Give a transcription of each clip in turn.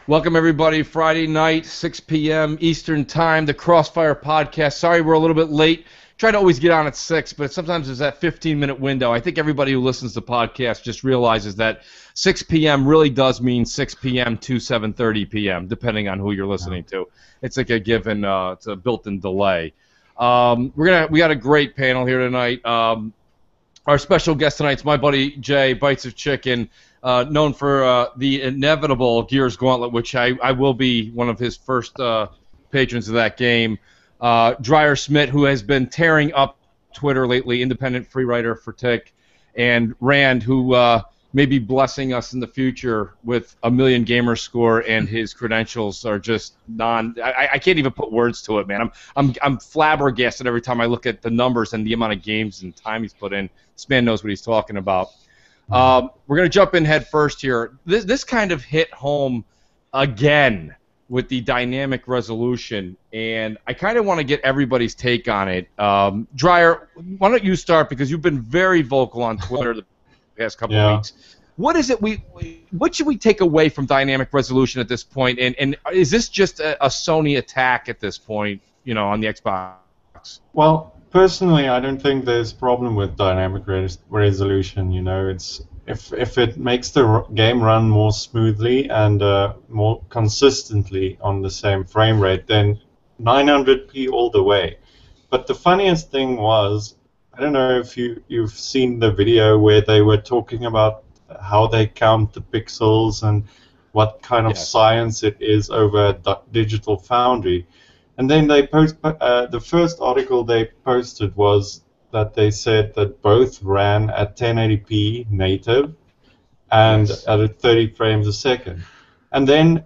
Welcome, everybody. Friday night, 6 p.m. Eastern Time, the CrossFire podcast. Sorry we're a little bit late. Try to always get on at 6, but sometimes there's that 15-minute window. I think everybody who listens to the podcast just realizes that 6 p.m. really does mean 6 p.m. to 7:30 p.m., depending on who you're listening to. It's like a given, it's a built-in delay. We got a great panel here tonight. Our special guest tonight is my buddy Jay, Bites of Chicken, known for the inevitable Gears Gauntlet, which I will be one of his first patrons of that game. Dreyer Smith, who has been tearing up Twitter lately, independent free writer for Tick, and Rand, who may be blessing us in the future with a million gamer score, and his credentials are just I can't even put words to it, man. I'm flabbergasted every time I look at the numbers and the amount of games and time he's put in. This man knows what he's talking about. We're going to jump in head first here. This kind of hit home again with the dynamic resolution, and I kind of want to get everybody's take on it. Dreyer, why don't you start, because you've been very vocal on Twitter the past couple of weeks. What is it what should we take away from dynamic resolution at this point, and is this just a Sony attack at this point, on the Xbox? Well, personally, I don't think there's a problem with dynamic resolution. It's if it makes the game run more smoothly and more consistently on the same frame rate, then 900p all the way. But the funniest thing was, I don't know if you've seen the video where they were talking about how they count the pixels and what kind of science it is over Digital Foundry. And then they the first article they posted was that they said that both ran at 1080p native and at 30 frames a second. And then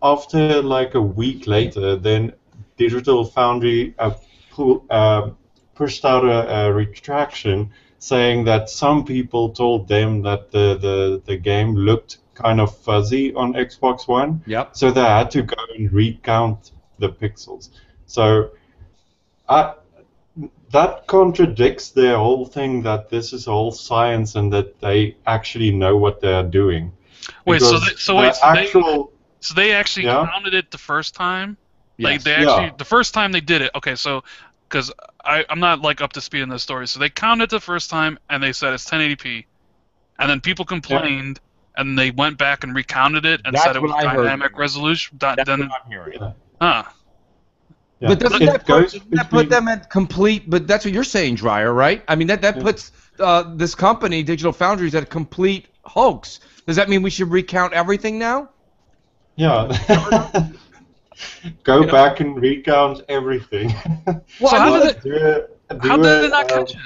after like a week later, then Digital Foundry pushed out a retraction saying that some people told them that the game looked kind of fuzzy on Xbox One. Yep. So they had to go and recount the pixels. So that contradicts their whole thing that this is all science and that they actually know what they're doing. Wait, so they actually counted it the first time? Yes. Like the first time they did it. Okay, so because I'm not like up to speed in this story, so they counted the first time and they said it's 1080p, and then people complained and they went back and recounted it and said it was dynamic resolution. That's what I'm hearing. Huh. Yeah. But doesn't that put them at complete? But that's what you're saying, Dreyer, right? I mean, that puts this company, Digital Foundries, at a complete hoax. Does that mean we should recount everything now? Yeah. Go back and recount everything. Well, so how did they not catch it?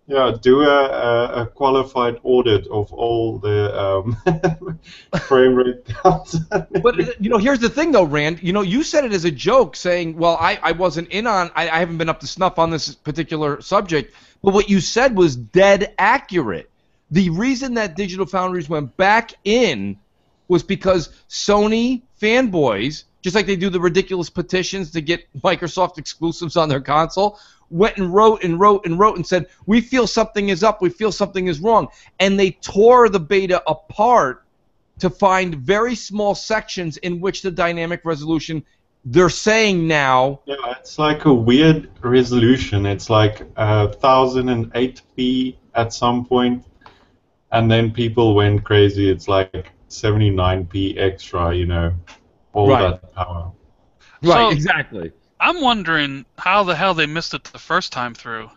Yeah, do a qualified audit of all the frame rate counts. But here's the thing, though, Rand. You said it as a joke, saying, "Well, I wasn't in on. I haven't been up to snuff on this particular subject." But what you said was dead accurate. The reason that Digital Foundries went back in was because Sony fanboys, just like they do the ridiculous petitions to get Microsoft exclusives on their console, went and wrote and said, we feel something is up, we feel something is wrong. And they tore the beta apart to find very small sections in which the dynamic resolution, they're saying now... Yeah, it's like a weird resolution. It's like 1008p at some point, and then people went crazy. It's like 79p extra, all that power. Right, exactly. I'm wondering how the hell they missed it the first time through.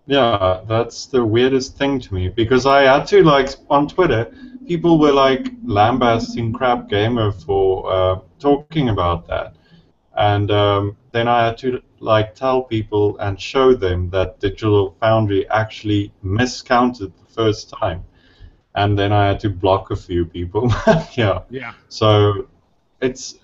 Yeah, that's the weirdest thing to me, because I had to, on Twitter, people were lambasting Crap Gamer for talking about that. And then I had to tell people and show them that Digital Foundry actually miscounted the first time. And then I had to block a few people. Yeah. So it's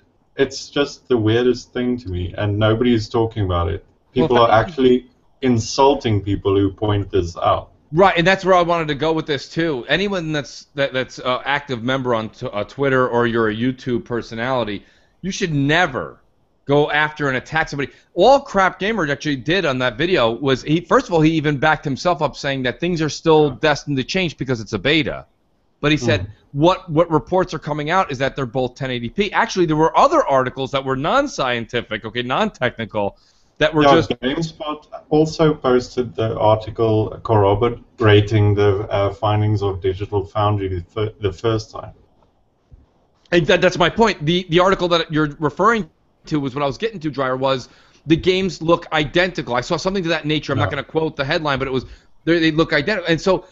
just the weirdest thing to me, and nobody is talking about it. People are actually insulting people who point this out. Right, and that's where I wanted to go with this too. Anyone that's active member on Twitter, or you're a YouTube personality, you should never go after and attack somebody. All Crap Gamer actually did on that video was, first of all, he even backed himself up saying that things are still destined to change because it's a beta. But he said what reports are coming out is that they're both 1080p. Actually, there were other articles that were non-scientific, non-technical, that were just... GameSpot also posted the article corroborating the findings of Digital Foundry the first time. And that's my point. The article that you're referring to was what I was getting to, Dreyer, was the games look identical. I saw something to that nature. I'm not going to quote the headline, but it was they look identical. And so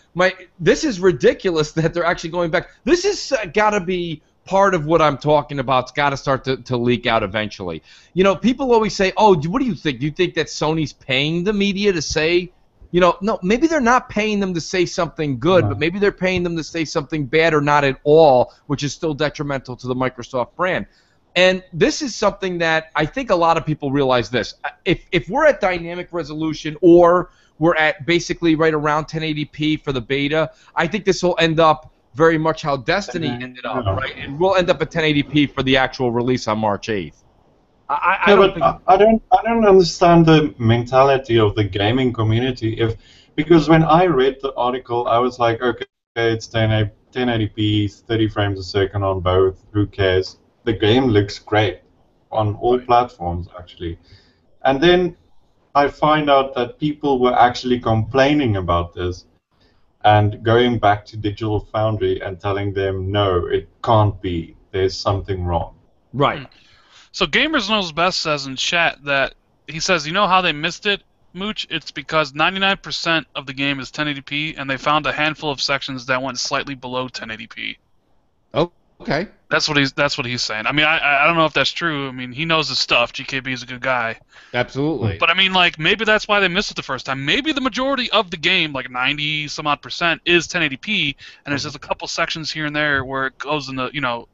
this is ridiculous that they're actually going back. This is got to be part of what I'm talking about. It's got to start to leak out eventually. You know, people always say, "Oh, what do you think? Do you think that Sony's paying the media to say?" You know, no, maybe they're not paying them to say something good, but maybe they're paying them to say something bad or not at all, which is still detrimental to the Microsoft brand. And this is something that I think a lot of people realize this. If we're at dynamic resolution or we're at basically right around 1080p for the beta, I think this will end up very much how Destiny ended up, right? And we'll end up at 1080p for the actual release on March 8th. I don't understand the mentality of the gaming community. Because when I read the article, I was like, okay, it's 1080p, 30 frames a second on both. Who cares? The game looks great on all platforms, actually. And then I find out that people were actually complaining about this and going back to Digital Foundry and telling them, no, it can't be. There's something wrong. Right. So Gamers Knows Best says in chat that he says, you know how they missed it, Mooch? It's because 99% of the game is 1080p, and they found a handful of sections that went slightly below 1080p. Oh, okay. That's what he's saying. I mean, I don't know if that's true. I mean, he knows his stuff. GKB is a good guy. Absolutely. But I mean, like, maybe that's why they missed it the first time. Maybe the majority of the game, like 90 some odd percent, is 1080p, and there's just a couple sections here and there where it goes into, you know,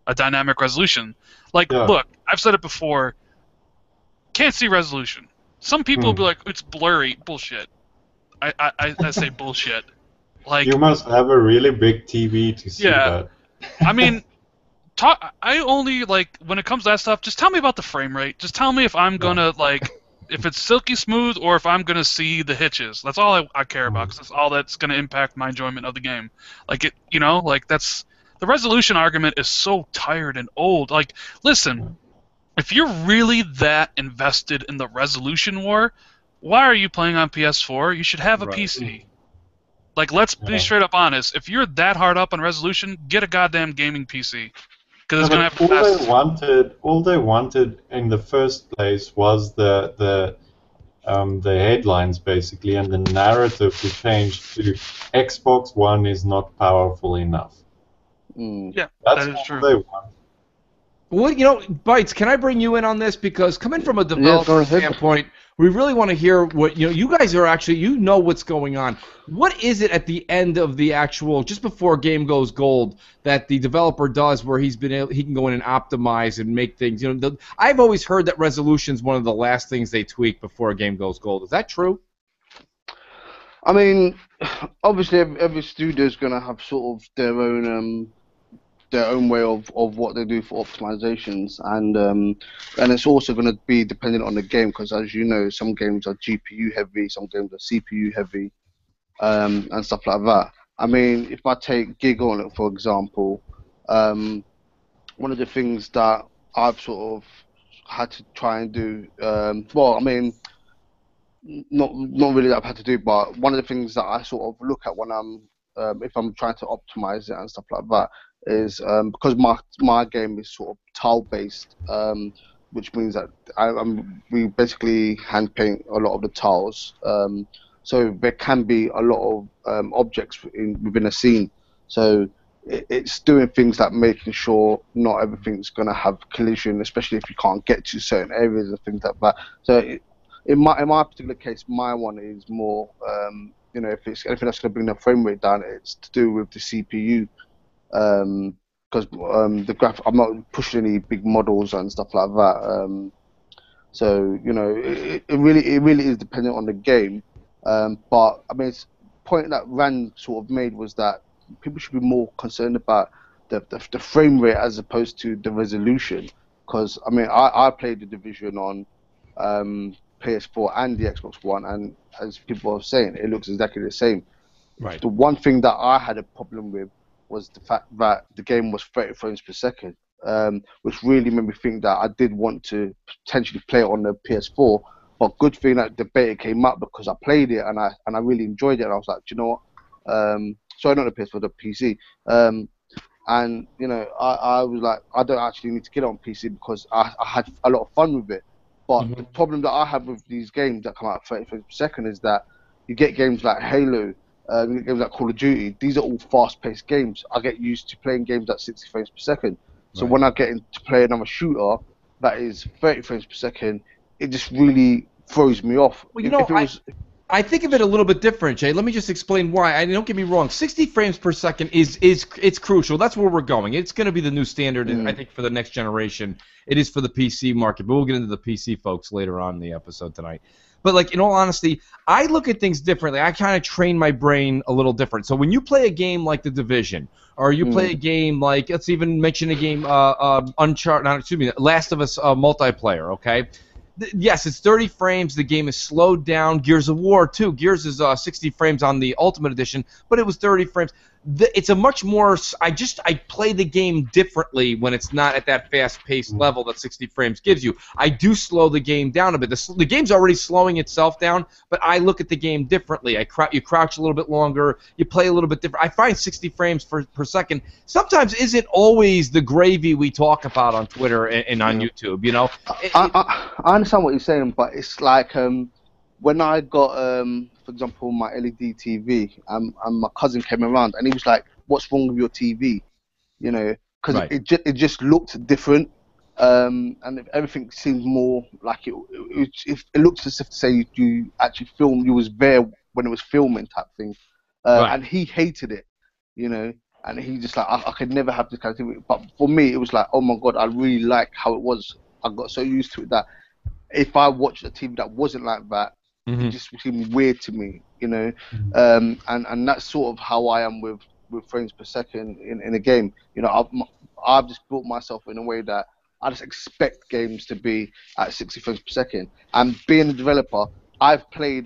a dynamic resolution. Like, look, I've said it before. Can't see resolution. Some people will be like, it's blurry. Bullshit. I say bullshit. Like, you must have a really big TV to see that. I mean, I only, like, when it comes to that stuff, just tell me about the frame rate. Just tell me if I'm gonna, like, if it's silky smooth or if I'm gonna see the hitches. That's all I care about, because that's all that's gonna impact my enjoyment of the game. Like, you know, like, that's... The resolution argument is so tired and old. Like, listen, if you're really that invested in the resolution war, why are you playing on PS4? You should have a PC. Like, let's be straight up honest. If you're that hard up on resolution, get a goddamn gaming PC. Because it's going to have all they wanted in the first place was the headlines, basically, and the narrative to change to Xbox One is not powerful enough. Yeah, that's that is true. They want. Well, you know, Bites, can I bring you in on this? Because coming from a developer standpoint, we really want to hear what, you know, you guys are actually, you know what's going on. What is it at the end of the actual, just before a game goes gold, that the developer does where he can go in and optimize and make things, you know, I've always heard that resolution is one of the last things they tweak before a game goes gold. Is that true? I mean, obviously every studio is going to have sort of their own way of what they do for optimizations, and it's also going to be dependent on the game, because as you know, some games are GPU heavy, some games are CPU heavy, and stuff like that. I mean, if I take Gig on it, for example, one of the things that I've sort of had to try and do, well, I mean, not really that I've had to do, but one of the things that I sort of look at when I'm if I'm trying to optimize it and stuff like that is because my game is sort of tile based, which means that we basically hand paint a lot of the tiles, so there can be a lot of objects within a scene, so it's doing things like making sure not everything's going to have collision, especially if you can't get to certain areas and things like that. So in my particular case, my one is more, you know, if it's anything that's going to bring the frame rate down, it's to do with the CPU, because I'm not pushing any big models and stuff like that. So you know, it really is dependent on the game. But I mean, the point that Rand sort of made was that people should be more concerned about the frame rate as opposed to the resolution. Because I mean, I played the Division on PS4 and the Xbox One, and as people are saying, it looks exactly the same. Right. The one thing that I had a problem with was the fact that the game was 30 frames per second, which really made me think that I did want to potentially play it on the PS4. But good thing that the beta came up, because I played it and I really enjoyed it. And I was like, do you know what? Sorry, not the PS4, the PC. And you know, I was like, I don't actually need to get it on PC because I had a lot of fun with it. But the problem that I have with these games that come out at 30 frames per second is that you get games like Halo, you get games like Call of Duty. These are all fast-paced games. I get used to playing games at 60 frames per second. So when I get into play another shooter that is 30 frames per second, it just really throws me off. Well, you know, I think of it a little bit different, Jay. Let me just explain why. Don't get me wrong. 60 frames per second it's crucial. That's where we're going. It's going to be the new standard, I think, for the next generation. It is for the PC market, but we'll get into the PC folks later on in the episode tonight. But, like, in all honesty, I look at things differently. I kind of train my brain a little different. So when you play a game like The Division, or you play a game like, let's even mention a game, Uncharted, Last of Us multiplayer, okay? Yes, it's 30 frames. The game is slowed down. Gears of War, too. Gears is 60 frames on the Ultimate Edition, but it was 30 frames. It's a much more... I play the game differently when it's not at that fast-paced level that 60 frames gives you. I do slow the game down a bit. The game's already slowing itself down, but I look at the game differently. You crouch a little bit longer. You play a little bit different. I find 60 frames per second sometimes isn't always the gravy we talk about on Twitter and on YouTube, you know? I understand what you're saying, but it's like when I got, for example, my LED TV, and my cousin came around, and he was like, "What's wrong with your TV?" You know, because it just looked different, and everything seemed more like it looks as if to say you actually filmed, you was there when it was filming type thing, and he hated it, you know, and he just like, I could never have this kind of thing. But for me, it was like, oh my god, I really like how it was. I got so used to it that if I watched a TV that wasn't like that, it just seemed weird to me, you know. And that's sort of how I am with frames per second in a game. You know, I've just built myself in a way that I just expect games to be at 60 frames per second. And being a developer, I've played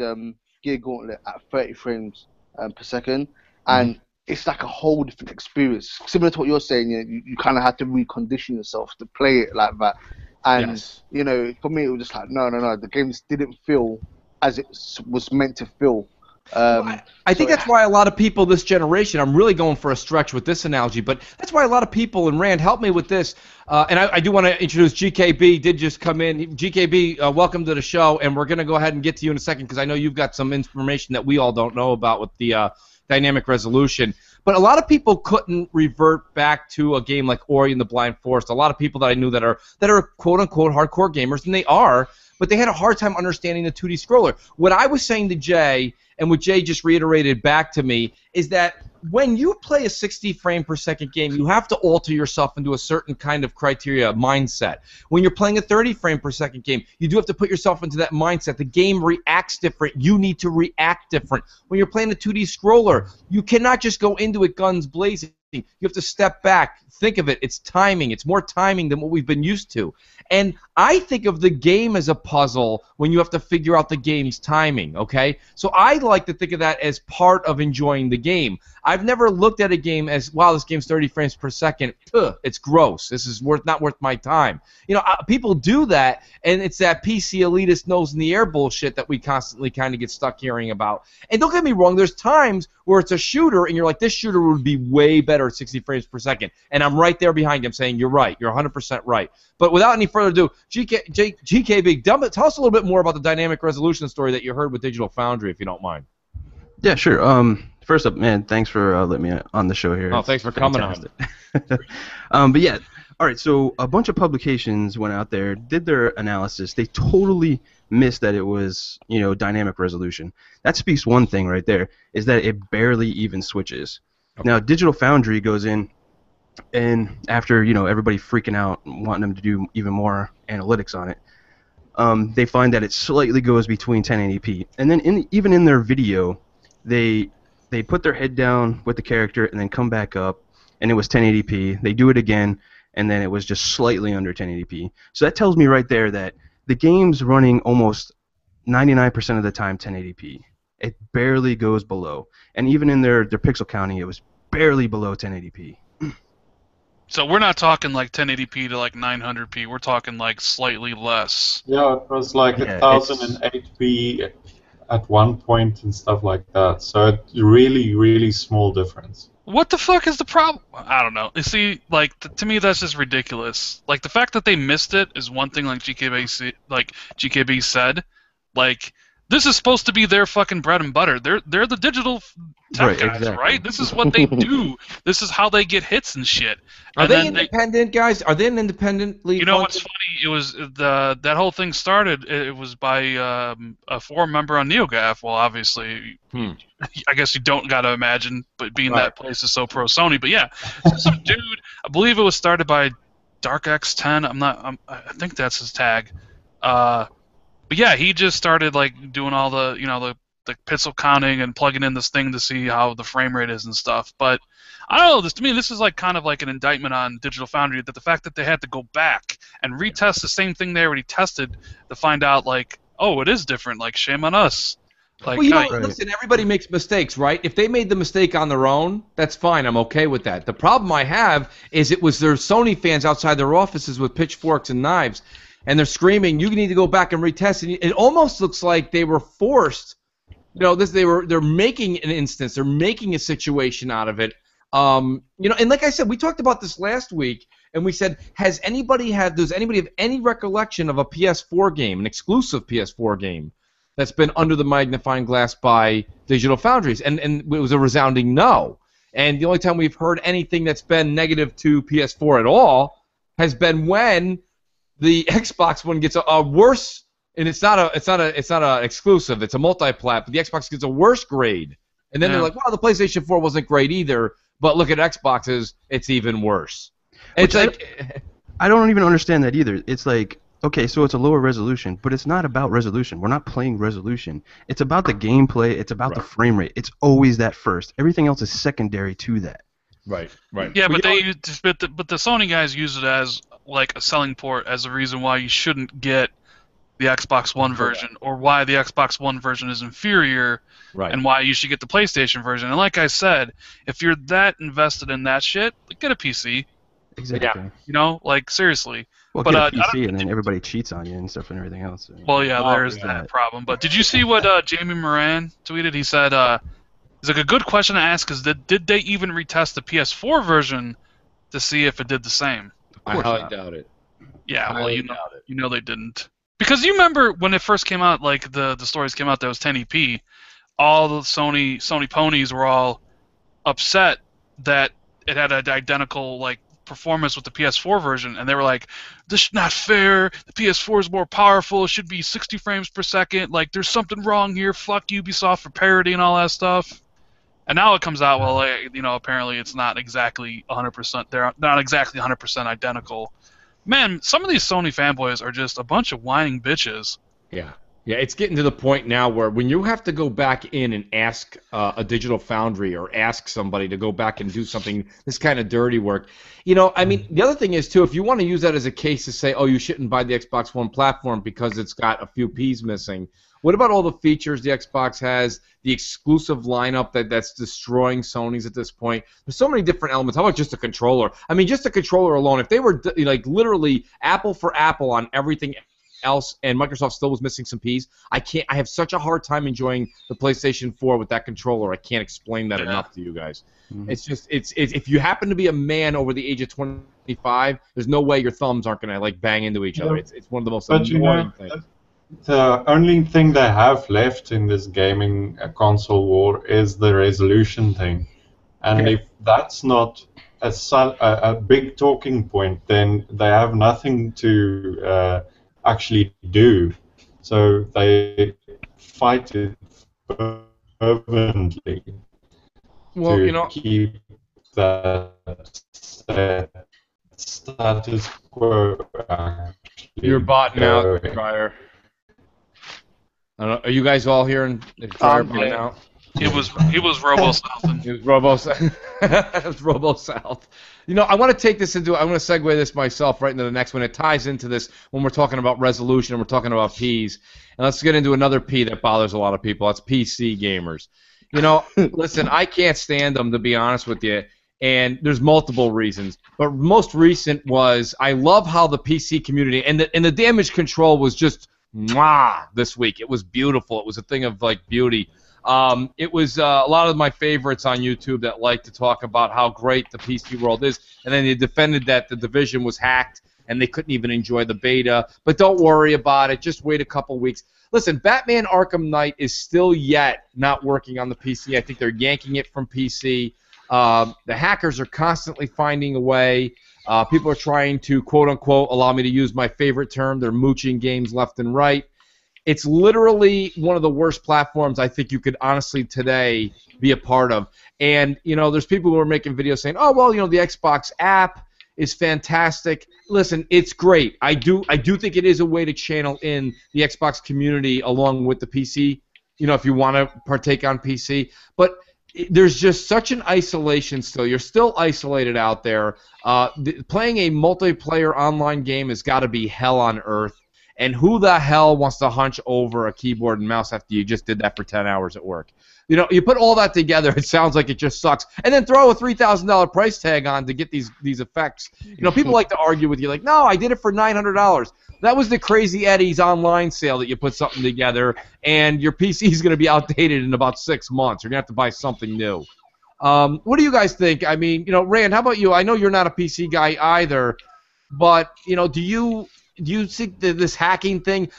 Gear Gauntlet at 30 frames per second, and it's like a whole different experience. Similar to what you're saying, you kind of have to recondition yourself to play it like that. And, you know, for me, it was just like, no, the game just didn't feel as it was meant to feel. I think that's why a lot of people this generation, I'm really going for a stretch with this analogy, but that's why a lot of people, and Rand, help me with this, and I do want to introduce GKB, did just come in. GKB, welcome to the show, and we're going to go ahead and get to you in a second because I know you've got some information that we all don't know about with the dynamic resolution. But a lot of people couldn't revert back to a game like Ori and the Blind Forest. A lot of people that I knew that are quote-unquote hardcore gamers, and they are, but they had a hard time understanding the 2D scroller. What I was saying to Jay, and what Jay just reiterated back to me, is that when you play a 60 frame per second game, you have to alter yourself into a certain kind of criteria mindset. When you're playing a 30 frame per second game, you do have to put yourself into that mindset. The game reacts different. You need to react different. When you're playing a 2D scroller, you cannot just go into it guns blazing. You have to step back, think of it. It's timing. It's more timing than what we've been used to. And I think of the game as a puzzle when you have to figure out the game's timing, okay? So I like to think of that as part of enjoying the game. I've never looked at a game as, wow, this game's 30 frames per second. Ugh, it's gross. This is not worth my time. You know, people do that, and it's that PC elitist nose in the air bullshit that we constantly kind of get stuck hearing about. And don't get me wrong, there's times where it's a shooter, and you're like, this shooter would be way better at 60 frames per second. And I'm right there behind you. I'm saying, you're right. You're 100% right. But without any further ado, GKB, tell us a little bit more about the dynamic resolution story that you heard with Digital Foundry, if you don't mind. Yeah, sure. First up, man, thanks for letting me on the show here. Oh, thanks for coming on. But yeah, all right, so a bunch of publications went out there, did their analysis. They totally missed that it was, you know, dynamic resolution. That speaks one thing right there, is that it barely even switches. Okay. Now, Digital Foundry goes in, and after, you know, everybody freaking out, wanting them to do even more analytics on it, they find that it slightly goes between 1080p. And then even in their video, they put their head down with the character and then come back up, and it was 1080p. They do it again, and then it was just slightly under 1080p. So that tells me right there that the game's running almost 99% of the time 1080p. It barely goes below. And even in their pixel counting, it was barely below 1080p. So we're not talking like 1080p to like 900p. We're talking like slightly less. Yeah, it was like Yeah, 1008p at one point and stuff like that. So it's really, really small difference. What the fuck is the problem? I don't know. You see, like to me, that's just ridiculous. Like the fact that they missed it is one thing. Like GKB said, like this is supposed to be their fucking bread and butter. They're the digital tech Right, guys, exactly. right? This is what they do. This is how they get hits and shit. Are And they then independent, guys? Are they an independently? You know what's funny? It was that whole thing started. It was by a forum member on NeoGAF. Well, obviously, I guess you don't gotta imagine, but being that place is so pro Sony. But yeah, some dude. I believe it was started by DarkX10. I think that's his tag. But yeah, he just started like doing all the the pixel counting and plugging in this thing to see how the frame rate is and stuff. But I don't know. To me, this is like kind of like an indictment on Digital Foundry, that the fact that they had to go back and retest the same thing they already tested to find out like, oh, it is different. Like, shame on us. Like, Well, you know, Right. listen, everybody makes mistakes, right? If they made the mistake on their own, that's fine. I'm okay with that. The problem I have is it was their Sony fans outside their offices with pitchforks and knives, and they're screaming, "You need to go back and retest." And it almost looks like they were forced. You know, they're making an instance, they're making a situation out of it. You know, and like I said, we talked about this last week, and we said, does anybody have any recollection of a PS4 game, an exclusive PS4 game, that's been under the magnifying glass by Digital Foundries? And it was a resounding no. And the only time we've heard anything that's been negative to PS4 at all has been when the Xbox One gets a worse, and it's not a exclusive, it's a multi-plat, but the Xbox gets a worse grade. And then they're like, well, the PlayStation 4 wasn't great either, but look at Xbox's, it's even worse. It's like, I don't even understand that either. It's like, okay, so it's a lower resolution, but it's not about resolution. We're not playing resolution. It's about the gameplay. It's about the frame rate. It's always that first. Everything else is secondary to that. right. yeah, but the Sony guys use it as like a selling port, as a reason why you shouldn't get the Xbox One version, or why the Xbox One version is inferior, Right. and why you should get the PlayStation version. And like I said, if you're that invested in that shit, get a PC. Exactly. You know, like seriously. Well, But, get a PC and then everybody cheats on you and stuff and everything else. So, Well, yeah, Oh, there's yeah. that problem. But did you see what Jamie Moran tweeted? He said, "It's like a good question to ask is did they even retest the PS4 version to see if it did the same?" I course highly not. doubt it. Yeah, well, Highly you know, doubt it. you know they didn't. Because you remember when it first came out, like the stories came out that was 1080p, all the Sony ponies were all upset that it had an identical like performance with the PS4 version, and they were like, "This is not fair. The PS4 is more powerful. It should be 60 frames per second. Like, there's something wrong here. Fuck Ubisoft for parity and all that stuff." And now it comes out, well, like, you know, apparently it's not exactly 100%. They're not exactly 100% identical. Man, some of these Sony fanboys are just a bunch of whining bitches. Yeah. Yeah, it's getting to the point now where when you have to go back in and ask a Digital Foundry or ask somebody to go back and do something, this kind of dirty work. You know, I mean, the other thing is, too, if you want to use that as a case to say, oh, you shouldn't buy the Xbox One platform because it's got a few Ps missing, what about all the features the Xbox has, the exclusive lineup that's destroying Sony's at this point? There's so many different elements. How about just a controller? I mean, just a controller alone, if they were like literally apple for apple on everything else, and Microsoft still was missing some Ps, I have such a hard time enjoying the PlayStation 4 with that controller. I can't explain that enough to you guys. Mm-hmm. It's just it's if you happen to be a man over the age of 25, there's no way your thumbs aren't gonna like bang into each other. It's one of the most annoying things. The only thing they have left in this gaming console war is the resolution thing, and if that's not a big talking point, then they have nothing to actually do. So they fight it fervently to keep that status quo. You're botting out, Fryer. Are you guys all here in Fryer botting out? He was Robo South. It was Robo South. It was Robo South. You know, I want to take this into. I'm going to segue this myself right into the next one. It ties into this when we're talking about resolution and we're talking about Ps. And let's get into another P that bothers a lot of people. That's PC gamers. You know, listen, I can't stand them, to be honest with you, and there's multiple reasons. But most recent was I love how the PC community and the damage control was just mwah this week. It was beautiful. It was a thing of like beauty. It was a lot of my favorites on YouTube that like to talk about how great the PC world is, and then they defended that the Division was hacked and they couldn't even enjoy the beta. But don't worry about it. Just wait a couple weeks. Listen, Batman Arkham Knight is still yet not working on the PC. I think they're yanking it from PC. The hackers are constantly finding a way. People are trying to, quote-unquote, allow me to use my favorite term, they're mooching games left and right. It's literally one of the worst platforms I think you could honestly today be a part of. And, you know, there's people who are making videos saying, oh, well, you know, the Xbox app is fantastic. Listen, it's great. I do think it is a way to channel in the Xbox community along with the PC, you know, if you want to partake on PC. But there's just such an isolation still. You're still isolated out there. Playing a multiplayer online game has got to be hell on earth. And who the hell wants to hunch over a keyboard and mouse after you just did that for 10 hours at work? You know, you put all that together, it sounds like it just sucks. And then throw a $3,000 price tag on to get these effects. You know, people like to argue with you like, no, I did it for $900. That was the Crazy Eddie's online sale that you put something together, and your PC is going to be outdated in about 6 months. You're going to have to buy something new. What do you guys think? I mean, you know, Rand, how about you? I know you're not a PC guy either, but, you know, do you see this hacking thing?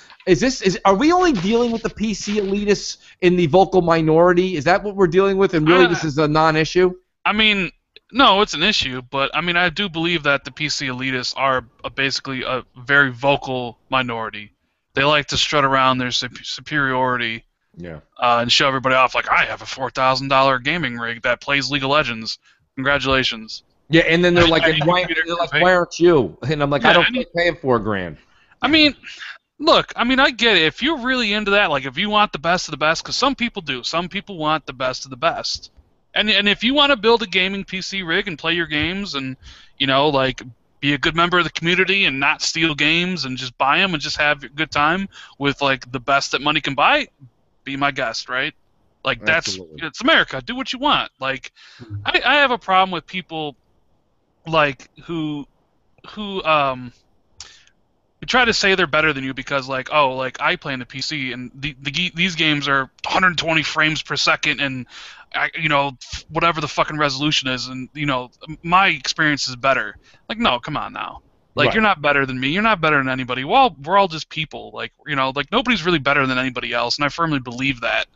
Are we only dealing with the PC elitists in the vocal minority? Is that what we're dealing with, and really this is a non-issue? I mean, no, it's an issue, but I mean, I do believe that the PC elitists are basically a very vocal minority. They like to strut around their superiority, and show everybody off like, I have a $4,000 gaming rig that plays League of Legends. Congratulations. Yeah, and then they're like, why aren't you? And I'm like, I don't pay $4,000. I mean, look, I mean, I get it. If you're really into that, like if you want the best of the best, because some people do. Some people want the best of the best. And if you want to build a gaming PC rig and play your games and, you know, like be a good member of the community and not steal games and just buy them and just have a good time with, like, the best that money can buy, be my guest, right? Like, it's America. Do what you want. Like, I have a problem with people, like, who try to say they're better than you because, like, oh, like, I play on the PC and these games are 120 frames per second and, you know, whatever the fucking resolution is, and, you know, my experience is better. Like, no, come on now. Like, You're not better than me. You're not better than anybody. We're all just people. Like, you know, like, nobody's really better than anybody else, and I firmly believe that.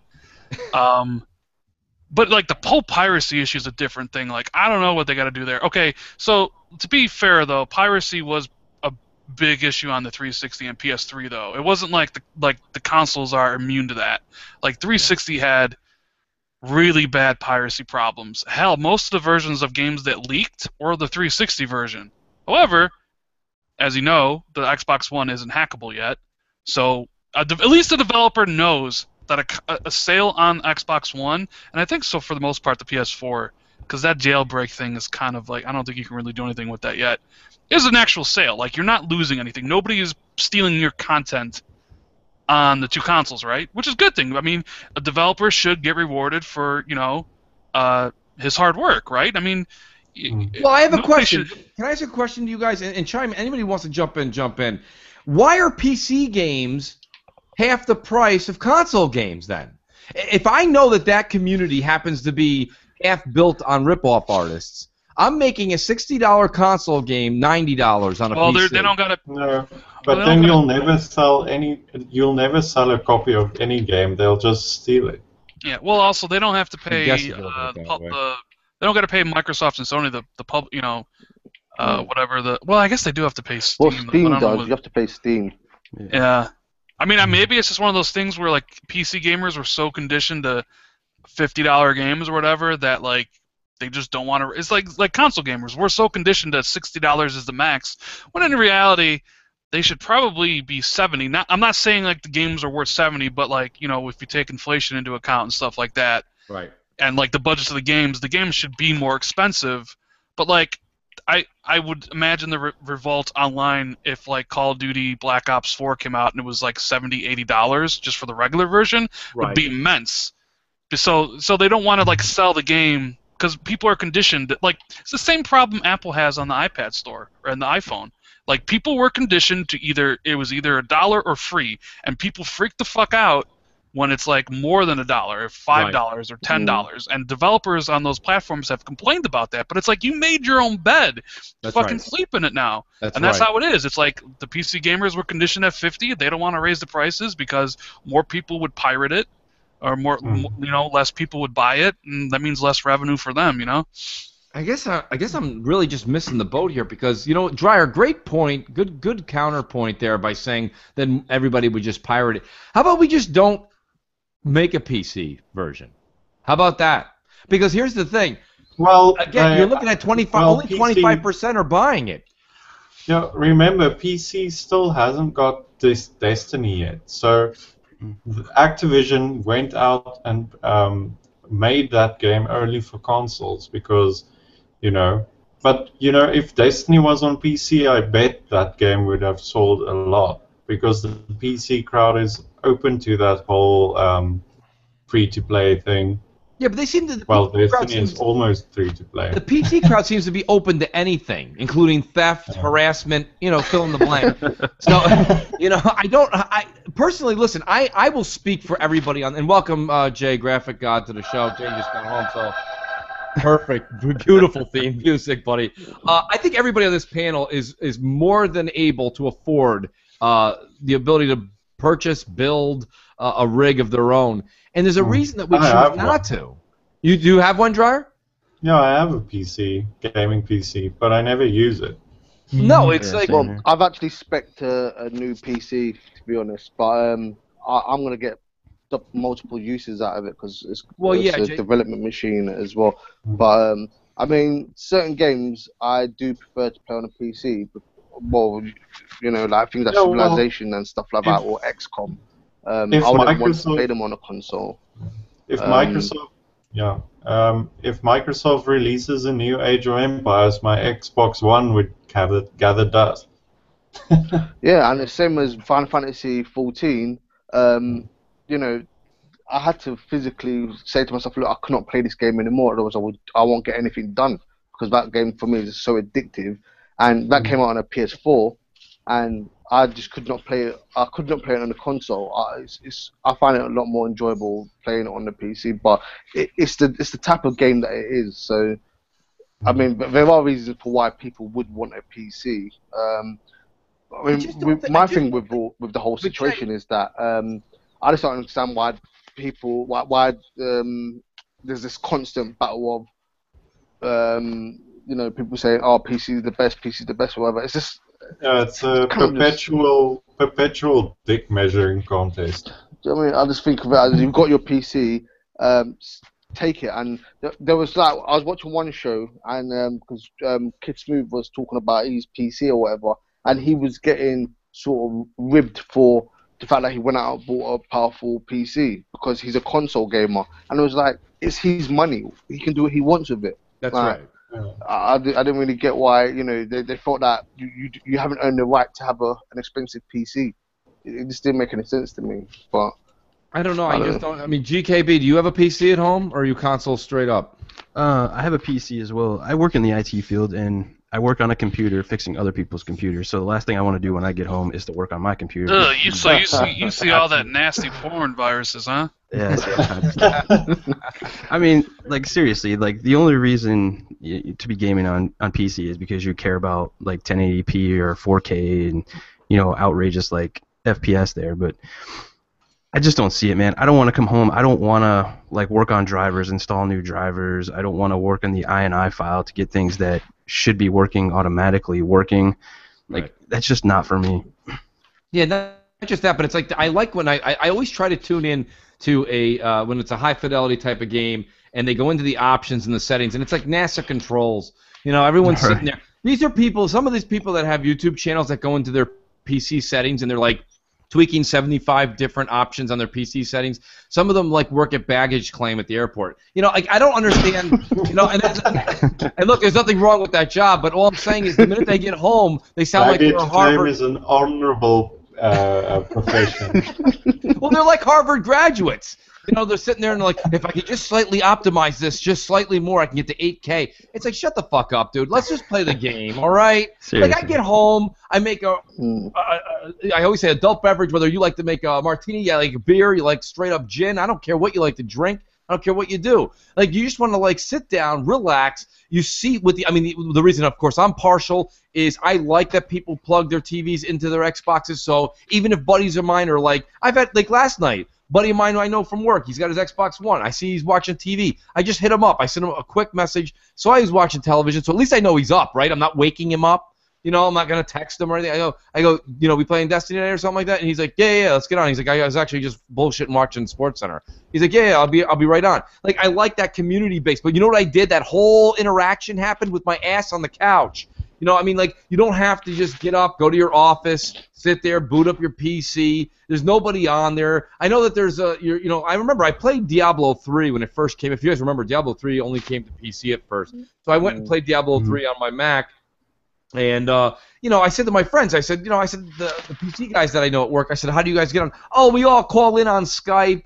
But, like, the whole piracy issue is a different thing. Like, I don't know what they got to do there. Okay, so to be fair, though, piracy was a big issue on the 360 and PS3, though. It wasn't like the consoles are immune to that. Like, 360 had really bad piracy problems. Hell, most of the versions of games that leaked were the 360 version. However, as you know, the Xbox One isn't hackable yet. So at least the developer knows that a sale on Xbox One, and I think so for the most part the PS4, because that jailbreak thing is kind of like, I don't think you can really do anything with that yet, is an actual sale. Like, you're not losing anything. Nobody is stealing your content on the two consoles, right? Which is a good thing. I mean, a developer should get rewarded for, you know, his hard work, right? I mean, well, I have a question. Can I ask a question to you guys? And chime in. Anybody who wants to jump in. Why are PC games half the price of console games then? If I know that community happens to be half built on rip-off artists, I'm making a $60 console game $90 on a PC. Well, they don't got to. No, but then you'll never sell a copy of any game. They'll just steal it. Yeah. Well, also they don't have to pay they don't got to pay Microsoft and Sony the pub, you know, whatever the. Well, I guess they do have to pay Steam. Well, Steam does. You have to pay Steam. Yeah. I mean, maybe it's just one of those things where, like, PC gamers were so conditioned to $50 games or whatever that, like, they just don't want to. It's like console gamers. We're so conditioned that $60 is the max, when in reality they should probably be $70. I'm not saying like the games are worth $70, but, like, you know, if you take inflation into account and stuff like that, right? And, like, the budgets of the games should be more expensive. But, like, I would imagine the revolt online if, like, Call of Duty Black Ops 4 came out and it was like $70, $80 just for the regular version would be immense. So they don't want to like sell the game because people are conditioned. Like it's the same problem Apple has on the iPad store or in the iPhone. Like people were conditioned to either $1 or free, and people freak the fuck out when it's like more than $1, or $5 or $10. And developers on those platforms have complained about that. But it's like you made your own bed. Fucking sleep in it now. That's how it is. It's like the PC gamers were conditioned at 50. They don't want to raise the prices because more people would pirate it, or less people would buy it, and that means less revenue for them. I guess I'm really just missing the boat here because Dreyer, great point, good counterpoint there by saying that everybody would just pirate it. How about we just don't make a PC version? How about that? Because here's the thing. Well, again, you're looking at 25. Only 25% are buying it. Yeah, remember, PC still hasn't got this Destiny yet. So Activision went out and made that game only for consoles because, but if Destiny was on PC, I bet that game would have sold a lot because the PC crowd is open to that whole free-to-play thing. Yeah, but they seem to. Well, Destiny is almost free-to-play. The PC crowd seems to be open to anything, including theft, harassment, fill in the blank. So, I personally, listen, I will speak for everybody and welcome Jay, Graphic God, to the show. Jay just got home, so perfect, beautiful theme music, buddy. I think everybody on this panel is more than able to afford the ability to purchase, build a rig of their own. And there's a reason that we choose not to. You do have one, Dreyer? Yeah, I have a PC, gaming PC, but I never use it. No, it's like... Well, I've actually spec'd a new PC, to be honest, but I'm going to get multiple uses out of it because it's a development machine as well. But, certain games I do prefer to play on a PC. Well, like things like Civilization and stuff like that, or XCOM. I wouldn't want to play them on a console. If Microsoft releases a new Age of Empires, my Xbox One would gather dust. Yeah, and the same as Final Fantasy 14. I had to physically say to myself, look, I cannot play this game anymore, otherwise I won't get anything done, because that game for me is so addictive. And that came out on a PS4, and I just could not play it. I could not play it on the console. I find it a lot more enjoyable playing it on the PC. But it's the type of game that it is. So, but there are reasons for why people would want a PC. My thing with the whole situation is that I just don't understand why people why there's this constant battle of people saying, "Oh, PC is the best," whatever. It's just it's a perpetual dick measuring contest. I just think of it as you've got your PC, take it. And there was I was watching one show, and because Kid Smooth was talking about his PC or whatever, and he was getting sort of ribbed for the fact that he went out and bought a powerful PC because he's a console gamer, and it was like, it's his money, he can do what he wants with it. That's right. I didn't really get why they thought that you haven't earned the right to have an expensive PC. It just didn't make any sense to me. But I don't know. I mean, GKB, do you have a PC at home, or are you console straight up? I have a PC as well. I work in the IT field, and I work on a computer fixing other people's computers. So the last thing I want to do when I get home is to work on my computer. You see all that nasty porn viruses, huh? Yeah. I mean, like, seriously, like, the only reason to be gaming on PC is because you care about like 1080p or 4K and outrageous like FPS there. But I just don't see it, man. I don't want to come home. I don't want to like work on drivers, install new drivers. I don't want to work in the INI file to get things that should be working automatically working. Like, that's just not for me. Yeah, not just that, but it's like I like when I always try to tune in to a when it's a high fidelity type of game and they go into the options and the settings and it's like NASA controls. Everyone's sitting there. These are people. Some of these people that have YouTube channels that go into their PC settings and they're like tweaking 75 different options on their PC settings. Some of them like work at baggage claim at the airport. Like, I don't understand. And look, there's nothing wrong with that job, but all I'm saying is the minute they get home, they sound like they're a Harvard. Baggage claim is an honorable profession. Well, they're like Harvard graduates. You know, they're sitting there and like, if I could just slightly optimize this, just slightly more, I can get to 8K. It's like, shut the fuck up, dude. Let's just play the game, all right? Seriously. Like, I get home, I make I always say adult beverage, whether you like to make a martini, you like a beer, you like straight up gin. I don't care what you like to drink. I don't care what you do. Like, you just want to, like, sit down, relax. You see the reason, of course, I'm partial is I like that people plug their TVs into their Xboxes. So even if buddies of mine are like, I've had, like last night, buddy of mine who I know from work, he's got his Xbox One. I see he's watching TV. I just hit him up. I sent him a quick message. So he's watching television. So at least I know he's up, right? I'm not waking him up. You know, I'm not going to text him or anything. I go, you know, we playing Destiny tonight or something like that? And he's like, yeah, let's get on. He's like, I was actually just bullshitting watching SportsCenter. He's like, yeah, I'll be right on. Like, I like that community base. But you know what I did? That whole interaction happened with my ass on the couch. You know, I mean, like, you don't have to just get up, go to your office, sit there, boot up your PC. There's nobody on there. I know that there's I remember I played Diablo 3 when it first came. If you guys remember, Diablo 3 only came to PC at first. So I went and played Diablo 3 on my Mac. And, I said to my friends, the PC guys that I know at work, I said, how do you guys get on? Oh, we all call in on Skype.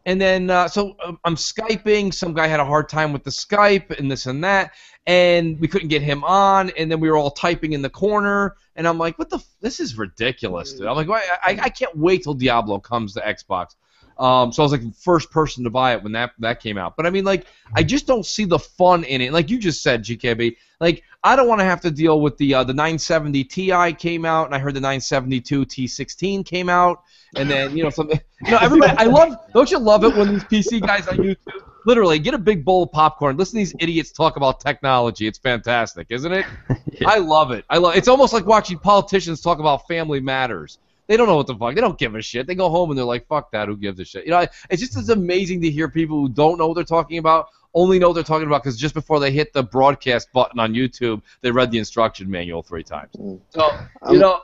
And then, I'm Skyping. Some guy had a hard time with the Skype and this and that. And we couldn't get him on. And then we were all typing in the corner. And I'm like, this is ridiculous, dude. I'm like, I can't wait till Diablo comes to Xbox. So I was like the first person to buy it when that came out. But I mean, like, I just don't see the fun in it. Like you just said, GKB, like, I don't want to have to deal with the 970 Ti came out, and I heard the 972 T16 came out, and then everybody. Don't you love it when these PC guys on YouTube literally get a big bowl of popcorn, listen to these idiots talk about technology? It's fantastic, isn't it? Yeah. I love it. It's almost like watching politicians talk about family matters. They don't know what the fuck. They don't give a shit. They go home and they're like, fuck that. Who gives a shit? You know, it's amazing to hear people who don't know what they're talking about only know what they're talking about because just before they hit the broadcast button on YouTube, they read the instruction manual 3 times. So,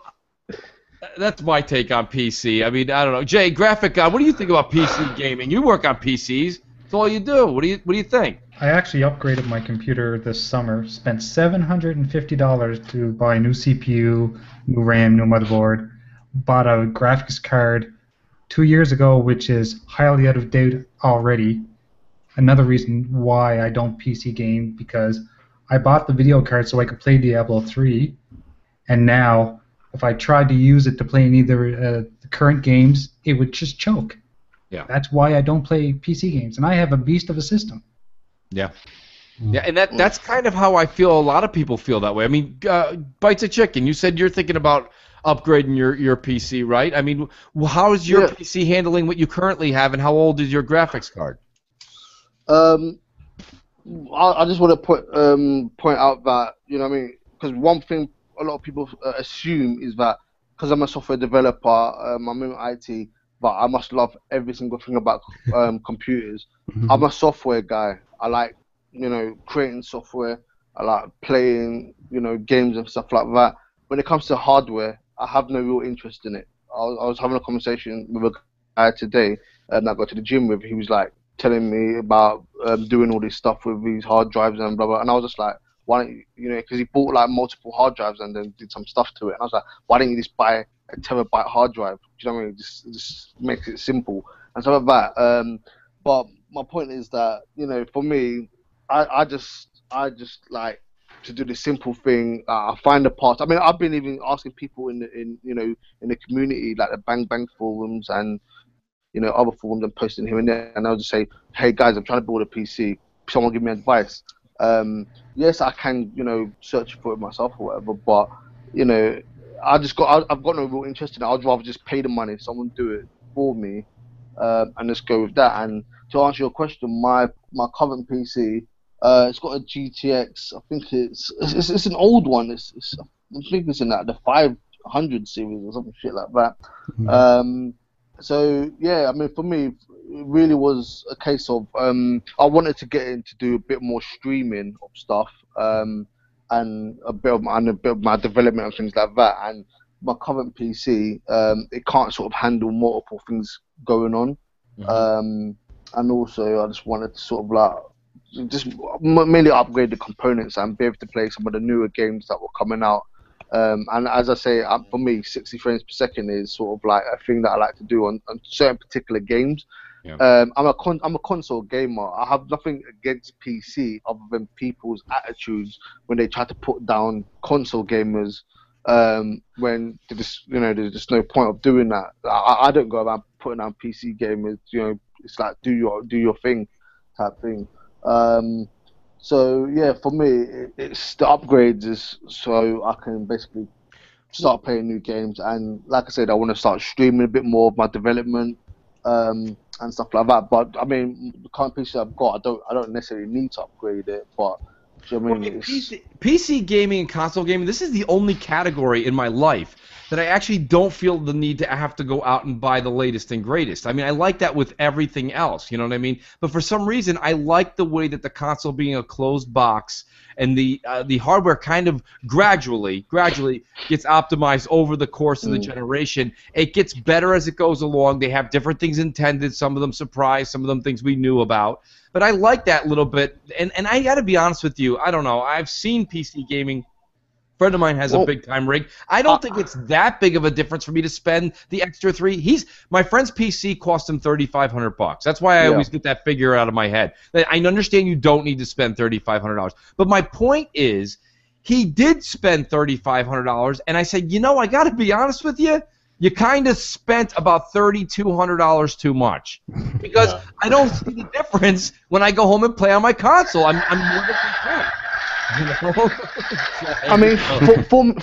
that's my take on PC. I mean, I don't know. Jay, graphic guy, what do you think about PC gaming? You work on PCs. That's all you do. What do you think? I actually upgraded my computer this summer. Spent $750 to buy a new CPU, new RAM, new motherboard. Bought a graphics card 2 years ago, which is highly out of date already. Another reason why I don't PC game, because I bought the video card so I could play Diablo 3, and now if I tried to use it to play any of the current games, it would just choke. Yeah. That's why I don't play PC games, and I have a beast of a system. Yeah. Yeah, and that's kind of how I feel. A lot of people feel that way. I mean, Bites of Chicken, you said you're thinking about upgrading your PC, right? I mean, how is your PC handling what you currently have, and how old is your graphics card? I just want to point out that, you know what I mean, because one thing a lot of people assume is that because I'm a software developer, I'm in IT, but I must love every single thing about computers. Mm-hmm. I'm a software guy. I like, creating software. I like playing, games and stuff like that. When it comes to hardware, I have no real interest in it. I was having a conversation with a guy today that I got to the gym with. He was like telling me about doing all this stuff with these hard drives and blah blah. And I was just like, why don't you, because he bought like multiple hard drives and then did some stuff to it. And I was like, why don't you just buy a terabyte hard drive? Do you know what I mean? Just makes it simple and stuff like that. But my point is that, for me, I just like to do the simple thing. I find the parts. I mean, I've been even asking people in the community, like the Bang Bang forums and other forums, and posting here and there. And I'll just say, hey guys, I'm trying to build a PC. Someone give me advice. Yes, I can search for it myself or whatever. But I've got no real interest in it. I'd rather just pay the money, someone do it for me, and just go with that. And to answer your question, my current PC. It's got a GTX. I think it's an old one. I think it's in the 500 series or something shit like that. Mm-hmm. So yeah, I mean, for me, it really was a case of I wanted to get in to do a bit more streaming of stuff, and a bit of my development and things like that. And my current PC, it can't sort of handle multiple things going on. Mm-hmm. And also, I just wanted to sort of like. Just mainly upgrade the components and be able to play some of the newer games that were coming out. And as I say, for me, 60 frames per second is sort of like a thing that I like to do on certain particular games. I'm a console gamer. I have nothing against PC other than people's attitudes when they try to put down console gamers. When there's just no point of doing that. I don't go around putting down PC gamers. It's like do your thing type thing. So yeah, for me, it's the upgrades is so I can basically start playing new games, and like I said, I want to start streaming a bit more of my development and stuff like that. But I mean, the current PC I've got, I don't necessarily need to upgrade it. But do you know what I mean? PC gaming and console gaming, this is the only category in my life that I actually don't feel the need to have to go out and buy the latest and greatest. I mean, I like that with everything else, you know what I mean? But for some reason, I like the way that the console being a closed box and the hardware kind of gradually gets optimized over the course of the generation. It gets better as it goes along. They have different things intended, some of them surprise, some of them things we knew about. But I like that little bit, and I got to be honest with you, I don't know, I've seen PC gaming. A friend of mine has a big-time rig. I don't think it's that big of a difference for me to spend the extra $3. My friend's PC cost him $3,500. That's why I always get that figure out of my head. I understand you don't need to spend $3,500, but my point is, he did spend $3,500, and I said, I got to be honest with you. You kind of spent about $3,200 too much because I don't see the difference when I go home and play on my console. I'm more than content. I mean,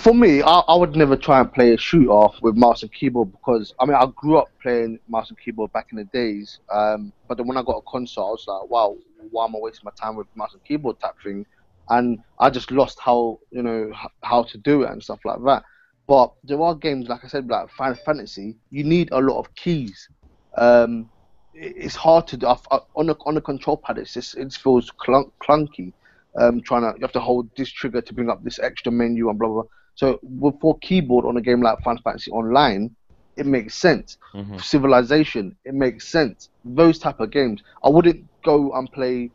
for me, I would never try and play a shooter with mouse and keyboard because, I mean, I grew up playing mouse and keyboard back in the days, but then when I got a console, I was like, wow, why am I wasting my time with mouse and keyboard type thing? And I just lost how to do it and stuff like that. But there are games, like I said, like Final Fantasy, you need a lot of keys. It's hard to do. On the control pad, it feels clunky. You have to hold this trigger to bring up this extra menu and blah blah blah. So for keyboard on a game like Final Fantasy Online, it makes sense. Civilization, it makes sense. Those type of games, I wouldn't go and play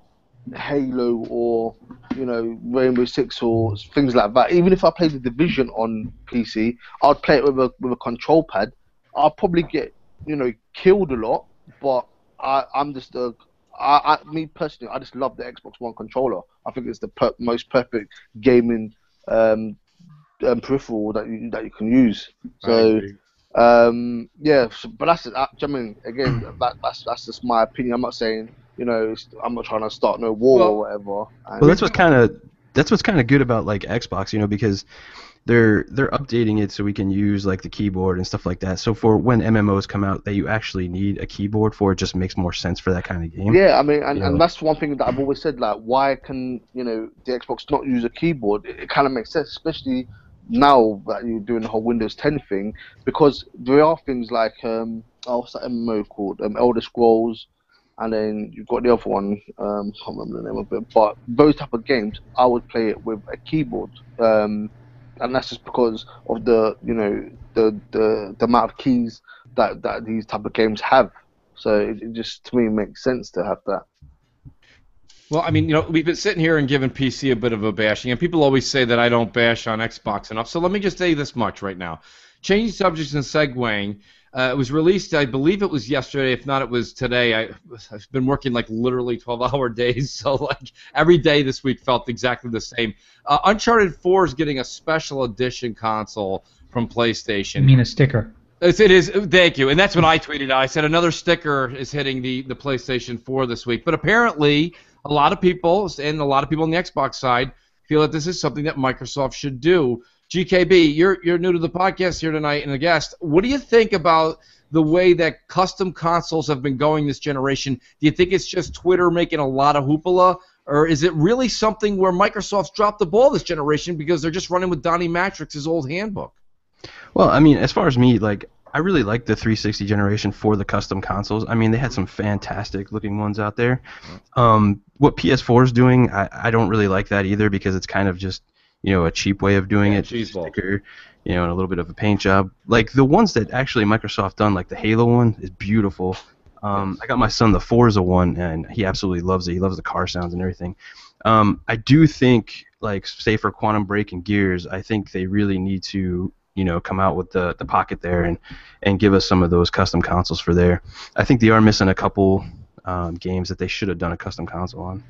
Halo or Rainbow Six or things like that. Even if I played the Division on PC, I'd play it with a control pad. I'll probably get killed a lot, but I'm just me personally, I just love the Xbox One controller. I think it's the most perfect gaming peripheral that you can use. So but that's it. I mean, again, that's just my opinion. I'm not saying I'm not trying to start no war or whatever. Well, that's what's kind of good about like Xbox, because they're updating it so we can use like the keyboard and stuff like that. So for when MMOs come out that you actually need a keyboard for, it just makes more sense for that kind of game. Yeah, I mean, and that's one thing that I've always said. Like, why can the Xbox not use a keyboard? It kind of makes sense, especially now that you're doing the whole Windows 10 thing, because there are things like what's that MMO called? Elder Scrolls. And then you've got the other one, can't remember the name of it, but those type of games, I would play it with a keyboard, and that's just because of the amount of keys that these type of games have. So it just to me makes sense to have that. Well, I mean, we've been sitting here and giving PC a bit of a bashing, and people always say that I don't bash on Xbox enough. So let me just say this much right now: changing subjects and segueing. It was released, I believe it was yesterday, if not it was today. I've been working like literally 12-hour days, so like every day this week felt exactly the same. Uncharted 4 is getting a special edition console from PlayStation. You mean a sticker? It is. Thank you. And that's what I tweeted out. I said another sticker is hitting the PlayStation 4 this week. But apparently a lot of people, and a lot of people on the Xbox side, feel that this is something that Microsoft should do. GKB, you're new to the podcast here tonight and a guest. What do you think about the way that custom consoles have been going this generation? Do you think it's just Twitter making a lot of hoopla, or is it really something where Microsoft's dropped the ball this generation because they're just running with Donnie Matrix's old handbook? Well, I mean, as far as me, like, I really like the 360 generation for the custom consoles. I mean, they had some fantastic looking ones out there. What PS4 is doing, I don't really like that either because it's kind of just a cheap way of doing it, sticker, and a little bit of a paint job. Like the ones that actually Microsoft done, like the Halo one, is beautiful. I got my son the Forza one, and he absolutely loves it. He loves the car sounds and everything. I do think, like, say for Quantum Break and Gears, I think they really need to, come out with the pocket there and give us some of those custom consoles for there. I think they are missing a couple games that they should have done a custom console on.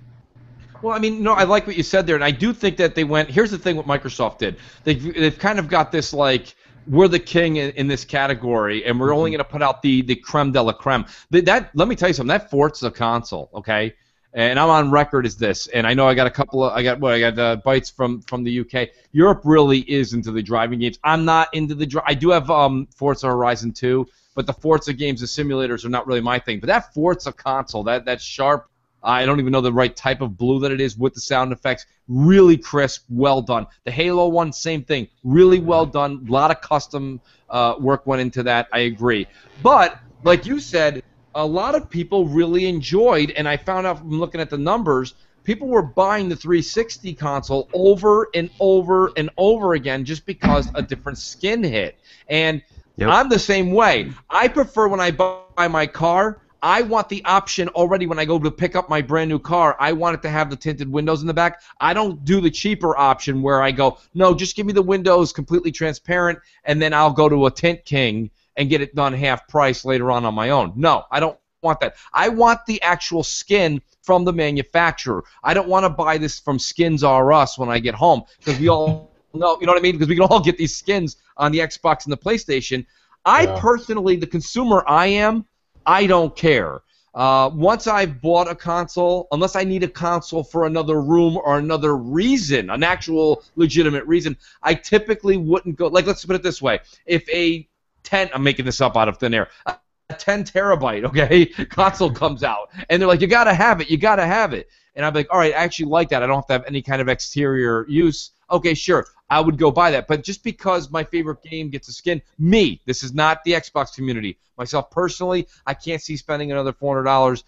Well, I mean, no, I like what you said there, and I do think that they went. Here's the thing: what Microsoft did, they've kind of got this like, we're the king in this category, and we're only going to put out the creme de la creme. Let me tell you something. That Forza console, okay, and I'm on record as this, and I know I got bites from the UK. Europe really is into the driving games. I'm not into the I do have Forza Horizon 2, but the Forza games, the simulators are not really my thing. But that Forza console, that sharp. I don't even know the right type of blue that it is with the sound effects. Really crisp, well done. The Halo one, same thing. Really well done. A lot of custom work went into that. I agree. But, like you said, a lot of people really enjoyed, and I found out from looking at the numbers, people were buying the 360 console over and over and over again just because a different skin hit. And I'm the same way. I prefer when I buy my car, I want the option already when I go to pick up my brand new car. I want it to have the tinted windows in the back. I don't do the cheaper option where I go, no, just give me the windows completely transparent, and then I'll go to a Tint King and get it done half price later on my own. No, I don't want that. I want the actual skin from the manufacturer. I don't want to buy this from Skins R Us when I get home, because we all know, you know what I mean? Because we can all get these skins on the Xbox and the PlayStation. I personally, the consumer I don't care. Once I've bought a console, unless I need a console for another room or another reason, an actual legitimate reason, I typically wouldn't go. Like, let's put it this way: if I'm making this up out of thin air, a 10 terabyte, okay, console comes out, and they're like, you gotta have it, and I'm like, all right, I actually like that. I don't have to have any kind of exterior use. Okay, sure, I would go buy that. But just because my favorite game gets a skin, this is not the Xbox community. Myself personally, I can't see spending another $400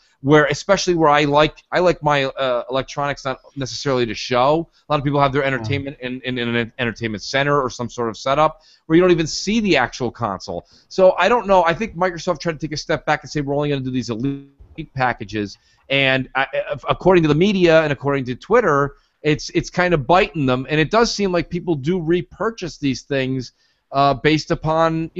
especially where I like my electronics not necessarily to show. A lot of people have their entertainment in an entertainment center or some sort of setup where you don't even see the actual console. So I don't know. I think Microsoft tried to take a step back and say we're only going to do these elite packages. And according to the media and according to Twitter, it's kind of biting them, and it does seem like people do repurchase these things based upon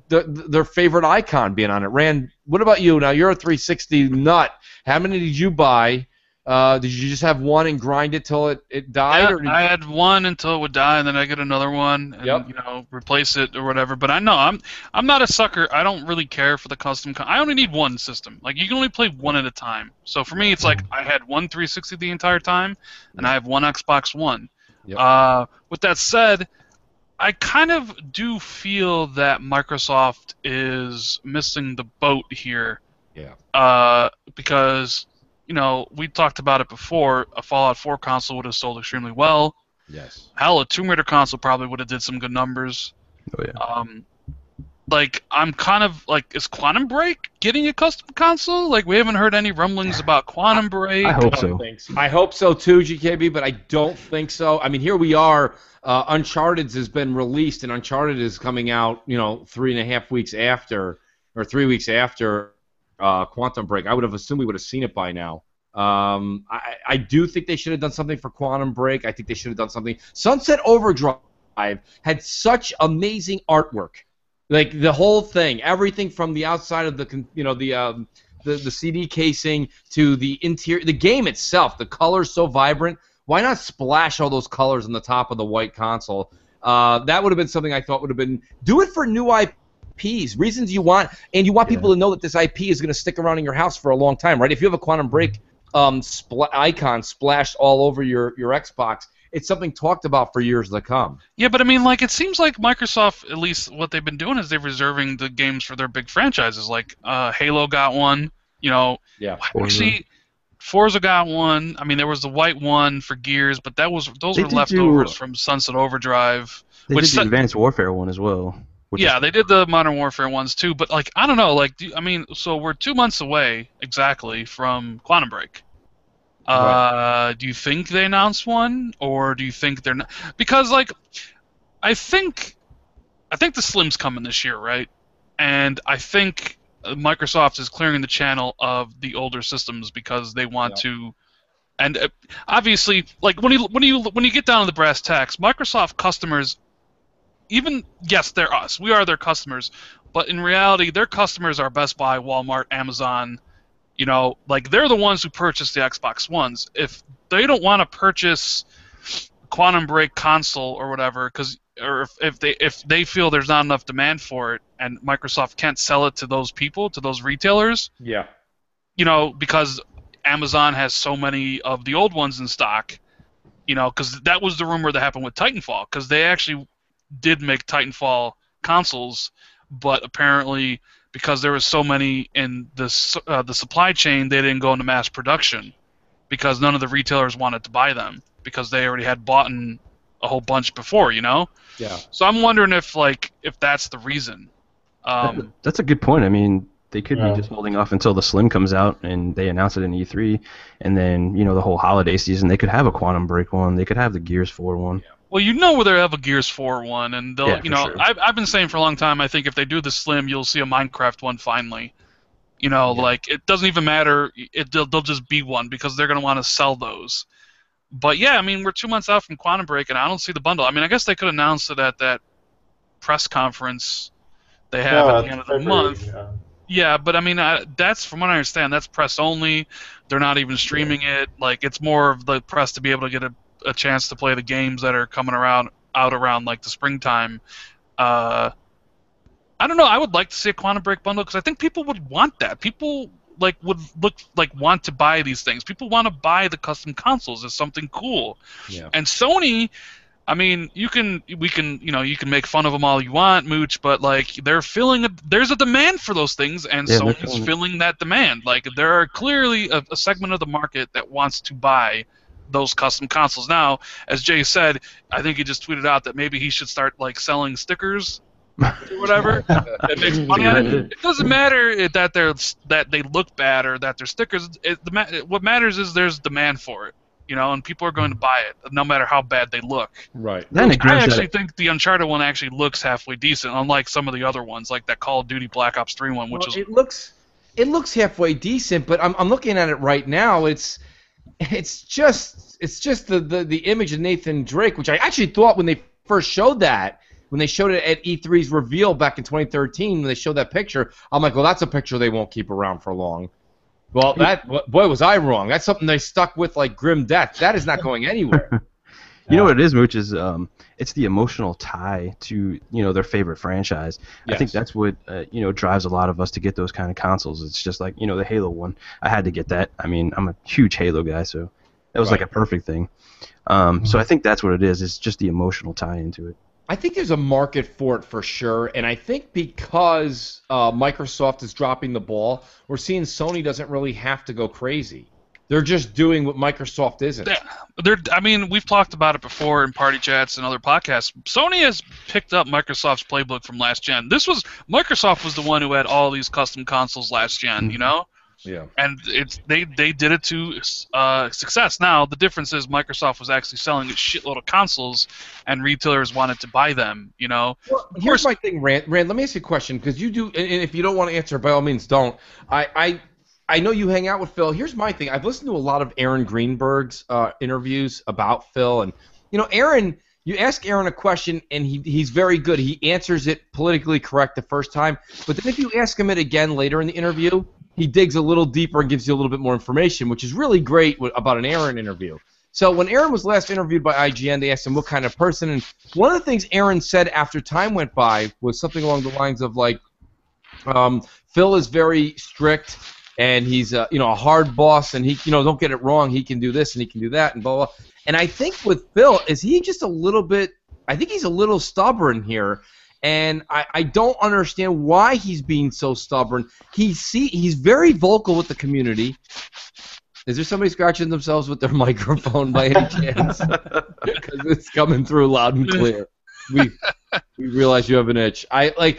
their favorite icon being on it. Rand, what about you? Now you're a 360 nut. How many did you buy? Did you just have one and grind it till it died? Yeah, I had one until it would die, and then I get another one, and replace it or whatever. But I know I'm not a sucker. I don't really care for the custom. I only need one system. Like, you can only play one at a time. So for me, it's like I had one 360 the entire time, and I have one Xbox One. Yep. With that said, I kind of do feel that Microsoft is missing the boat here. Yeah. Because we talked about it before. A Fallout 4 console would have sold extremely well. Yes. Hell, a Tomb Raider console probably would have did some good numbers. Oh yeah. I'm kind of like, is Quantum Break getting a custom console? Like, we haven't heard any rumblings about Quantum Break. I hope so. I hope so too, GKB, but I don't think so. I mean, here we are. Uncharted has been released, and Uncharted is coming out, 3.5 weeks after, or 3 weeks after Quantum Break. I would have assumed we would have seen it by now. I do think they should have done something for Quantum Break. I think they should have done something. Sunset Overdrive had such amazing artwork, like the whole thing, everything from the outside of the CD casing to the interior, the game itself. The colors so vibrant. Why not splash all those colors on the top of the white console? That would have been something I thought would have been. Do it for new IPs, reasons you want, and you want people to know that this IP is going to stick around in your house for a long time, right? If you have a Quantum Break icon splashed all over your Xbox, it's something talked about for years to come. Yeah, but I mean, like, it seems like Microsoft, at least what they've been doing is they're reserving the games for their big franchises. Like Halo got one, Yeah. See, Forza got one. I mean, there was the white one for Gears, but those were leftovers from Sunset Overdrive. They did the Advanced Warfare one as well. They did the Modern Warfare ones too, but like, I don't know, like, so we're 2 months away exactly from Quantum Break. Right. Do you think they announced one, or do you think they're not? Because, like, I think the Slim's coming this year, right? And I think Microsoft is clearing the channel of the older systems because they want to. And obviously, like, when you get down to the brass tacks, Microsoft customers, even yes, they're us. We are their customers, but in reality, their customers are Best Buy, Walmart, Amazon. You know, like they're the ones who purchase the Xbox Ones. If they don't want to purchase Quantum Break console or whatever, or if they feel there's not enough demand for it, and Microsoft can't sell it to those people, to those retailers, Yeah. you know, because Amazon has so many of the old ones in stock, you know, because that was the rumor that happened with Titanfall, because they actually did make Titanfall consoles, but apparently because there was so many in the supply chain, they didn't go into mass production because none of the retailers wanted to buy them because they already had bought in a whole bunch before, you know. Yeah. So I'm wondering if that's the reason. That's a good point. I mean, they could Yeah. be just holding off until the Slim comes out and they announce it in E3, and then the whole holiday season they could have a Quantum Break one, they could have the Gears 4 one. Well, you know where they have a Gears 4 one, and they'll, Yeah, you know, for sure. I've been saying for a long time, I think if they do the Slim, you'll see a Minecraft one finally. You know, Yeah. like it doesn't even matter. They'll just be one because they're gonna want to sell those. But yeah, I mean, we're 2 months out from Quantum Break, and I don't see the bundle. I mean, I guess they could announce it at that press conference they have at the end of the month. Yeah. Yeah, but I mean, that's from what I understand, that's press only. They're not even streaming it. Like, it's more of the press to be able to get a chance to play the games that are coming out around like the springtime. I don't know. I would like to see a Quantum Break bundle because I think people would want that. People want to buy these things. People want to buy the custom consoles as something cool. Yeah. And Sony, I mean, you can make fun of them all you want, Mooch, but like there's a demand for those things, and Yeah, they're Sony's filling that demand. Like there are clearly a segment of the market that wants to buy those custom consoles. Now, as Jay said, I think he just tweeted out that maybe he should start like selling stickers or whatever. It makes money on it. It doesn't matter that they look bad or that they're stickers. What matters is there's demand for it. You know, and people are going to buy it, no matter how bad they look. Right. Then it I grabs actually that. think the Uncharted one actually looks halfway decent, unlike some of the other ones, like that Call of Duty Black Ops 3 one, which Well, is... it looks halfway decent, but I'm looking at it right now. It's just the image of Nathan Drake, which I actually thought when they first showed that, when they showed it at E3's reveal back in 2013, when they showed that picture, I'm like, well, that's a picture they won't keep around for long. Well, boy, was I wrong. That's something they stuck with like grim death. That is not going anywhere. You know what it is, Mooch, is it's the emotional tie to their favorite franchise. I think Yes. that's what drives a lot of us to get those kind of consoles. It's just like the Halo one. I had to get that. I mean, I'm a huge Halo guy, so that was like a perfect thing. So I think that's what it is. It's just the emotional tie into it. I think there's a market for it for sure, and I think because Microsoft is dropping the ball, we're seeing Sony doesn't really have to go crazy. They're just doing what Microsoft isn't. I mean, we've talked about it before in party chats and other podcasts. Sony has picked up Microsoft's playbook from last gen. Microsoft was the one who had all these custom consoles last gen, you know? Yeah. And they did it to success. Now the difference is Microsoft was actually selling a shitload of consoles, and retailers wanted to buy them. You know. Well, here's my thing, Rand. Rand, let me ask you a question because you do, and if you don't want to answer, by all means, don't. I know you hang out with Phil. Here's my thing. I've listened to a lot of Aaron Greenberg's interviews about Phil, and Aaron. You ask Aaron a question, and he's very good. He answers it politically correct the first time, but then if you ask him it again later in the interview, he digs a little deeper and gives you a little bit more information, which is really great about an Aaron interview. So when Aaron was last interviewed by IGN, they asked him what kind of person, and one of the things Aaron said after time went by was something along the lines of like, Phil is very strict, and he's a hard boss, and he don't get it wrong, he can do this and he can do that, and blah blah. And I think with Phil, is he just a little bit? I think he's a little stubborn here. And I don't understand why he's being so stubborn. He's very vocal with the community. Is there somebody scratching themselves with their microphone by any chance? Because it's coming through loud and clear. We realize you have an itch. I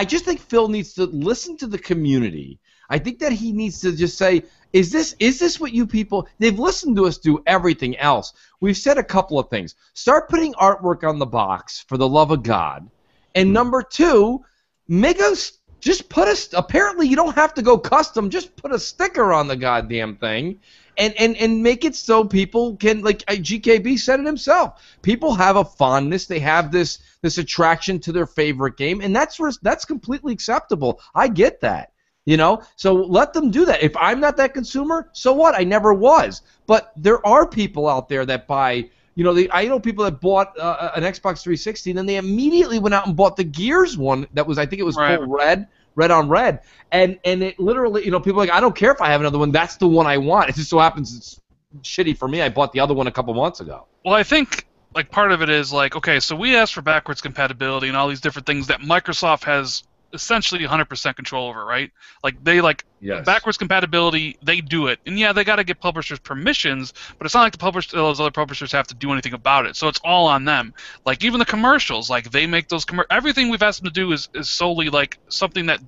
just think Phil needs to listen to the community. I think that he needs to just say, is this what you people? They've listened to us do everything else. We've said a couple of things. Start putting artwork on the box, for the love of God. And number two, make us just apparently you don't have to go custom, just put a sticker on the goddamn thing and make it so people can, like GKB said it himself, people have a fondness, they have this attraction to their favorite game, and that's completely acceptable. I get that. So let them do that. If I'm not that consumer, so what? I never was. But there are people out there that buy, I know people that bought an Xbox 360 and then they immediately went out and bought the Gears one that was, I think it was full red on red. And it literally, people are like, I don't care if I have another one, that's the one I want. It just so happens it's shitty for me. I bought the other one a couple months ago. Well, I think part of it is okay, so we asked for backwards compatibility and all these different things that Microsoft has essentially 100% control over, right? Yes. Backwards compatibility, they do it. And yeah, they got to get publishers permissions, but it's not like those other publishers have to do anything about it. So it's all on them. Even the commercials, they make those everything we've asked them to do is solely something that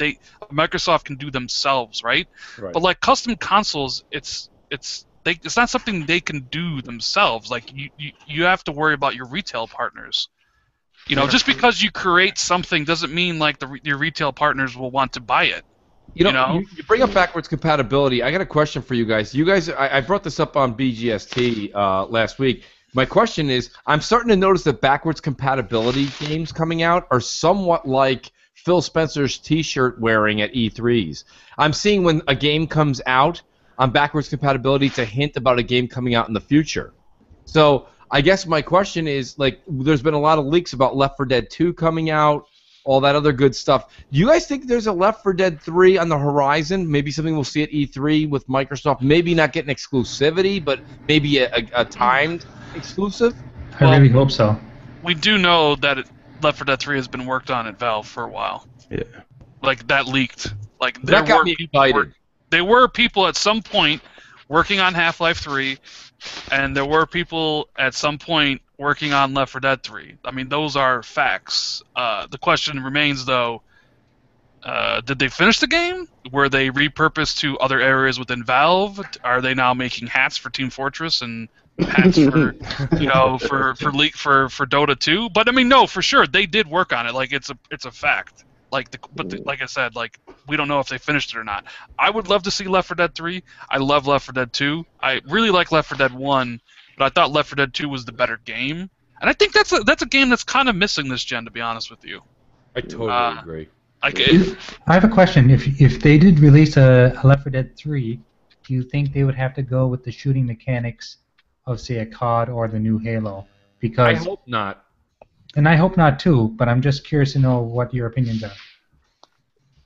Microsoft can do themselves, right? But custom consoles, it's not something they can do themselves. You have to worry about your retail partners. Just because you create something doesn't mean your retail partners will want to buy it. You bring up backwards compatibility. I got a question for you guys. I brought this up on BGST last week. My question is, I'm starting to notice that backwards compatibility games coming out are somewhat like Phil Spencer's T-shirt wearing at E3s. I'm seeing when a game comes out on backwards compatibility, it's a hint about a game coming out in the future. So I guess my question is, there's been a lot of leaks about Left 4 Dead 2 coming out, all that other good stuff. Do you guys think there's a Left 4 Dead 3 on the horizon? Maybe something we'll see at E3 with Microsoft, maybe not getting exclusivity, but maybe a timed exclusive? I really hope so. We do know that Left 4 Dead 3 has been worked on at Valve for a while. Yeah. That leaked. That got me excited. There were people at some point working on Half-Life 3, and there were people at some point working on Left 4 Dead 3. I mean, those are facts. The question remains, though, did they finish the game? Were they repurposed to other areas within Valve? Are they now making hats for Team Fortress and hats for for Dota 2? But I mean, no, for sure they did work on it. It's a fact. Like I said, we don't know if they finished it or not. I would love to see Left 4 Dead 3. I love Left 4 Dead 2. I really like Left 4 Dead 1, but I thought Left 4 Dead 2 was the better game. And I think that's a game that's kind of missing this gen, to be honest with you. I totally agree. I have a question. If they did release a Left 4 Dead 3, do you think they would have to go with the shooting mechanics of, say, a COD or the new Halo? Because I hope not. And I hope not too, but I'm just curious to know what your opinions are.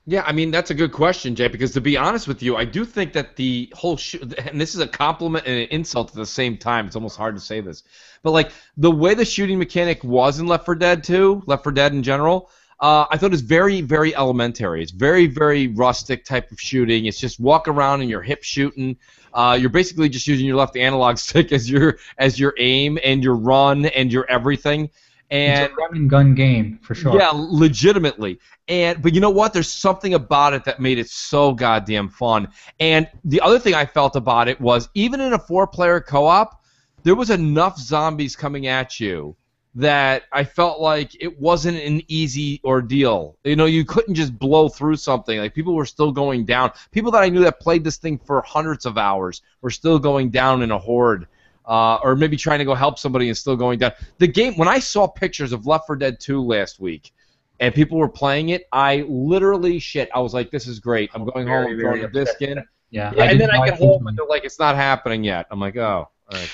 Yeah, I mean, that's a good question, Jay, because to be honest with you, I do think that the whole and this is a compliment and an insult at the same time. It's almost hard to say this. But, the way the shooting mechanic was in Left 4 Dead 2, Left 4 Dead in general, I thought it was very, very elementary. It's very, very rustic type of shooting. It's just walk around and you're hip shooting. You're basically just using your left analog stick as your aim and your run and your everything. And it's a run and gun game for sure. Yeah, legitimately. But you know what? There's something about it that made it so goddamn fun. And the other thing I felt about it was, even in a 4-player co-op, there was enough zombies coming at you that I felt like it wasn't an easy ordeal. You couldn't just blow through something. People were still going down. People that I knew that played this thing for hundreds of hours were still going down in a horde. Or maybe trying to go help somebody and still going down. The game, when I saw pictures of Left 4 Dead 2 last week, and people were playing it, I literally I was like, this is great. I'm going home, I'm throwing a disc in. Yeah, and then I get home and they're like, it's not happening yet. I'm like, oh, all right.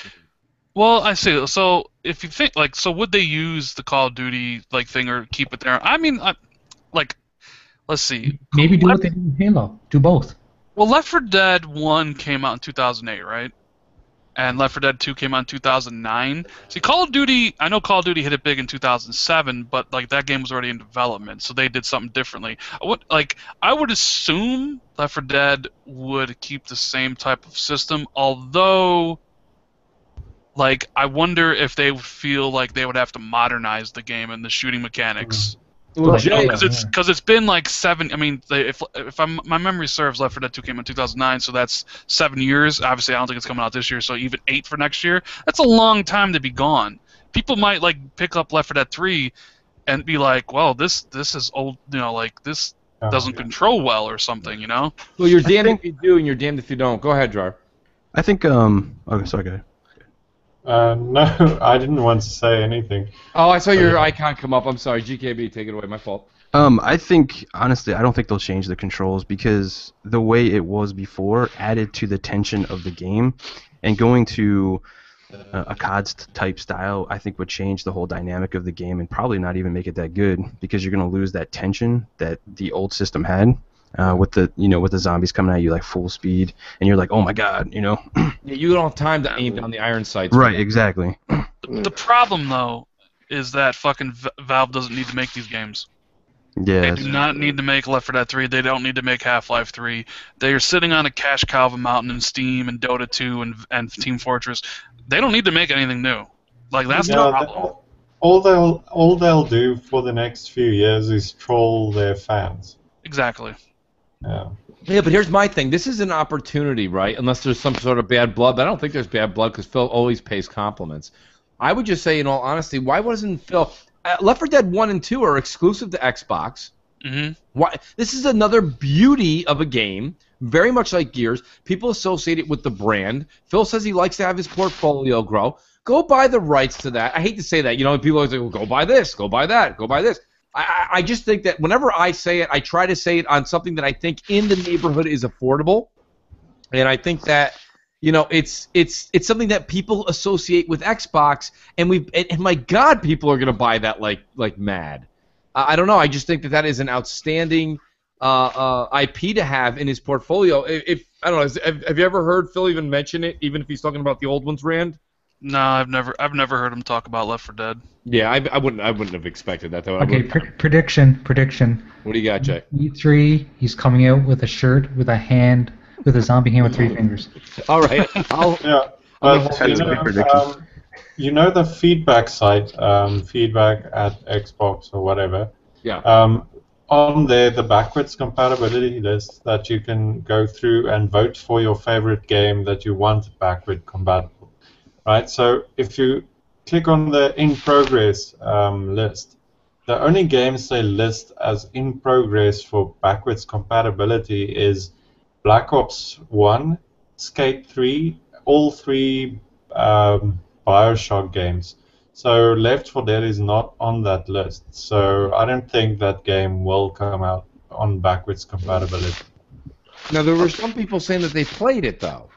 Well, I see. So if you think, so would they use the Call of Duty thing or keep it there? I mean, let's see. Maybe do what they did in Halo. Do both. Well, Left 4 Dead 1 came out in 2008, right? And Left 4 Dead 2 came out in 2009. See, Call of Duty, I know Call of Duty hit it big in 2007, but that game was already in development, so they did something differently. I would assume Left 4 Dead would keep the same type of system, although, I wonder if they would feel like they would have to modernize the game and the shooting mechanics. Well, because it's been 7. I mean, if my memory serves, Left 4 Dead 2 came in 2009, so that's 7 years. Obviously, I don't think it's coming out this year, so even 8 for next year. That's a long time to be gone. People might pick up Left 4 Dead 3 and be like, "Well, this is old." This doesn't control well or something, you know? Well, you're damned if you do and you're damned if you don't. Go ahead, Jar. I think okay, sorry, go ahead. No, I didn't want to say anything. Oh, I saw your icon come up. I'm sorry, GKB, take it away. My fault. I think, honestly, I don't think they'll change the controls because the way it was before added to the tension of the game, and going to a COD type style, I think would change the whole dynamic of the game and probably not even make it that good because you're going to lose that tension that the old system had with the zombies coming at you like full speed, and you're like, oh my god, Yeah, you don't have time to aim down the iron sights. Right, exactly. The problem, though, is that fucking Valve doesn't need to make these games. Yeah. They do not need to make Left 4 Dead 3. They don't need to make Half-Life 3. They are sitting on a cash cow of a mountain in Steam and Dota 2 and Team Fortress. They don't need to make anything new. Like, that's the problem. All they'll do for the next few years is troll their fans. Exactly. Yeah. Yeah, but here's my thing. This is an opportunity, right? Unless there's some sort of bad blood. But I don't think there's bad blood because Phil always pays compliments. I would just say, in all honesty, why wasn't Phil... Left 4 Dead 1 and 2 are exclusive to Xbox. Mm-hmm. Why? This is another beauty of a game, very much like Gears. People associate it with the brand. Phil says he likes to have his portfolio grow. Go buy the rights to that. I hate to say that. People always say, well, go buy this, go buy that, go buy this. I just think that whenever I say it, I try to say it on something that I think in the neighborhood is affordable. And I think that... it's something that people associate with Xbox, and my God, people are gonna buy that like mad. I don't know. I just think that is an outstanding IP to have in his portfolio. If I don't know, have you ever heard Phil even mention it, even if he's talking about the old ones, Rand? No, I've never heard him talk about Left 4 Dead. Yeah, I wouldn't have expected that though. Okay, prediction. What do you got, Jay? E3, he's coming out with a shirt with a zombie hand with 3 fingers. All right. Yeah, but the feedback site, feedback at Xbox or whatever. Yeah. On there, the backwards compatibility list that you can go through and vote for your favorite game that you want backward compatible. Right. So if you click on the in progress list, the only games they list as in progress for backwards compatibility is Black Ops 1, Skate 3, all 3 Bioshock games. So Left 4 Dead is not on that list. So I don't think that game will come out on backwards compatibility. Now, there were some people saying that they played it, though.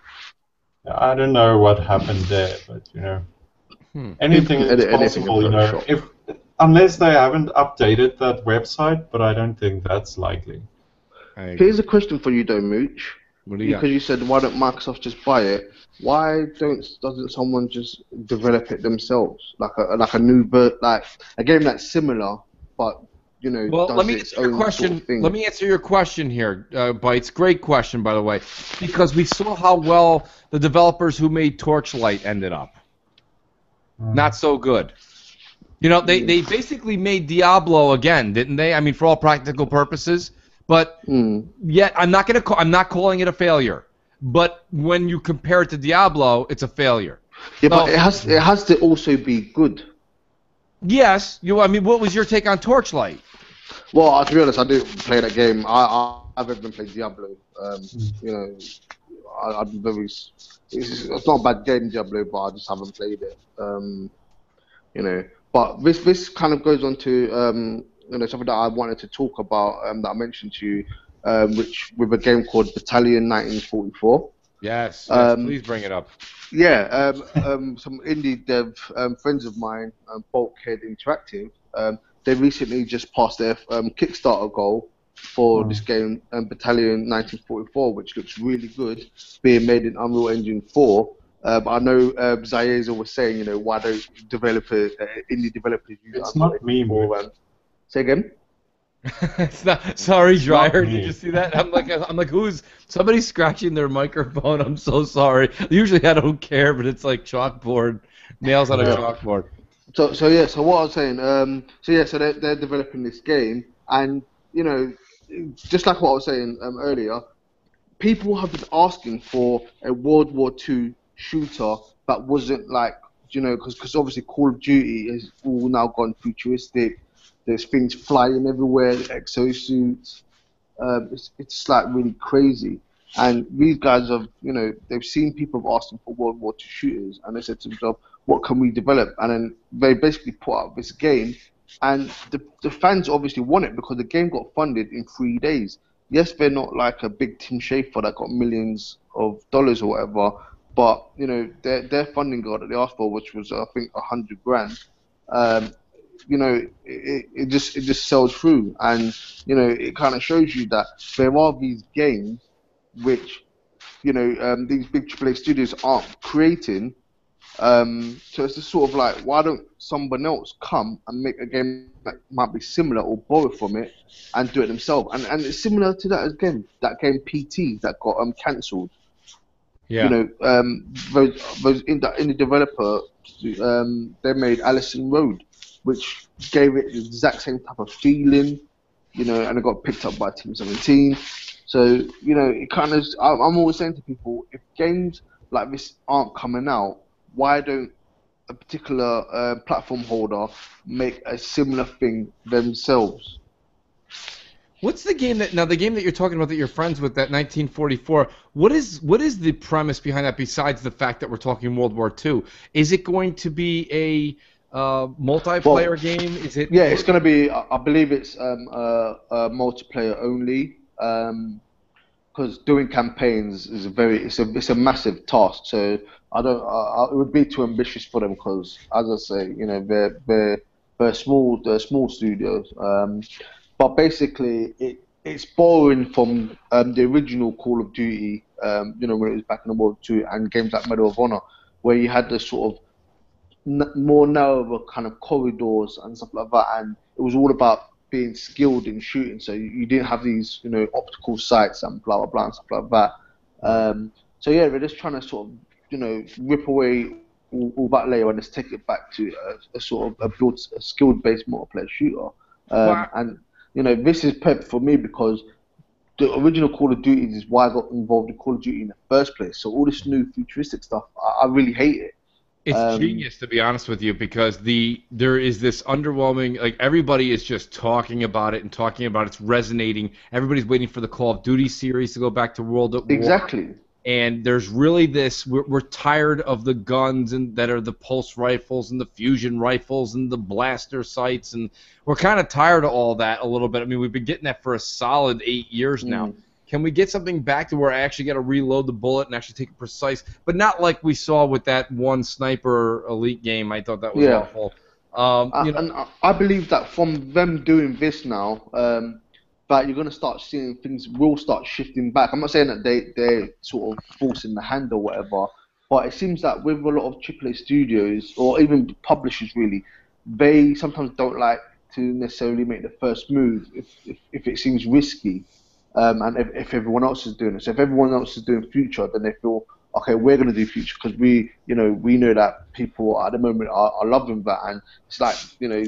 I don't know what happened there, but, anything is possible, unless they haven't updated that website, but I don't think that's likely. Here's a question for you, though, Mooch. What do you because you said, why don't Microsoft just buy it? Why doesn't someone just develop it themselves, like a new like a game that's similar, but Well, does let me its answer your own question. sort of thing? Let me answer your question here, Bites. Great question, by the way, because we saw how well the developers who made Torchlight ended up. Not so good. They basically made Diablo again, didn't they? I mean, for all practical purposes. But yet, I'm not calling it a failure. But when you compare it to Diablo, it's a failure. Yeah, but it has to also be good. Yes. What was your take on Torchlight? Well, to be honest, I didn't play that game. I've even played Diablo. I'm very. It's not a bad game, Diablo, but I just haven't played it. But this kind of goes on to something that I wanted to talk about that I mentioned to you, which with a game called Battalion 1944. Yes, please bring it up. Yeah, some indie dev friends of mine, Bulkhead Interactive, they recently just passed their Kickstarter goal for this game, Battalion 1944, which looks really good, being made in Unreal Engine 4. I know Zaeza was saying, why don't indie developers use It's Unreal not me, Engine 4? Say again? It's not. Sorry, Dryer. not me. Did you see that? I'm like, who's somebody's scratching their microphone? I'm so sorry. Usually I don't care, but it's like chalkboard, nails on a chalkboard. So what I was saying, so they're developing this game, and just like what I was saying earlier, people have been asking for a World War II shooter that wasn't like, because obviously Call of Duty has all now gone futuristic. There's things flying everywhere, exosuits, it's just like really crazy. And these guys have, they've seen people asking for World War II shooters, and they said to themselves, what can we develop? And then they basically put out this game, and the fans obviously want it because the game got funded in 3 days. Yes, they're not like a big Tim Schafer that got millions of dollars or whatever, but their funding goal that they asked for, which was I think 100 grand, it just sells through, and it kind of shows you that there are these games which these big AAA studios aren't creating. So it's just sort of like, why don't someone else come and make a game that might be similar or borrow from it and do it themselves? And it's similar to that again. That game PT that got cancelled. Yeah. Those indie developer, they made Allison Road, which gave it the exact same type of feeling, and it got picked up by Team 17. So it kind of, I'm always saying to people, if games like this aren't coming out, why don't a particular platform holder make a similar thing themselves? What's the game that you're talking about that you're friends with, that 1944? What is the premise behind that besides the fact that we're talking World War II? Is it going to be a multiplayer game? Is it? Yeah, it's going to be. I believe it's multiplayer only. Because doing campaigns is it's a massive task. So it would be too ambitious for them because, as I say, they're small studios. But basically, it's borrowing from the original Call of Duty, when it was back in the World War II, and games like Medal of Honor, where you had this sort of more narrow kind of corridors and stuff like that, and it was all about being skilled in shooting. So you didn't have these, optical sights and blah blah blah and stuff like that. So yeah, they're just trying to sort of, rip away all that layer and just take it back to a sort of a skilled-based multiplayer shooter. Wow. And this is perfect for me because the original Call of Duty is why I got involved in Call of Duty in the first place. So all this new futuristic stuff, I really hate it. It's genius, to be honest with you, because there is this underwhelming, like, everybody is just talking about it and talking about it's resonating. Everybody's waiting for the Call of Duty series to go back to World at War. Exactly. And there's really this, we're tired of the guns and that are the pulse rifles and the fusion rifles and the blaster sights, and we're kind of tired of all that a little bit. I mean, we've been getting that for a solid 8 years now. Can we get something back to where I actually got to reload the bullet and actually take it precise, but not like we saw with that one Sniper Elite game? I thought that was awful. And I believe that from them doing this now, that you're going to start seeing things will start shifting back. I'm not saying that they're sort of forcing the hand or whatever, but it seems that with a lot of AAA studios, or even publishers really, they sometimes don't like to necessarily make the first move if it seems risky. And if everyone else is doing it. So if everyone else is doing Future, then they feel, okay, we're going to do Future because we know that people at the moment are loving that, and it's like,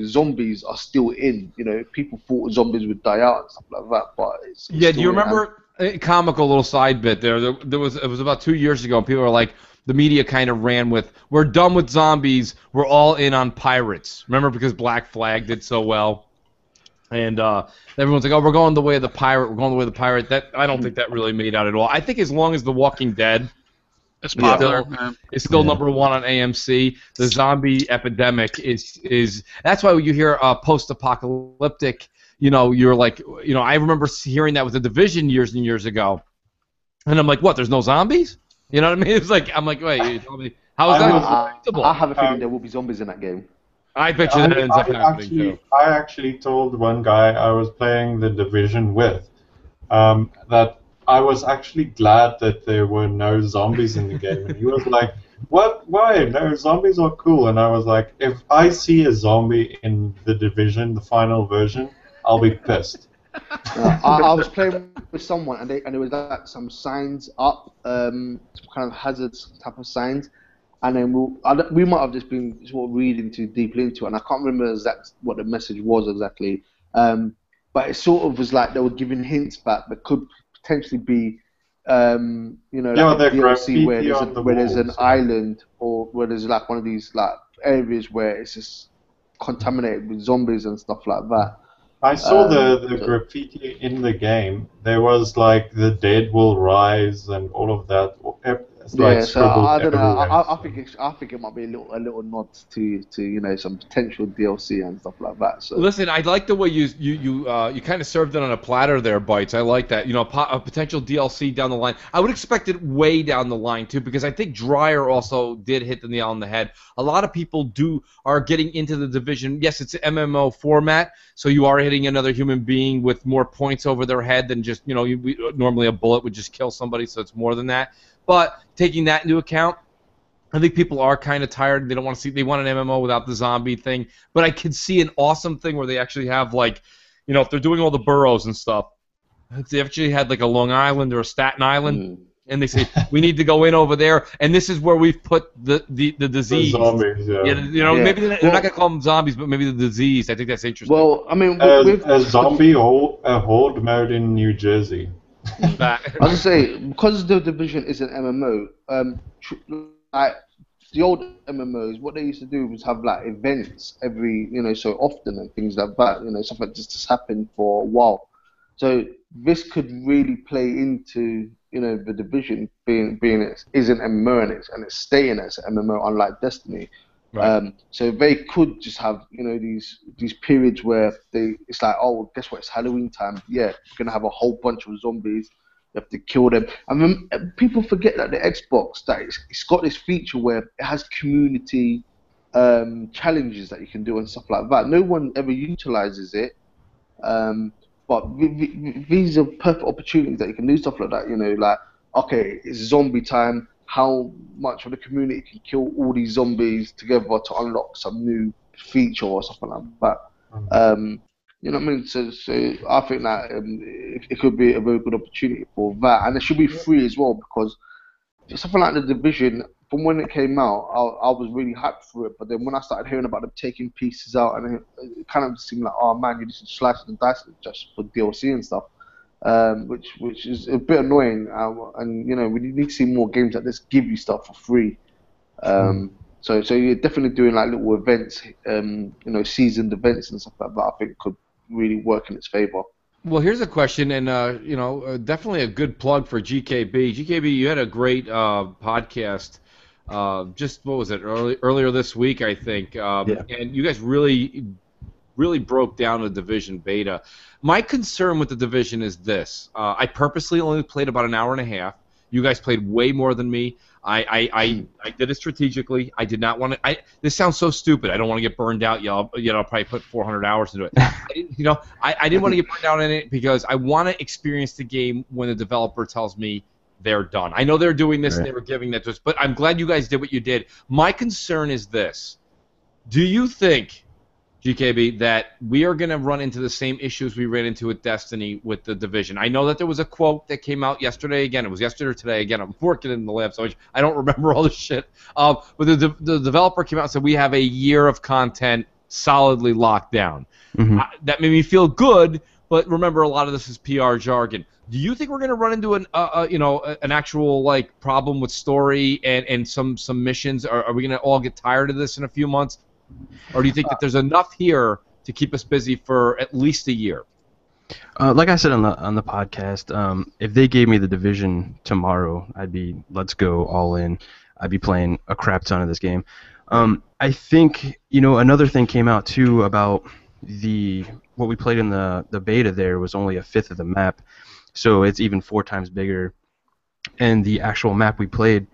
zombies are still in. People thought zombies would die out and stuff like that, but it's do you remember a comical little side bit there? It was about 2 years ago, and people were like, the media kind of ran with, we're done with zombies, we're all in on pirates. Remember, because Black Flag did so well? And everyone's like, oh, we're going the way of the pirate. We're going the way of the pirate. That I don't think that really made out at all. I think as long as The Walking Dead is popular, it's still number one on AMC, the zombie epidemic is that's why you hear post-apocalyptic. You're like, I remember hearing that with The Division years and years ago, and I'm like, what? There's no zombies? You know what I mean? It's like, I'm like, wait, how is that acceptable? I have a feeling there will be zombies in that game. I bet you that ends up happening too. I actually told one guy I was playing The Division with that I was actually glad that there were no zombies in the game. And he was like, what? Why? No, zombies are cool. And I was like, if I see a zombie in The Division, the final version, I'll be pissed. I was playing with someone, and there was like some signs up, some kind of hazards type of signs. And then we might have just been sort of reading too deeply into it, and I can't remember exactly what the message was exactly. But it sort of was like they were giving hints back that could potentially be, like a DLC where there's an island, or where there's like one of these like areas where it's just contaminated with zombies and stuff like that. I saw the graffiti in the game. There was like the dead will rise and all of that. It's like Yeah, so scribbled I don't know. everywhere. I think it might be a little nod to some potential DLC and stuff like that. So Listen, I like the way you kind of served it on a platter there, Bites. I like that. You know, a potential DLC down the line. I would expect it way down the line too, because I think Dreyer also did hit the nail on the head. A lot of people are getting into the Division. Yes, it's an MMO format, so you are hitting another human being with more points over their head than just normally a bullet would just kill somebody. So it's more than that. But taking that into account, I think people are kind of tired. They don't want to see. They want an MMO without the zombie thing. But I could see an awesome thing where they actually have if they're doing all the boroughs and stuff, if they actually had like a Long Island or a Staten Island, and they say we need to go in over there, and this is where we've put the disease. The zombies, yeah. Maybe they're not gonna call them zombies, but maybe the disease. I think that's interesting. Well, I mean, a zombie horde mode in New Jersey. I was say because the Division is an MMO. Like the old MMOs, what they used to do was have like events every so often and things like that. Stuff like just happened for a while. So this could really play into the Division being it is an MMO and it's staying as an MMO, unlike Destiny. Right. So they could just have these periods where it's like, oh, guess what? It's Halloween time. Yeah, we're gonna have a whole bunch of zombies. You have to kill them. I mean, people forget that the Xbox it's got this feature where it has community challenges that you can do and stuff like that. No one ever utilizes it. But these are perfect opportunities that you can do stuff like that. Like, okay, it's zombie time. How much of the community can kill all these zombies together to unlock some new feature or something like that? You know what I mean? So I think that it could be a very good opportunity for that, and it should be free as well, because something like the Division, from when it came out, I was really hyped for it. But then when I started hearing about them taking pieces out, and it kind of seemed like, oh man, you just slice and dice it just for DLC and stuff, which is a bit annoying. And we need to see more games like this give you stuff for free. So you're definitely doing like little events, seasoned events and stuff like that. I think could really work in its favor. Well, here's a question, and definitely a good plug for GKB. GKB, you had a great podcast. Just what was it? Earlier this week, I think. And you guys really broke down the Division beta. My concern with the Division is this: I purposely only played about an hour and a half. You guys played way more than me. I did it strategically. I did not want to. This sounds so stupid. I don't want to get burned out. I'll probably put 400 hours into it. I didn't want to get burned out in it because I want to experience the game when the developer tells me they're done. I know they're doing this and they were giving that to us, but I'm glad you guys did what you did. My concern is this: do you think, GKB, that we are going to run into the same issues we ran into with Destiny with the Division? I know that there was a quote that came out yesterday. Again, it was yesterday or today. Again, I'm working in the lab, so I don't remember all this shit. But the developer came out and said we have a year of content solidly locked down. Mm-hmm. That made me feel good, but remember, a lot of this is PR jargon. Do you think we're going to run into an actual problem with story and some missions? Are we going to all get tired of this in a few months? Or do you think that there's enough here to keep us busy for at least a year? Like I said on the podcast, if they gave me the Division tomorrow, I'd be let's go all in. I'd be playing a crap ton of this game. I think another thing came out too about what we played in the beta. There was only a fifth of the map, so it's even 4 times bigger. And the actual map we played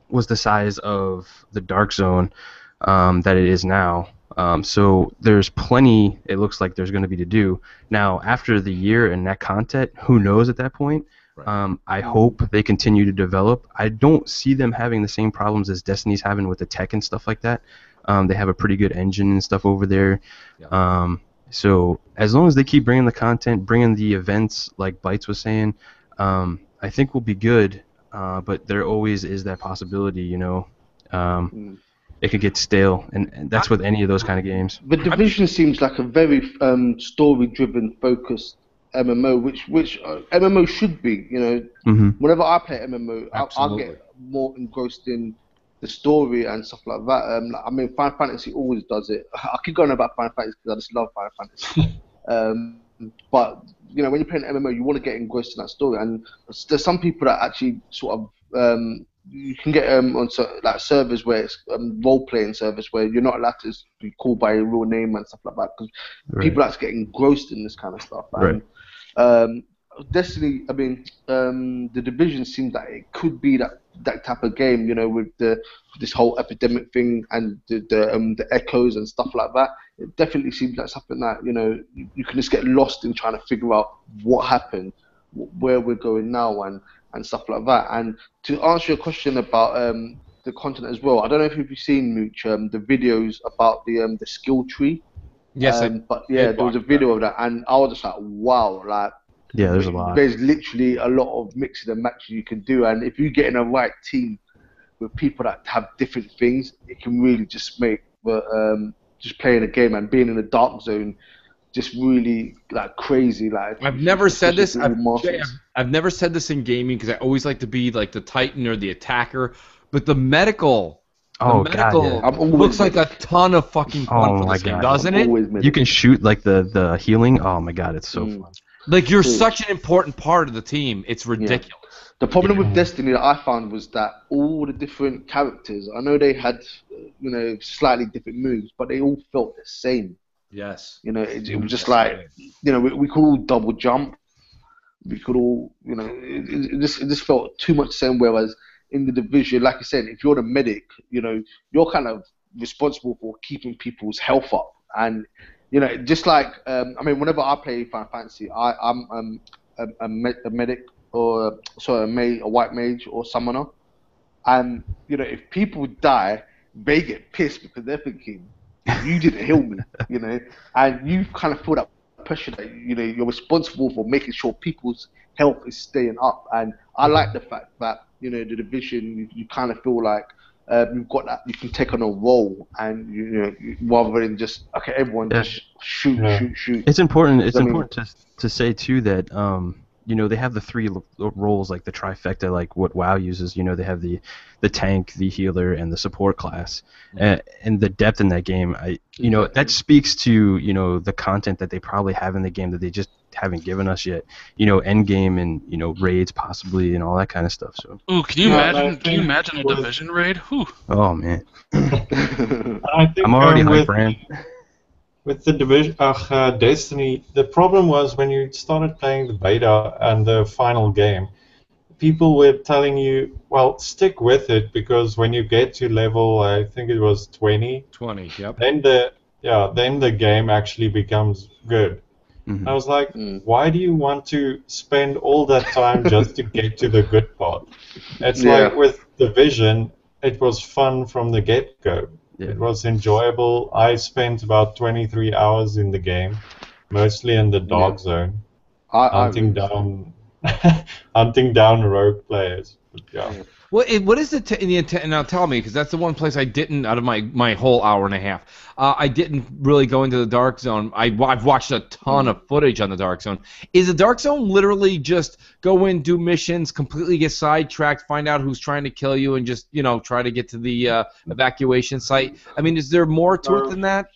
was the size of the Dark Zone that it is now. So there's plenty, it looks like there's going to be to do. Now, after the year and that content, who knows at that point? Right. I hope they continue to develop. I don't see them having the same problems as Destiny's having with the tech and stuff like that. They have a pretty good engine and stuff over there. Yeah. So as long as they keep bringing the content, bringing the events like Bytes was saying, I think we'll be good. But there always is that possibility, it could get stale, and that's with any of those kind of games. The Division seems like a very story-driven, focused MMO, which MMO should be. Mm-hmm. Whenever I play MMO, I'll get more engrossed in the story and stuff like that. I mean, Final Fantasy always does it. I keep going about Final Fantasy because I just love Final Fantasy. But when you're playing MMO, you want to get engrossed in that story, and there's some people that actually sort of you can get on like servers where it's role-playing servers where you're not allowed to be called by your real name and stuff like that because people actually get engrossed in this kind of stuff. And Destiny, I mean, the Division seems like it could be that type of game, with this whole epidemic thing and the echoes and stuff like that. It definitely seems like something that you can just get lost in trying to figure out what happened, where we're going now, and stuff like that. And to answer your question about the content as well, I don't know if you've seen, Mooch, the videos about the skill tree. Yes, there was a video of that, and I was just like, wow, like. Yeah, there's a lot. There's literally a lot of mixing and matching you can do, and if you get in a right team with people that have different things, it can really just make just playing a game and being in the dark zone just really crazy. I've never said this. I've never said this in gaming because I always like to be like the Titan or the attacker, but the medical. Looks like a ton of fucking fun for this game, doesn't it? You can shoot like the healing. Oh my god, it's so fun. Like, you're such an important part of the team. It's ridiculous. Yeah. The problem with Destiny that I found was that all the different characters, I know they had, slightly different moves, but they all felt the same. Yes. It was just like, we could all double jump. We could all, it just felt too much the same. Whereas in the Division, like I said, if you're the medic, you're kind of responsible for keeping people's health up. And just like whenever I play Final Fantasy, I'm a medic or a white mage or summoner, and if people die, they get pissed because they're thinking you didn't heal me, and you kind of feel that pressure that you're responsible for making sure people's health is staying up. And I like the fact that the Division, you kind of feel like. You've got that you can take on a role, and rather than just everyone just shoot. It's important. It's important to say too that they have the three roles, like the trifecta, like what WoW uses. They have the tank, the healer, and the support class, and the depth in that game. That speaks to the content that they probably have in the game that they just haven't given us yet. End game and raids possibly and all that kind of stuff. So. Ooh, can you imagine? Can you imagine a Division raid? Whew. Oh man. I think I'm already high brand. With the Division, Destiny, the problem was when you started playing the beta and the final game, people were telling you, well, stick with it because when you get to level, I think it was 20. 20, yep. Then the game actually becomes good. Mm-hmm. I was like, why do you want to spend all that time just to get to the good part? It's like with Division, it was fun from the get-go. Yeah. It was enjoyable. I spent about 23 hours in the game, mostly in the dark zone, hunting down rogue players. But, what is the intent? Now tell me, because that's the one place I didn't, out of my whole hour and a half, I didn't really go into the dark zone. I've watched a ton of footage on the dark zone. Is the dark zone literally just go in, do missions, completely get sidetracked, find out who's trying to kill you, and just try to get to the evacuation site? I mean, is there more to it than that?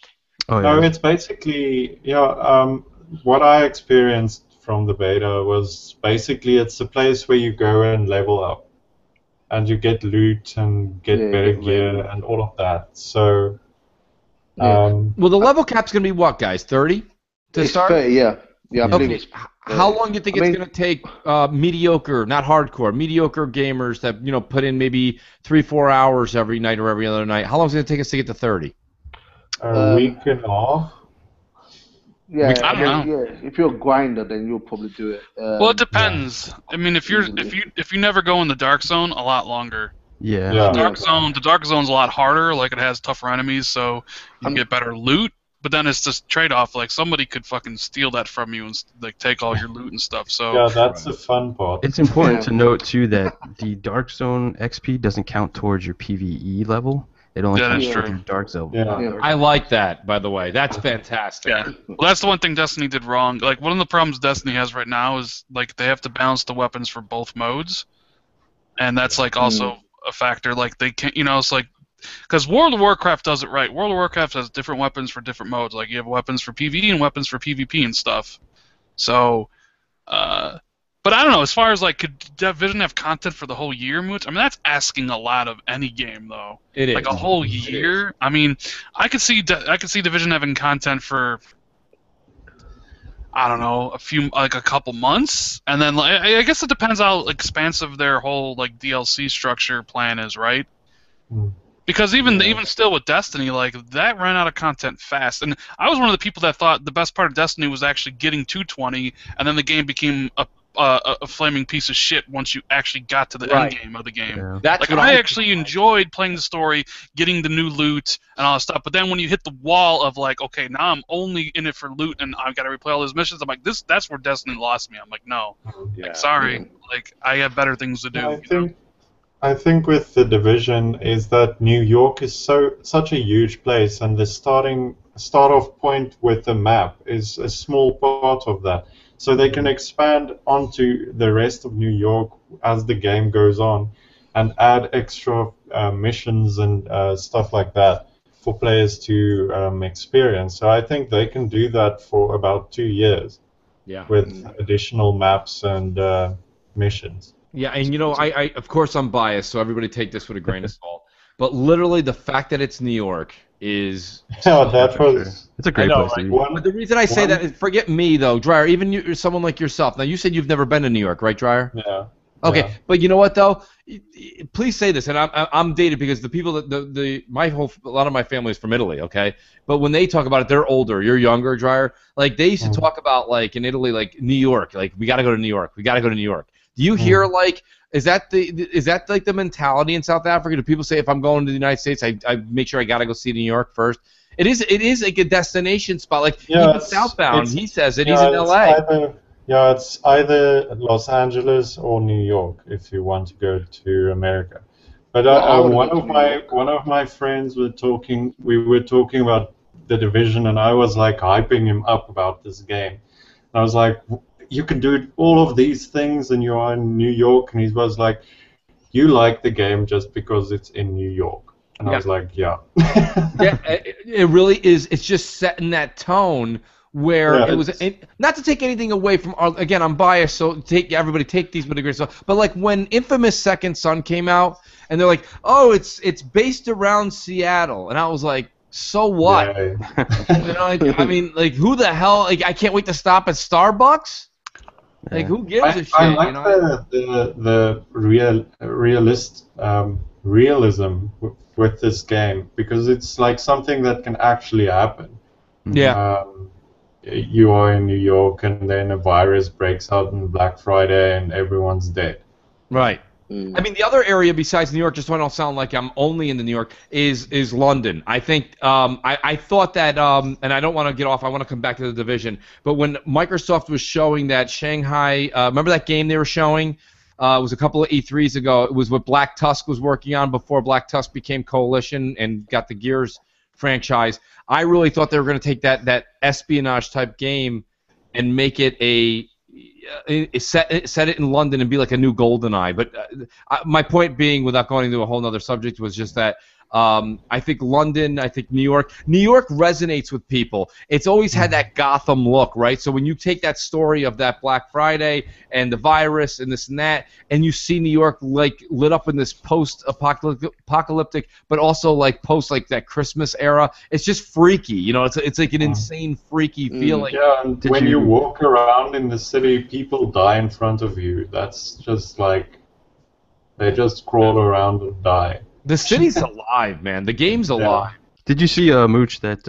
No, it's basically what I experienced from the beta was basically it's a place where you go and level up. And you get loot and get better gear and all of that. So, well, the level cap's gonna be what, guys? 30 to start? 30, yeah. I believe it's How long do you think it's gonna take mediocre, not hardcore, mediocre gamers that put in maybe 3-4 hours every night or every other night? How long is it gonna take us to get to 30? A week and a half. Yeah, I don't know. Yeah, if you're a grinder, then you'll probably do it. Well, it depends. I mean, if you never go in the dark zone, a lot longer. Yeah. The dark zone's a lot harder. Like, it has tougher enemies, so you can get better loot. But then it's just trade-off. Like, somebody could fucking steal that from you and take all your loot and stuff. So yeah, that's the fun part. It's important to note too that the dark zone XP doesn't count towards your PvE level. It only counts towards your dark zone. Yeah. I like that, by the way. That's fantastic. Yeah. Well, that's the one thing Destiny did wrong. Like, one of the problems Destiny has right now is like they have to balance the weapons for both modes, and that's like also a factor. Like, they can't. It's like because World of Warcraft does it right. World of Warcraft has different weapons for different modes. Like you have weapons for PvE and weapons for PvP and stuff. So, but I don't know. As far as like, could Division have content for the whole year, Mooch? I mean, that's asking a lot of any game, though. It is like a whole year. I mean, I could see Division having content for, I don't know, a couple months, and then like, I guess it depends how expansive their whole like DLC structure plan is, right? Because even still with Destiny, like that ran out of content fast, and I was one of the people that thought the best part of Destiny was actually getting to 20, and then the game became a flaming piece of shit once you actually got to the end game of the game. Yeah. That's Like what I actually enjoyed playing the story, getting the new loot and all that stuff. But then when you hit the wall of like, okay, now I'm only in it for loot and I've got to replay all those missions, I'm like, that's where Destiny lost me. I'm like, no, like, sorry, like I have better things to do. I think with the Division is that New York is such a huge place, and the start off point with the map is a small part of that. So they can expand onto the rest of New York as the game goes on, and add extra missions and stuff like that for players to experience. So I think they can do that for about 2 years with additional maps and missions. Yeah, and I of course I'm biased, so everybody take this with a grain of salt. But literally, the fact that it's New York is it's a great place to be. But the reason I say that is, forget me though, Dreyer. Even you, someone like yourself. Now you said you've never been to New York, right, Dreyer? Yeah. Okay, yeah. But you know what though? Please say this, and I'm dated because the people that a lot of my family is from Italy. Okay, but when they talk about it, they're older. You're younger, Dreyer. Like they used to talk about like in Italy, like New York. Like we got to go to New York. We got to go to New York. Do you hear like? Is that like the mentality in South Africa? Do people say if I'm going to the United States, I make sure I gotta go see New York first? It is like a destination spot. Like even Southbound, he says it. He's in LA. It's either Los Angeles or New York if you want to go to America. But one of my friends were talking. We were talking about the Division, and I was like hyping him up about this game. And I was like, you can do all of these things and you're in New York, and he was like, you like the game just because it's in New York. And I was like, yeah. Yeah, it really is. It's just setting that tone where it was, not to take anything away from, again, I'm biased, so everybody take these with a grain of salt, but like when Infamous Second Son came out, and they're like, oh, it's based around Seattle, and I was like, so what? Yeah. I mean, like, who the hell, like, I can't wait to stop at Starbucks? Like, who gives a shit? I like the realism with this game, because it's like something that can actually happen. Yeah. You are in New York, and then a virus breaks out on Black Friday, and everyone's dead. Right. I mean, the other area besides New York, just so I don't sound like I'm only in New York, is London. I think I thought that, and I don't want to get off. I want to come back to the Division. But when Microsoft was showing that Shanghai, remember that game they were showing? It was a couple of E3s ago. It was what Black Tusk was working on before Black Tusk became Coalition and got the Gears franchise. I really thought they were going to take that espionage type game and make it set it in London and be like a new GoldenEye. But my point being, without going into a whole other subject, was just that I think London, I think New York resonates with people. It's always had that Gotham look, right? So when you take that story of that Black Friday and the virus and this and that, and you see New York like lit up in this post-apocalyptic, but also like post like that Christmas era, it's just freaky. You know, it's like an insane freaky feeling. Yeah, and when you walk around in the city, people die in front of you. That's just like they just crawl around and die. The city's alive, man. The game's alive. Did you see, Mooch, that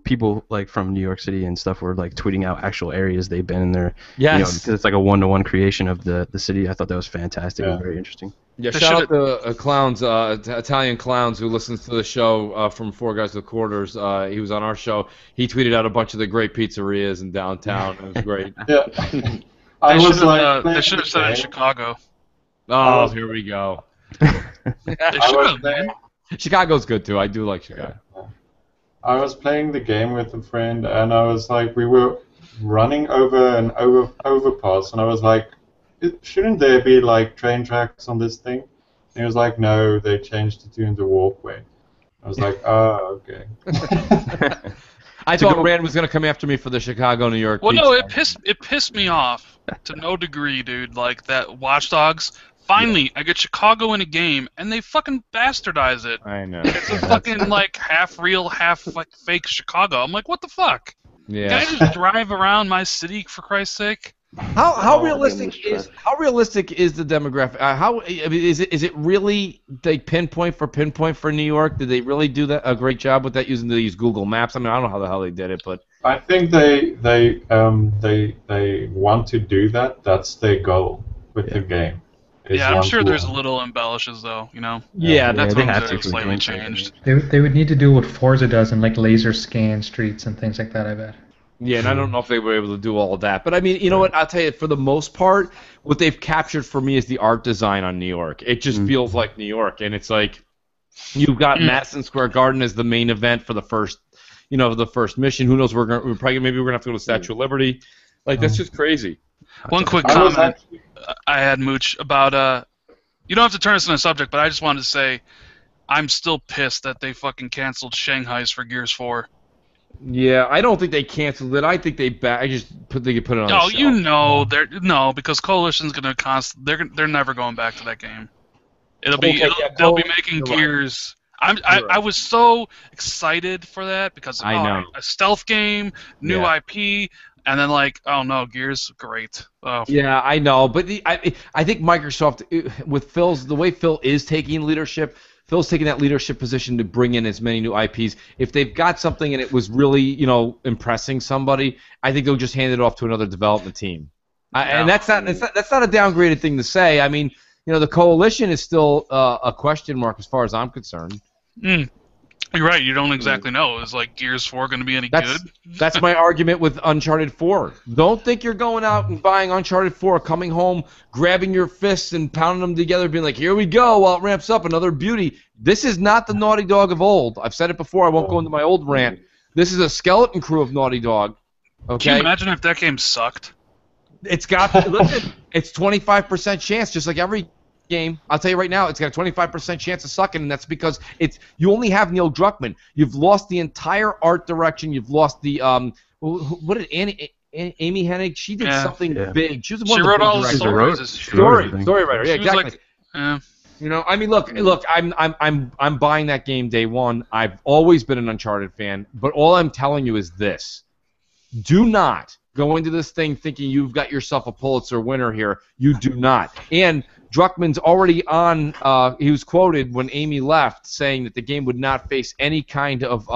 people like from New York City and stuff were like tweeting out actual areas they've been in there? Yes. Because it's like a one-to-one creation of the city. I thought that was fantastic and very interesting. Yeah, shout out to clowns, Italian clowns who listens to the show from Four Guys with Quarters. He was on our show. He tweeted out a bunch of the great pizzerias in downtown. It was great. Yeah. They should have said it in Chicago. Oh, here we go. Man. Chicago's good too. I do like Chicago. I was playing the game with a friend, and I was like, we were running over an overpass, and I was like, shouldn't there be like train tracks on this thing? And he was like, no, they changed it to the walkway. I was like, oh, okay. I thought Rand was going to come after me for the Chicago-New York Well, pizza. no, it pissed me off to no degree, dude. Like that Watch Dogs. Finally, I get Chicago in a game, and they fucking bastardize it. I know. It's a fucking like half real, half like fake Chicago. I'm like, what the fuck? Yeah. Can I just drive around my city for Christ's sake? How realistic is the demographic? Is it really they pinpoint for New York? Did they really do a great job with that using these Google Maps? I mean, I don't know how the hell they did it, but I think they want to do that. That's their goal with the game. Yeah, I'm sure there's a little embellishes though, you know. Yeah, that's they what have to slightly changed. They would need to do what Forza does and like laser scan streets and things like that, I bet. yeah, and I don't know if they were able to do all of that. But I mean, you know what? I'll tell you, for the most part, what they've captured for me is the art design on New York. It just feels like New York, and it's like you've got Madison Square Garden as the main event for the first mission. Who knows? We're probably maybe we're gonna have to go to Statue of Liberty. Like that's just crazy. One quick comment I had, Mooch, about you don't have to turn us into a subject, but I just wanted to say I'm still pissed that they fucking canceled Shanghai's for Gears 4. Yeah, I don't think they canceled it. I think they put it on. Oh, you know, because Coalition's gonna they're never going back to that game. They'll be making Gears. I was so excited for that because I know a stealth game, new IP. And then oh no, Gears, great. Oh. Yeah, I know, but I think Microsoft, with the way Phil is taking leadership, Phil's taking that leadership position to bring in as many new IPs. If they've got something and it was really impressing somebody, I think they'll just hand it off to another development team. And that's not a downgraded thing to say. I mean, the Coalition is still a question mark as far as I'm concerned. You're right. You don't exactly know. Is Gears 4 going to be any good? That's my argument with Uncharted 4. Don't think you're going out and buying Uncharted 4, coming home, grabbing your fists and pounding them together, being like, here we go, while it ramps up, another beauty. This is not the Naughty Dog of old. I've said it before. I won't go into my old rant. This is a skeleton crew of Naughty Dog. Okay? Can you imagine if that game sucked? It's got listen. It's 25% chance, just like every game. I'll tell you right now, it's got a 25% chance of sucking, and that's because you only have Neil Druckmann. You've lost the entire art direction. You've lost the what did Amy Hennig? She did something big. She was one of the wrote all the story writer. Yeah, exactly. I mean, look. I'm buying that game day one. I've always been an Uncharted fan, but all I'm telling you is this: do not go into this thing thinking you've got yourself a Pulitzer winner here. You do not. And Druckmann's already on, he was quoted when Amy left saying that the game would not face any kind of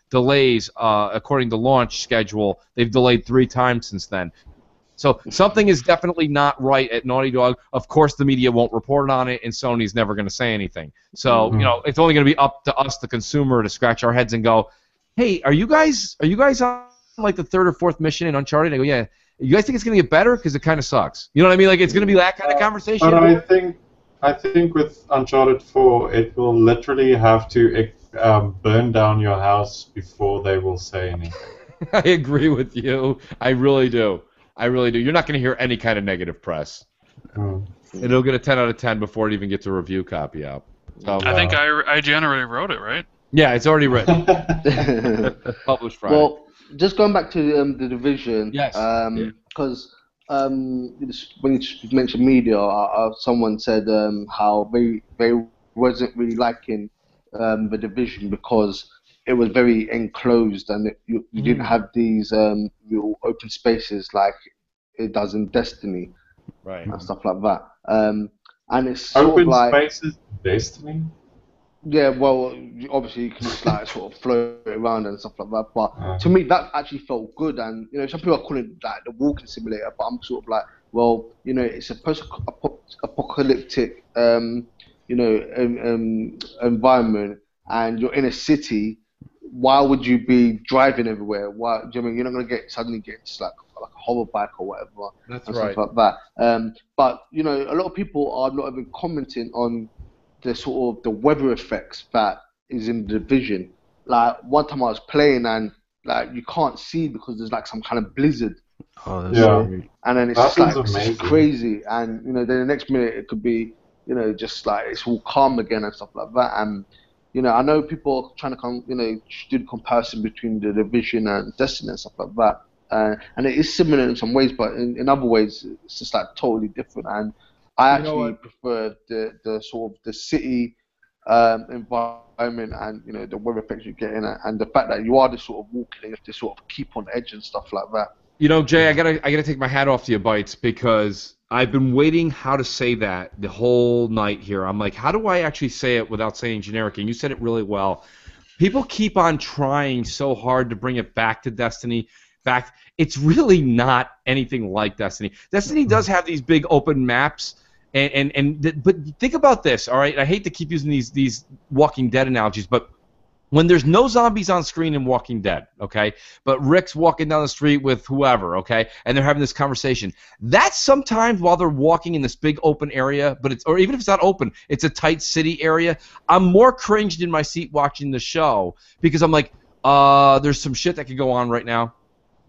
delays according to launch schedule. They've delayed 3 times since then. So something is definitely not right at Naughty Dog. Of course, the media won't report on it, and Sony's never going to say anything. So, it's only going to be up to us, the consumer, to scratch our heads and go, hey, are you guys on the 3rd or 4th mission in Uncharted? I go, yeah. You guys think it's going to get better? Because it kind of sucks. You know what I mean? It's going to be that kind of conversation. But I think with Uncharted 4, it will literally have to burn down your house before they will say anything. I agree with you. I really do. You're not going to hear any kind of negative press. It'll get a 10 out of 10 before it even gets a review copy out. So, I think IGN already wrote it, right? Yeah, it's already written. Published Friday. Well, just going back to the Division, yes, because when you mentioned media, someone said how they wasn't really liking the Division because it was very enclosed and you didn't have these real open spaces like it does in Destiny, right, and stuff like that. And it's sort open of like spaces, Destiny. Yeah, well, obviously you can just sort of float around and stuff like that. But to me, that actually felt good. And some people are calling it the walking simulator, but I'm sort of like, well, it's a post-apocalyptic, environment, and you're in a city. Why would you be driving everywhere? Why? Do you know what I mean? You're not gonna suddenly get just like a hover bike or whatever. That's and right. Stuff like that. But a lot of people are not even commenting on the sort of the weather effects that is in the Division. Like one time I was playing and you can't see because there's some kind of blizzard. Oh, that's and then it's just crazy. And then the next minute it could be just like it's all calm again and stuff like that. And I know people are trying to do the comparison between the Division and Destiny and stuff like that. And it is similar in some ways, but in other ways it's just like totally different. And I actually prefer the sort of the city environment and the weather effects you get in it, and the fact that you are just sort of walking, you have to sort of keep on edge and stuff like that. Jay, I gotta take my hat off to you, Bites, because I've been waiting how to say that the whole night here. I'm like, how do I actually say it without saying generic? And you said it really well. People keep on trying so hard to bring it back to Destiny. It's really not anything like Destiny. Destiny does have these big open maps, but think about this, all right? I hate to keep using these Walking Dead analogies, but when there's no zombies on screen in Walking Dead, okay, but Rick's walking down the street with whoever, okay, and they're having this conversation, that's sometimes while they're walking in this big open area, or even if it's not open, it's a tight city area, I'm more cringed in my seat watching the show because I'm like, there's some shit that could go on right now.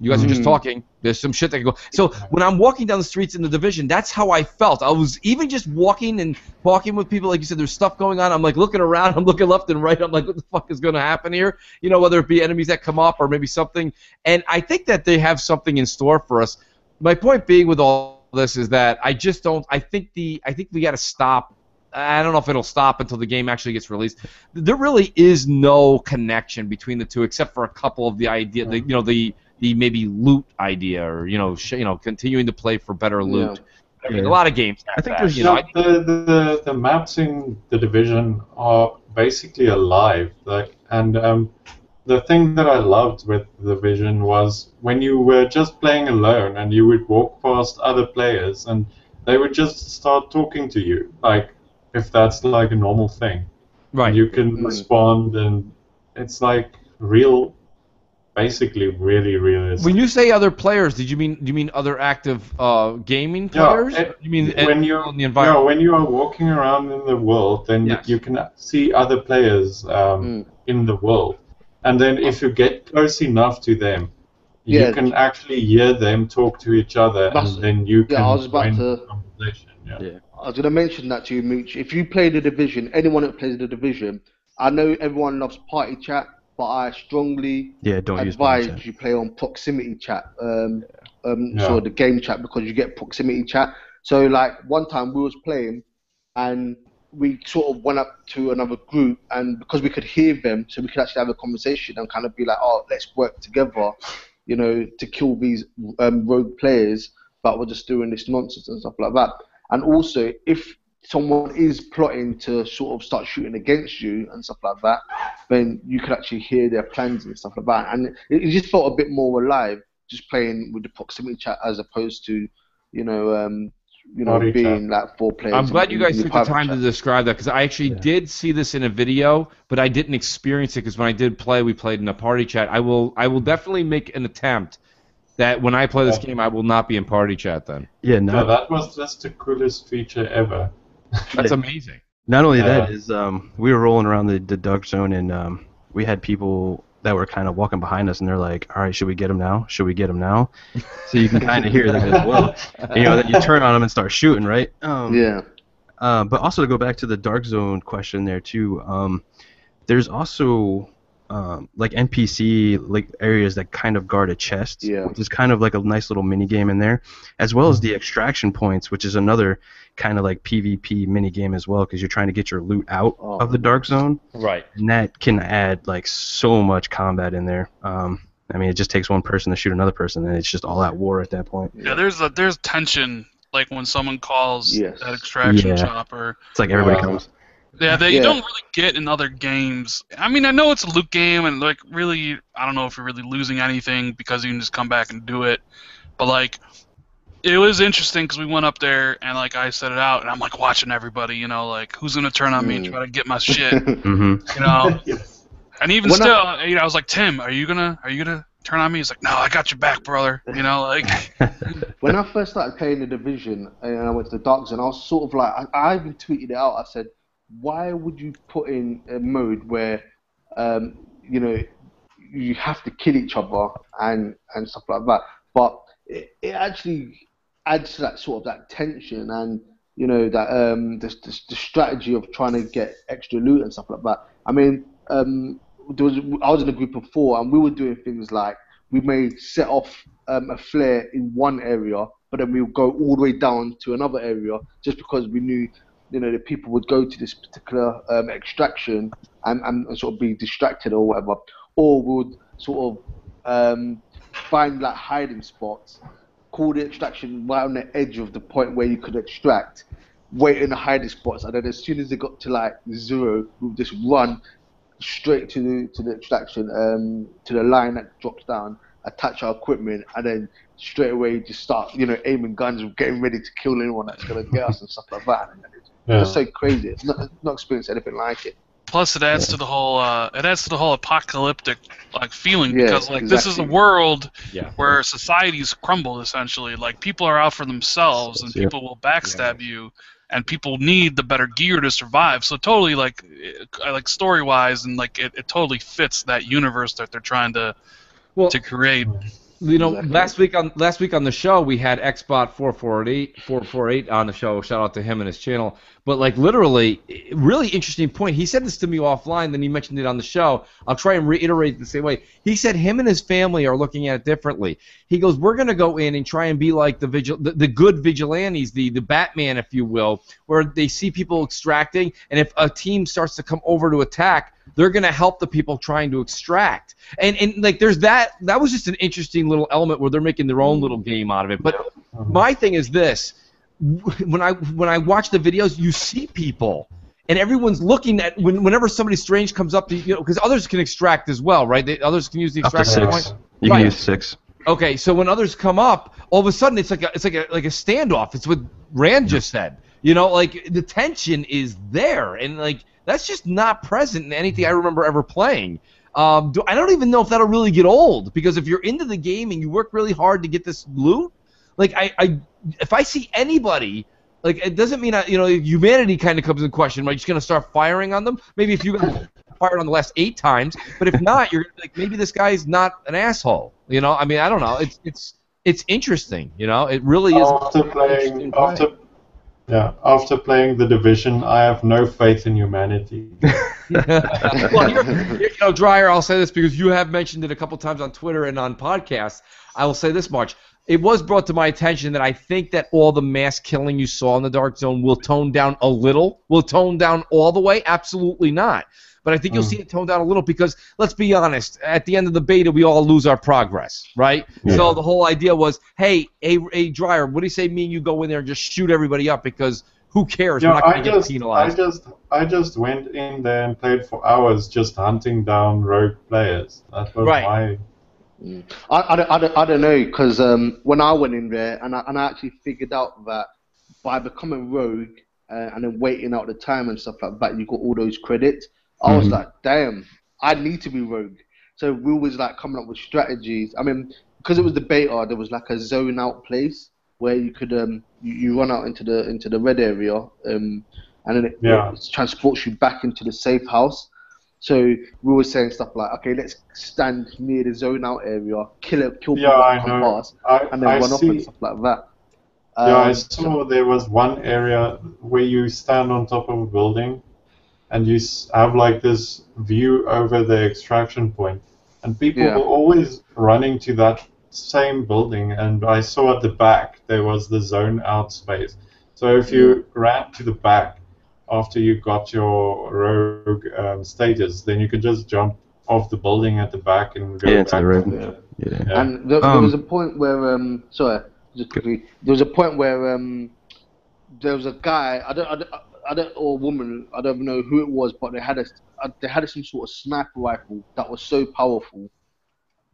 You guys are just talking. There's some shit that can go. So when I'm walking down the streets in the Division, that's how I felt. I was even just walking and talking with people, like you said, there's stuff going on. I'm like looking around. I'm looking left and right. I'm like, what the fuck is going to happen here? Whether it be enemies that come up or maybe something. And I think that they have something in store for us. My point being with all this is that I just don't. I think we got to stop. I don't know if it'll stop until the game actually gets released. There really is no connection between the two, except for a couple of the idea. The maybe loot idea, or continuing to play for better loot. Yeah. I mean, a lot of games have that. The maps in the Division are basically alive. The thing that I loved with the Division was when you were just playing alone and you would walk past other players and they would just start talking to you, like if that's like a normal thing. Right. And you can respond, and it's like real. Basically, really realistic. When you say other players, do you mean other active gaming players? You mean when you're in the environment? When you are walking around in the world, then you can see other players in the world, and then if you get close enough to them, you can actually hear them talk to each other, and then you can join the conversation. I was going to mention that to you, Mooch. If you play the Division, anyone that plays the Division, I know everyone loves party chat, but I strongly advise you play on proximity chat, so the game chat, because you get proximity chat. So like one time we was playing, and we sort of went up to another group, and because we could hear them, so we could actually have a conversation and kind of be like, oh, let's work together, to kill these rogue players, but we're just doing this nonsense and stuff like that. And also, if someone is plotting to sort of start shooting against you and stuff like that, then you could actually hear their plans and stuff like that. And it just felt a bit more alive, just playing with the proximity chat as opposed to, being like 4 players. I'm glad you guys took the time to describe that, because I actually did see this in a video, but I didn't experience it, because when I did play, we played in a party chat. I will definitely make an attempt that when I play this game, I will not be in party chat then. Yeah, no, that was just the coolest feature ever. That's amazing. Not only that is we were rolling around the dark zone, and we had people that were kind of walking behind us, and they're like, all right, should we get him now? Should we get him now? So you can kind of hear them as well. Then you turn on them and start shooting, right? But also to go back to the dark zone question there too, there's also like NPC like areas that kind of guard a chest, which is kind of like a nice little mini game in there, as well as the extraction points, which is another kind of like PvP mini game as well, because you're trying to get your loot out of the dark zone. Right. And that can add like so much combat in there. I mean, it just takes one person to shoot another person, and it's just all out war at that point. Yeah, there's tension, like when someone calls that extraction chopper. It's like everybody comes. Yeah, that you don't really get in other games. I mean, I know it's a loot game, and like really, I don't know if you're really losing anything because you can just come back and do it. But like, it was interesting because we went up there and like I set it out, and I'm like watching everybody, like who's gonna turn on me and try to get my shit, And even still, I was like, Tim, are you gonna turn on me? He's like, no, I got your back, brother. Like. When I first started playing the Division and I went to the dark zone, I was sort of like, I even tweeted it out. I said, why would you put in a mode where, you have to kill each other and stuff like that? But it actually adds to that sort of that tension, and you know, that the strategy of trying to get extra loot and stuff like that. I mean, I was in a group of 4, and we were doing things like we may set off a flare in one area, but then we would go all the way down to another area just because we knew, you know, that people would go to this particular extraction and sort of be distracted or whatever, or we would sort of find like hiding spots, call the extraction right on the edge of the point where you could extract, wait in the hiding spots, and then as soon as they got to like 0, we would just run straight to the extraction, to the line that drops down, attach our equipment, and then straight away just start, you know, aiming guns, getting ready to kill anyone that's gonna get us and stuff like that. And it's just so crazy. It's not experienced anything like it. Plus, it adds to the whole apocalyptic like feeling, because like this is a world where societies crumble essentially. Like people are out for themselves, and people will backstab you, and people need the better gear to survive. So totally like story wise, and like it totally fits that universe that they're trying to create. You know, last week on the show we had Xbot 448 on the show. Shout out to him and his channel. But like literally, really interesting point. He said this to me offline, then he mentioned it on the show. I'll try and reiterate it the same way. He said him and his family are looking at it differently. He goes, we're gonna go in and try and be like the good vigilantes, the Batman, if you will, where they see people extracting, and if a team starts to come over to attack, they're going to help the people trying to extract. And like there's that was just an interesting little element where they're making their own little game out of it. But my thing is this, when I watch the videos, you see people and everyone's looking at whenever somebody strange comes up to, you know, because others can extract as well, right? Others can use the extraction point. You can use 6. Okay, so when others come up, all of a sudden it's like a standoff. It's what Rand just said. You know, like the tension is there, and like that's just not present in anything I remember ever playing. I don't even know if that'll really get old, because if you're into the game and you work really hard to get this loot, like if I see anybody, like it doesn't mean humanity kind of comes in question. Am I just gonna start firing on them? Maybe if you got fired on the last 8 times, but if not, you're like, maybe this guy's not an asshole. You know, I mean, I don't know. It's interesting. You know, it really is. After playing The Division, I have no faith in humanity. Well, you know, Dreyer, I'll say this because you have mentioned it a couple times on Twitter and on podcasts. I will say this much. It was brought to my attention that I think that all the mass killing you saw in the Dark Zone will tone down a little. Will tone down all the way? Absolutely not. But I think you'll see it tone down a little because, let's be honest, at the end of the beta, we all lose our progress, right? Yeah. So the whole idea was, hey, Dreyer, what do you say me and you go in there and just shoot everybody up because who cares? Yeah, we're not going to get penalized. I just went in there and played for hours just hunting down rogue players. That was my... I don't know, because when I went in there and I actually figured out that by becoming rogue and then waiting out the time and stuff like that, you got all those credits. I was like, damn, I need to be rogue. So we was like coming up with strategies. I mean, because it was the beta, there was like a zone out place where you could you run out into the red area, and then it transports you back into the safe house. So we were saying stuff like, okay, let's stand near the zone out area, kill people that come past, and then run off and stuff like that. I saw there was one area where you stand on top of a building and you have like this view over the extraction point, and people were always running to that same building, and I saw at the back there was the zone out space. So if you ran to the back after you got your rogue status, then you could just jump off the building at the back and go back. And there was a point where there was a point where there was a guy, or a woman, I don't know who it was, but they had some sort of sniper rifle that was so powerful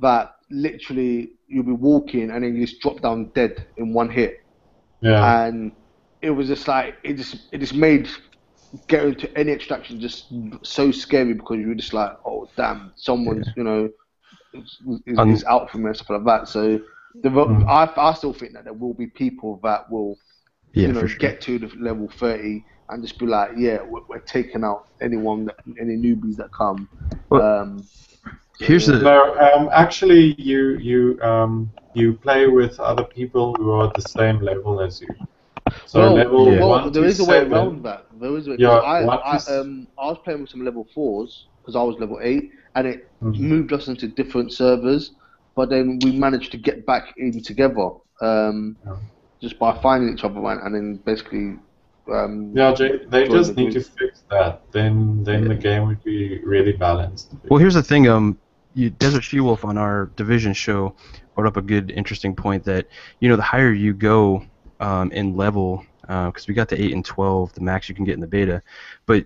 that literally you'll be walking and then you just drop down dead in one hit. Yeah. And it was just like it just made getting to any extraction just so scary, because you were just like, oh damn, someone's is out for me and stuff like that. So I still think that there will be people that will get to the level 30 and just be like, we're taking out any newbies that come. Actually, you play with other people who are at the same level as you. So level well, 1 there to is a way 7. around that. There is a way. Yeah, I what is- was playing with some level 4s because I was level 8, and it Mhm. moved us into different servers. But then we managed to get back in together Yeah. just by finding each other, and then basically. Yeah, they join just the need to group. fix that. Then the game would be really balanced. Well, here's the thing. Desert She-Wolf on our Division show brought up a good, interesting point that the higher you go in level, because we got to 8 and 12, the max you can get in the beta, but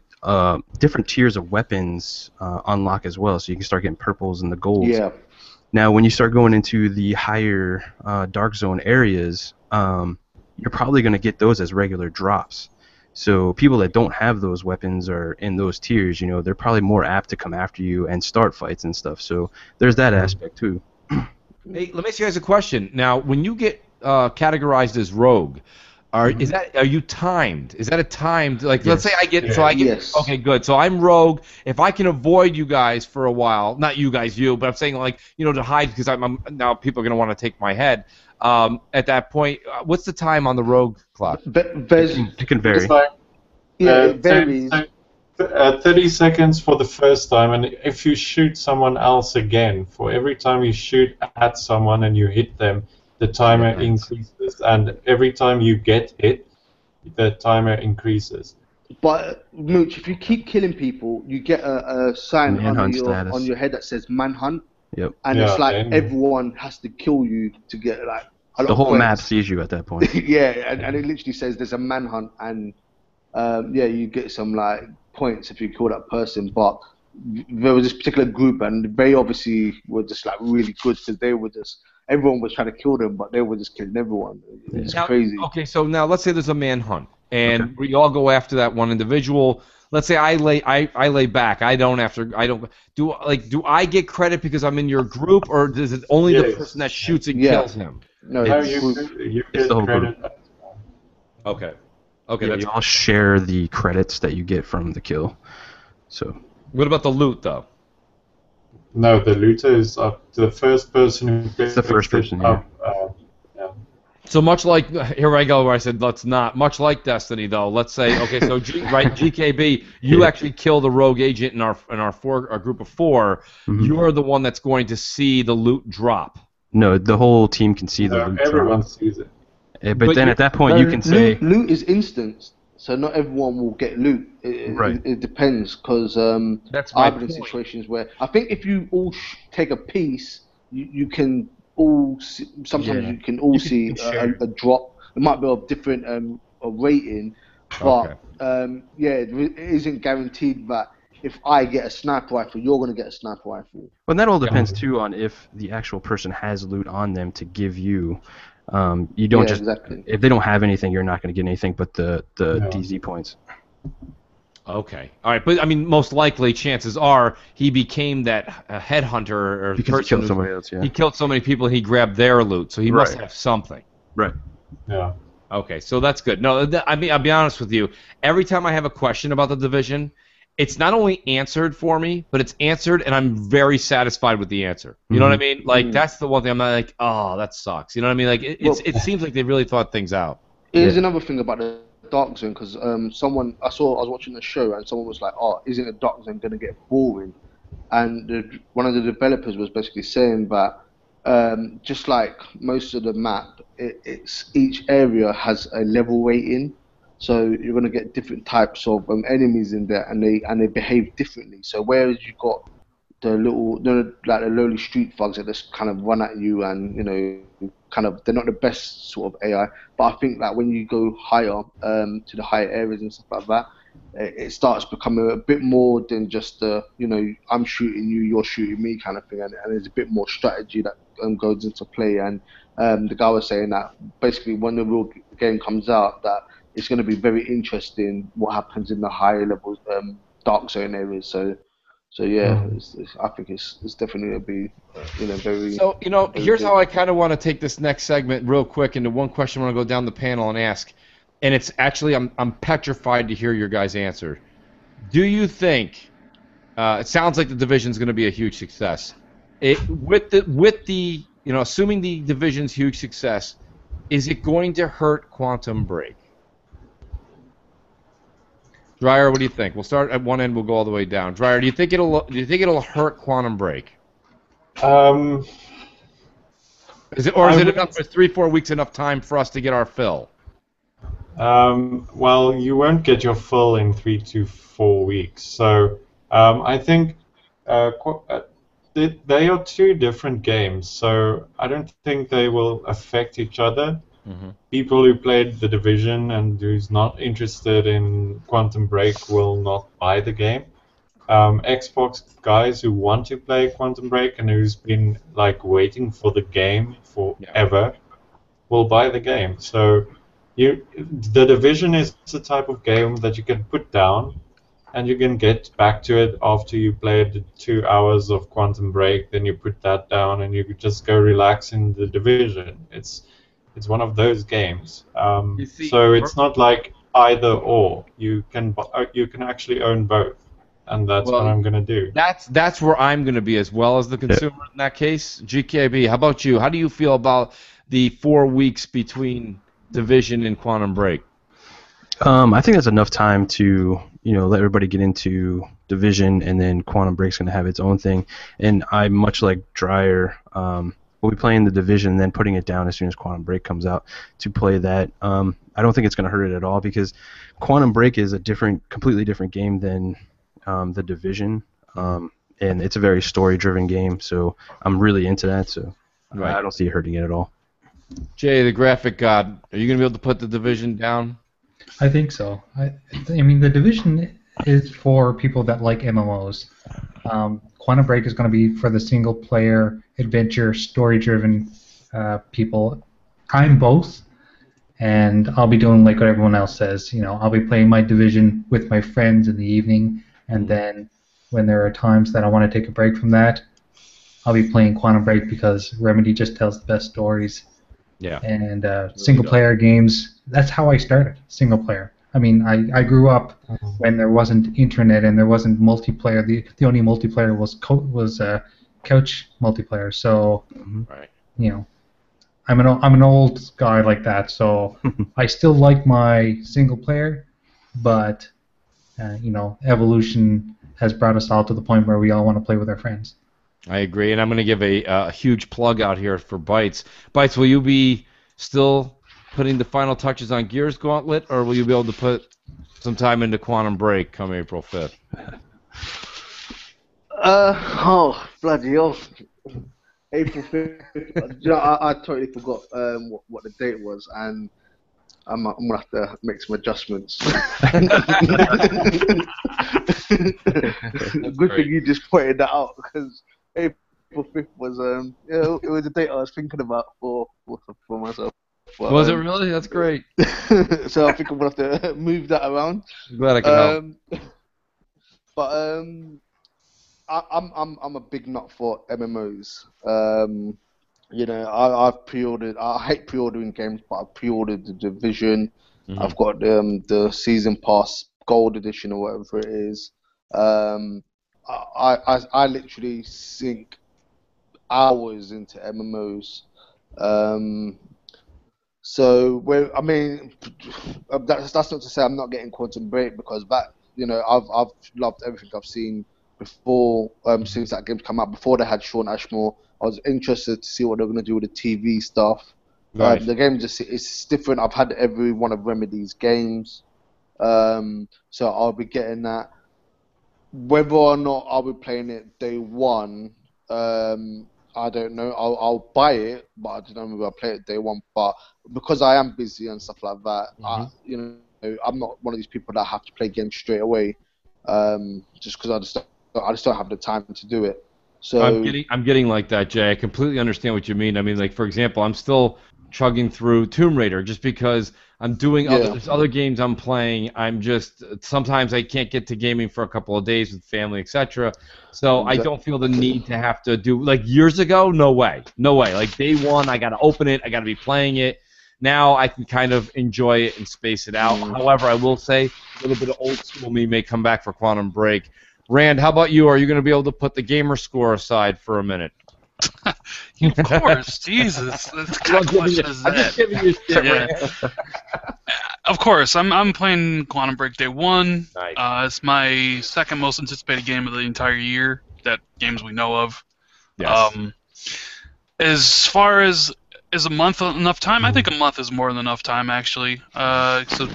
different tiers of weapons unlock as well, so you can start getting purples and the golds. Yeah. Now, when you start going into the higher Dark Zone areas, you're probably going to get those as regular drops. So people that don't have those weapons or in those tiers, they're probably more apt to come after you and start fights and stuff. So there's that aspect too. Hey, let me ask you guys a question. Now, when you get categorized as rogue, are you timed? Is that a timed? Like, let's say I get Yes. Okay, good. So I'm rogue. If I can avoid you guys for a while, not you guys, but I'm saying like to hide because I'm now people are gonna want to take my head. At that point, what's the time on the rogue clock? It can vary. It's like It varies. 30 seconds for the first time, and if you shoot someone else again, for every time you shoot at someone and you hit them, the timer increases, and every time you get hit, the timer increases. But Mooch, if you keep killing people, you get a sign on your head that says manhunt. Yep. And it's like everyone has to kill you to get like a lot the whole of map points. sees you at that point. Yeah, and it literally says there's a manhunt, and you get some like points if you kill that person. But there was this particular group, and they obviously were just like really good because they were just everyone was trying to kill them, but they were just killing everyone. It's crazy. Okay, so now let's say there's a manhunt, and we all go after that one individual. Let's say I lay back. Do I get credit because I'm in your group, or is it only the person that shoots and kills him? No, you get the whole credit. group. Okay, You all share the credits that you get from the kill. So. What about the loot though? No, the looter is up to the first person who picks It's the first person. it up. So much like here I go where I said let's not. Much like Destiny though. Let's say okay, so GKB, you actually kill the rogue agent in our group of 4. Mm-hmm. You're the one that's going to see the loot drop. No, the whole team can see the loot drop. Everyone sees it. But then at that point you can say loot is instant, so not everyone will get loot. It depends because I've been in situations where I think if you all take a piece, you can. Sometimes you can all see a drop. It might be of different a rating, but it isn't guaranteed that if I get a sniper rifle, you're going to get a sniper rifle. Well, that all depends too on if the actual person has loot on them to give you. You don't if they don't have anything, you're not going to get anything but the DZ points. Okay. All right. But, I mean, most likely, chances are, he became that headhunter or because he killed somebody else, He killed so many people, he grabbed their loot, so he must have something. Right. Yeah. Okay, so that's good. No, I mean, I'll be honest with you. Every time I have a question about the Division, it's not only answered for me, but it's answered, and I'm very satisfied with the answer. You know what I mean? Like, that's the one thing I'm not like, oh, that sucks. You know what I mean? Like, it seems like they really thought things out. Here's another thing about the Dark Zone, because I was watching the show and someone was like, "Oh, isn't a Dark Zone going to get boring?" And one of the developers was basically saying that just like most of the map, it's each area has a level rating, so you're going to get different types of enemies in there, and they behave differently. So whereas you got the lowly street thugs that just kind of run at you and they're not the best sort of AI, but I think that when you go higher to the higher areas and stuff like that, it starts becoming a bit more than just I'm shooting you, you're shooting me kind of thing, and there's a bit more strategy that goes into play. And the guy was saying that basically when the real game comes out, that it's going to be very interesting what happens in the higher levels Dark Zone areas. So yeah, I think it's definitely going to be very. So here's how I kind of want to take this next segment real quick into one question. I want to go down the panel and ask, and it's actually I'm petrified to hear your guys' answer. Do you think it sounds like the Division's going to be a huge success? With the assuming the Division's huge success, is it going to hurt Quantum Break? Dreyer, what do you think? We'll start at one end. We'll go all the way down. Dreyer, do you think it'll hurt Quantum Break? Um, Is it I enough? Is 3-4 weeks enough time for us to get our fill? well, you won't get your fill in 3 to 4 weeks. So I think they are two different games. So I don't think they will affect each other. Mm-hmm. People who played The Division and who's not interested in Quantum Break will not buy the game. Xbox guys who want to play Quantum Break and who's been like waiting for the game forever will buy the game. So The Division is the type of game that you can put down and you can get back to it after you played 2 hours of Quantum Break. Then you put that down and you could just go relax in The Division. It's one of those games. So it's not like either or. You can actually own both. And that's what I'm going to do. That's where I'm going to be as well as the consumer in that case. GKB, how about you? How do you feel about the 4 weeks between Division and Quantum Break? I think that's enough time to let everybody get into Division, and then Quantum Break's going to have its own thing. And I, much like Dreyer, will be playing the Division and then putting it down as soon as Quantum Break comes out to play that. I don't think it's going to hurt it at all because Quantum Break is a completely different game than the Division, and it's a very story-driven game, so I'm really into that, so I don't see it hurting it at all. Jay, the graphic god, are you going to be able to put the Division down? I think so. I mean, the Division is for people that like MMOs. Quantum Break is going to be for the single-player, adventure, story-driven people. I'm both, and I'll be doing like what everyone else says. I'll be playing my Division with my friends in the evening, and then when there are times that I want to take a break from that, I'll be playing Quantum Break because Remedy just tells the best stories. Yeah. And single-player games, that's how I started, single-player. I mean, I grew up when there wasn't internet and there wasn't multiplayer. The only multiplayer was couch multiplayer. So, I'm an old guy like that. So I still like my single-player, but evolution has brought us all to the point where we all want to play with our friends. I agree, and I'm going to give a huge plug out here for Bytes. Bytes, will you be still putting the final touches on Gears Gauntlet, or will you be able to put some time into Quantum Break come April 5th? Oh, bloody hell. April 5th. I totally forgot what the date was, and I'm going to have to make some adjustments. Good thing you just pointed that out, because April 5th was it was the date I was thinking about for myself. But, was it really? That's great. So I think I'm going to have to move that around. I'm glad I could help. But I'm a big nut for MMOs. I've pre-ordered. I hate pre-ordering games, but I've pre-ordered the Division. Mm-hmm. I've got the Season Pass Gold Edition or whatever it is. I literally sink hours into MMOs. That's not to say I'm not getting Quantum Break, because I've loved everything I've seen before, since that game's come out. Before they had Sean Ashmore, I was interested to see what they're going to do with the TV stuff. Right. The game it's different. I've had every one of Remedy's games, so I'll be getting that. Whether or not I'll be playing it day one, I don't know. I'll buy it, but I don't know whether I'll play it day one. But because I am busy and stuff like that, I'm not one of these people that have to play games straight away, just because I just don't have the time to do it. So I'm getting like that, Jay. I completely understand what you mean. I mean, like, for example, I'm still chugging through Tomb Raider just because I'm doing other games I'm playing. Sometimes I can't get to gaming for a couple of days with family, etc. So I don't feel the need to have to do, like, years ago, no way. Like, day one, I got to open it, I got to be playing it. Now I can kind of enjoy it and space it out. However, I will say a little bit of old school me may come back for Quantum Break. Rand, how about you? Are you going to be able to put the gamer score aside for a minute? Of course, Jesus. What kind of question is that? I'm just giving you shit, Of course, I'm playing Quantum Break Day 1. Nice. It's my second most anticipated game of the entire year. That games we know of. Yes. As far as is a month enough time? I think a month is more than enough time actually. So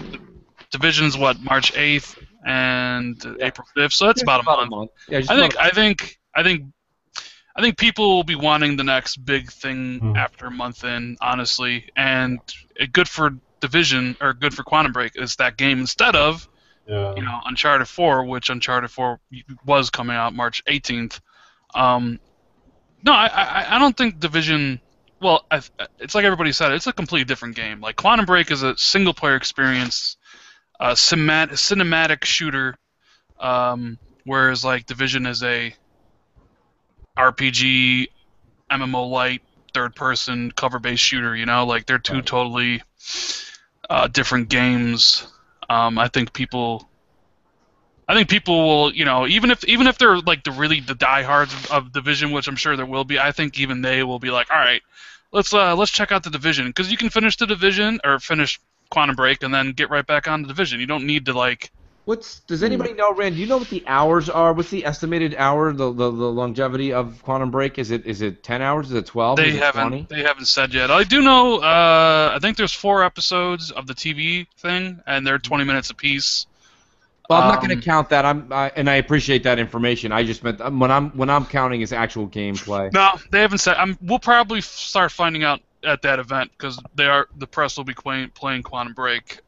Division's what, March 8th and April 5th, so that's about a month. Yeah, just I think people will be wanting the next big thing after a month in, honestly, and good for Division or good for Quantum Break is that game instead of Uncharted 4, which Uncharted 4 was coming out March 18th. No, I don't think Division. Well, it's like everybody said. It's a completely different game. Like Quantum Break is a single-player experience, cinematic shooter, whereas like Division is a RPG, MMO light, third-person cover-based shooter. You know, like they're two totally different games. I think people will, even if they're like the diehards of Division, which I'm sure there will be. I think even they will be like, all right, let's check out the Division, because you can finish the Division or finish Quantum Break and then get right back on the Division. You don't need to like. Does anybody know, Rand? Do you know what the hours are? What's the estimated hour, the longevity of Quantum Break? Is it 10 hours? Is it 12? They is it 20? They haven't said yet. I do know. I think there's 4 episodes of the TV thing, and they're 20 minutes apiece. Well, I'm not going to count that. And I appreciate that information. I just meant when I'm counting is actual gameplay. No, they haven't said. We'll probably start finding out at that event, because the press will be playing Quantum Break.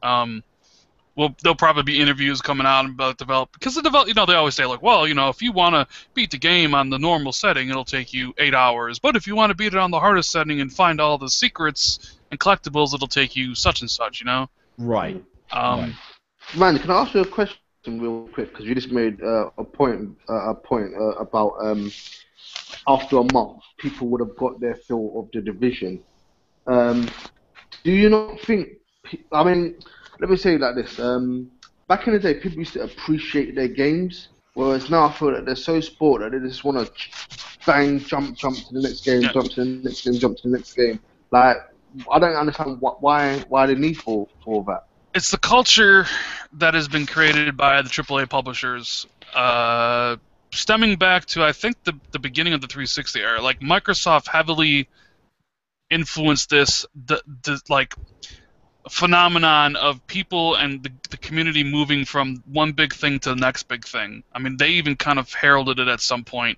There'll probably be interviews coming out about because they always say like, well, if you want to beat the game on the normal setting, it'll take you 8 hours, but if you want to beat it on the hardest setting and find all the secrets and collectibles, it'll take you such and such. Right. Man, can I ask you a question real quick? Because you just made a point about after a month, people would have got their fill of the Division. Do you not think? I mean, let me say it like this. Back in the day, people used to appreciate their games, whereas now I feel that they're so spoiled that they just want to bang, jump to the next game, jump to the next game, jump to the next game. Like, I don't understand why the need for that. It's the culture that has been created by the AAA publishers, stemming back to, I think, the beginning of the 360 era. Like, Microsoft heavily influenced this like phenomenon of people and the community moving from one big thing to the next big thing. I mean, they even kind of heralded it at some point.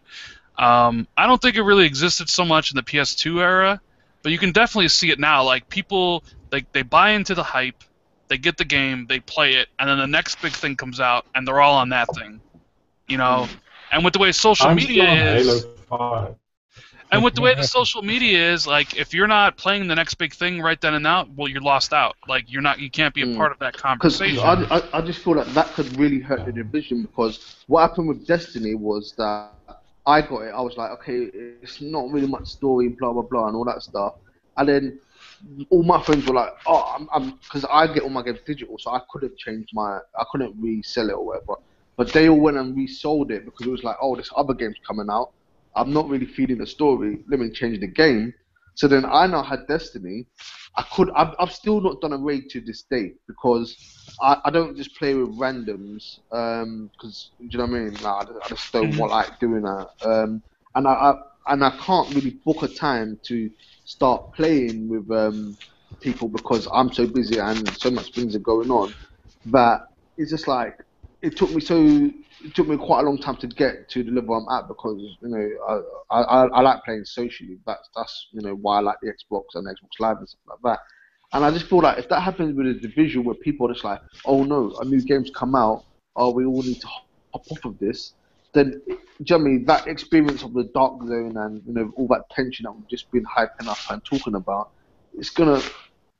I don't think it really existed so much in the PS2 era, but you can definitely see it now. Like, people, they buy into the hype, they get the game, they play it, and then the next big thing comes out, and they're all on that thing. And with the way social media is... Halo 5. And with the way the social media is, like, if you're not playing the next big thing right then and now, well, you're lost out. Like, you can't be a part of that conversation. I just feel like that could really hurt the Division, because what happened with Destiny was that I got it. I was like, okay, it's not really much story, blah blah blah, and all that stuff. And then all my friends were like, oh, because I get all my games digital, so I couldn't resell it or whatever. But they all went and resold it because it was like, oh, this other game's coming out. I'm not really feeling the story. Let me change the game. So then I now had Destiny. I've still not done a raid to this day, because I don't just play with randoms. Because do you know what I mean? Nah, I just don't like doing that. And I can't really book a time to start playing with people, because I'm so busy and so much things are going on, that it's just like it took me quite a long time to get to the level I'm at, because I like playing socially. That's why I like the Xbox and Xbox Live and stuff like that. And I just feel like if that happens with a Division where people are just like, oh no, a new game's come out, oh, we all need to hop off of this, then do you know what I mean? That experience of the Dark Zone and all that tension that we've just been hyping up and talking about, it's gonna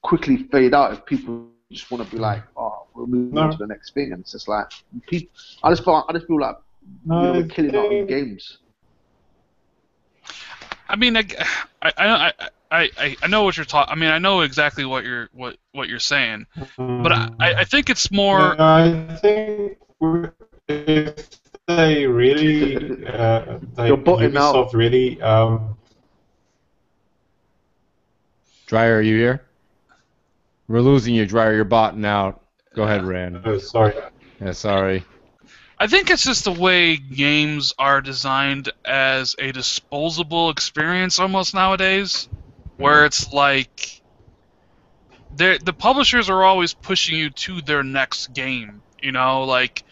quickly fade out if people just want to be like, oh, we'll move on to the next thing, and it's just like I just feel like we're killing our games. I mean, I know what you're talking. I mean, I know exactly what you're saying, but I think it's more. I think if they really, Ubisoft really. Dryer, are you here? We're losing you, Dryer. You're botting out. Go ahead, Rand. Oh, sorry. Yeah, sorry. I think it's just the way games are designed as a disposable experience almost nowadays, where it's like the publishers are always pushing you to their next game. You know, like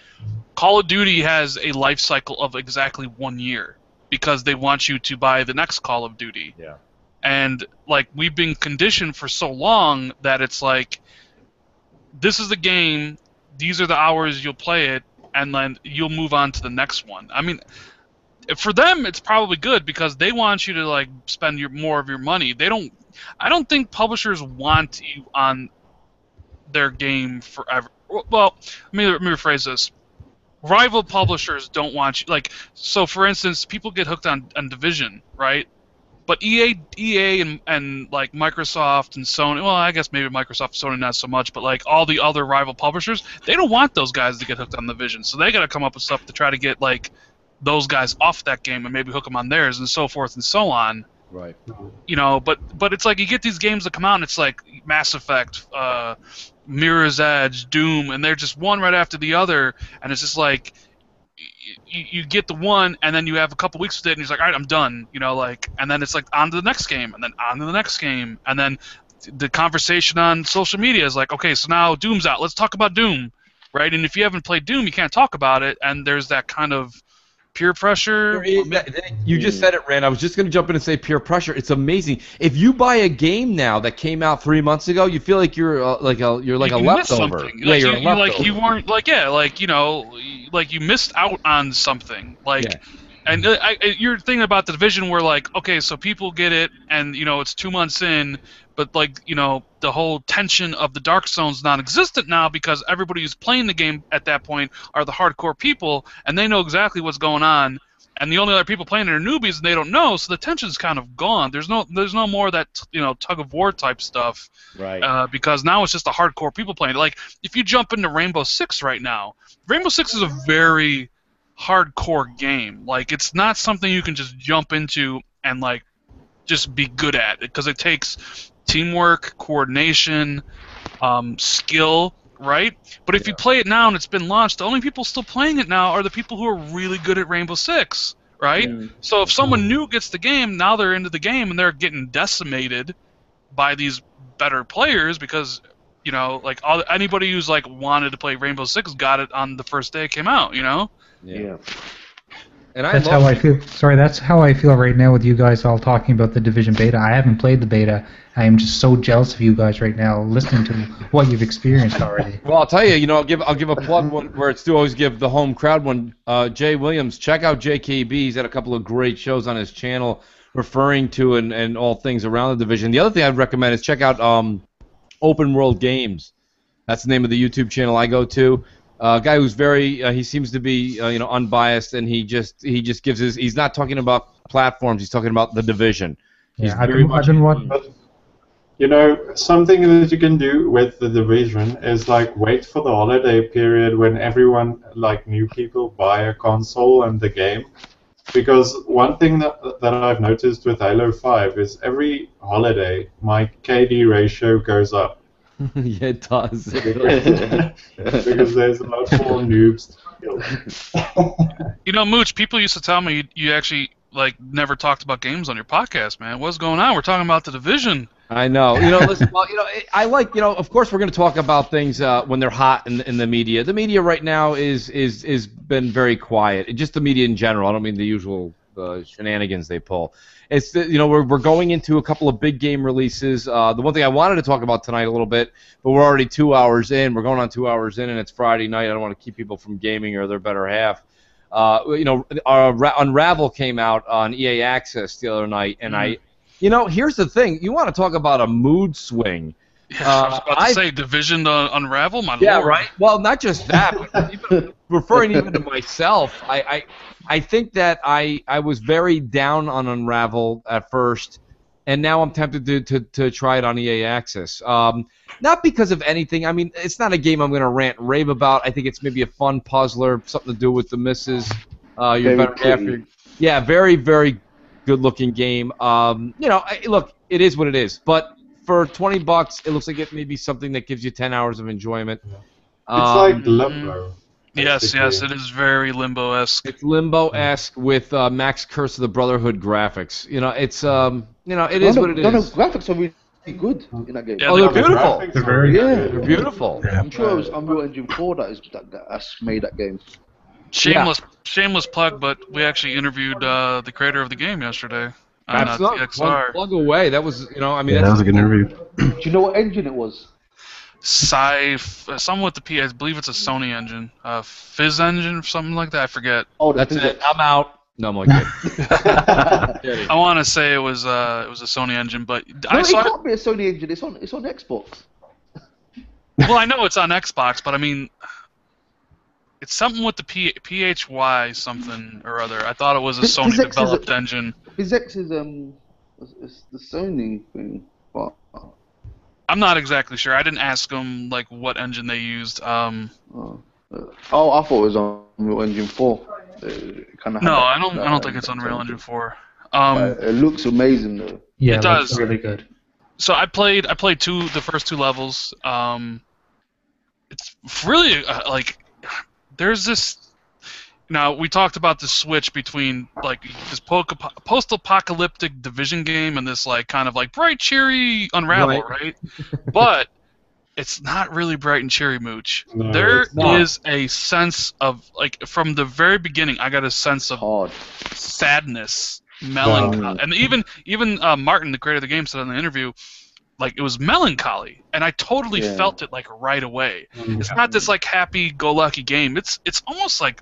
Call of Duty has a life cycle of exactly 1 year because they want you to buy the next Call of Duty. Yeah. And like we've been conditioned for so long that it's like this is the game, these are the hours you'll play it, and then you'll move on to the next one. I mean, for them it's probably good because they want you to like spend more of your money. I don't think publishers want you on their game forever. Well, let me rephrase this. Rival publishers don't want you, like, so for instance, people get hooked on Division, right? But EA and like Microsoft and Sony, well, I guess maybe Microsoft and Sony not so much, but like all the other rival publishers, they don't want those guys to get hooked on the Division, so they got to come up with stuff to try to get like those guys off that game and maybe hook them on theirs and so forth and so on. Right. You know, but it's like you get these games that come out and it's like Mass Effect, Mirror's Edge, Doom, and they're just one right after the other, and it's just like you get the one, and then you have a couple weeks with it, and you're like, all right, I'm done, you know, like, and then it's like on to the next game, and then on to the next game, and then the conversation on social media is like, okay, so now Doom's out, let's talk about Doom, right? And if you haven't played Doom, you can't talk about it, and there's that kind of peer pressure. You just said it, Rand. I was just going to jump in and say peer pressure. It's amazing. If you buy a game now that came out 3 months ago, you feel like you're a leftover. Yeah, you're a leftover. Like you weren't like you know, like you missed out on something. Like, yeah. And you're thinking about the Division where like, okay, so people get it, and you know it's 2 months in, but like you know the whole tension of the Dark Zone's non-existent now because everybody who's playing the game at that point are the hardcore people, and they know exactly what's going on, and the only other people playing it are newbies, and they don't know, so the tension's kind of gone. There's no more of that tug of war type stuff, right? Because now it's just the hardcore people playing it. Like if you jump into Rainbow Six right now, Rainbow Six is a very hardcore game. Like it's not something you can just jump into and like just be good at, because it takes teamwork, coordination, skill, right? But if you play it now and it's been launched, the only people still playing it now are the people who are really good at Rainbow Six, right? So if someone new gets the game, now they're into the game and they're getting decimated by these better players because you know, like anybody who's like wanted to play Rainbow Six got it on the first day it came out, you know? Yeah. And that's how I feel. Sorry, that's how I feel right now with you guys all talking about the Division beta. I haven't played the beta. I am just so jealous of you guys right now, listening to what you've experienced already. Well, I'll tell you. You know, I'll give a plug where it's to always give the home crowd one. Jay Williams, check out JKB. He's had a couple of great shows on his channel, referring to and all things around the Division. The other thing I'd recommend is check out Open World Games. That's the name of the YouTube channel I go to. A guy who's very, he seems to be, unbiased, and he just gives his. He's not talking about platforms. He's talking about the Division. Yeah, I've been watching. But, you know, something that you can do with the Division is like wait for the holiday period when everyone, like new people, buy a console and the game. Because one thing that I've noticed with Halo 5 is every holiday my KD ratio goes up. Yeah, it does. Because there's a lot more noobs to kill. You know, Mooch, people used to tell me you actually like never talked about games on your podcast, man. What's going on? We're talking about the Division. I know. You know, listen. Well, I like. Of course, we're going to talk about things when they're hot in the media. The media right now is been very quiet. Just the media in general. I don't mean the usual shenanigans they pull. It's we're going into a couple of big game releases. The one thing I wanted to talk about tonight a little bit, but we're already 2 hours in. We're going on 2 hours in, and it's Friday night. I don't want to keep people from gaming or their better half. Unravel came out on EA Access the other night, and here's the thing. You want to talk about a mood swing. Yeah, I was about to say Division to Unravel, my lord. Yeah, right. Well, not just that, but even referring even to myself, I think that I was very down on Unravel at first, and now I'm tempted to try it on EA Access. Not because of anything. I mean, it's not a game I'm going to rant and rave about. I think it's maybe a fun puzzler, something to do with the misses. You're better after. Yeah, very, very good-looking game. Look, it is what it is. But for $20, it looks like it may be something that gives you 10 hours of enjoyment. It's like Limbo. Yes, basically. it is very Limbo-esque. It's Limbo-esque with Max Curse of the Brotherhood graphics. It's it is what it No, is. graphics are really good in that game. Yeah, Oh, they're the beautiful. graphics They're are very really good. They're beautiful. Yeah. I'm sure it was Unreal Engine 4 that's made that game. Shameless plug, but we actually interviewed the creator of the game yesterday on Absolutely. TXR. Plug away. That was, Yeah, that's that was a good interview. Do you know what engine it was? Some with the P. I believe it's a Sony engine, Fizz engine, something like that. I forget. Oh, the That's it. physics. I'm out. No, I'm only kidding. I want to say it was a Sony engine, but No, I it saw. can't be a Sony engine. It's on Xbox. Well, I know it's on Xbox, but I mean, it's something with the PHY something or other. I thought it was a Physics Sony is developed engine. Physics is it's the Sony thing. But, I'm not exactly sure. I didn't ask them like what engine they used. I thought it was on Unreal Engine 4. No, I don't think it's Unreal Engine 4. It looks amazing though. Yeah, It looks does. really good. So I played the first two levels. It's really like there's this. Now we talked about the switch between like this post-apocalyptic Division game and this like kind of like bright, cheery Unravel, right? But it's not really bright and cheery, Mooch. No, There it's not. is a sense of like from the very beginning, I got a sense of Hard. sadness, melancholy, and even Martin, the creator of the game, said in the interview, like it was melancholy, and I totally Yeah. felt it like right away. It's not this like happy-go-lucky game. It's almost like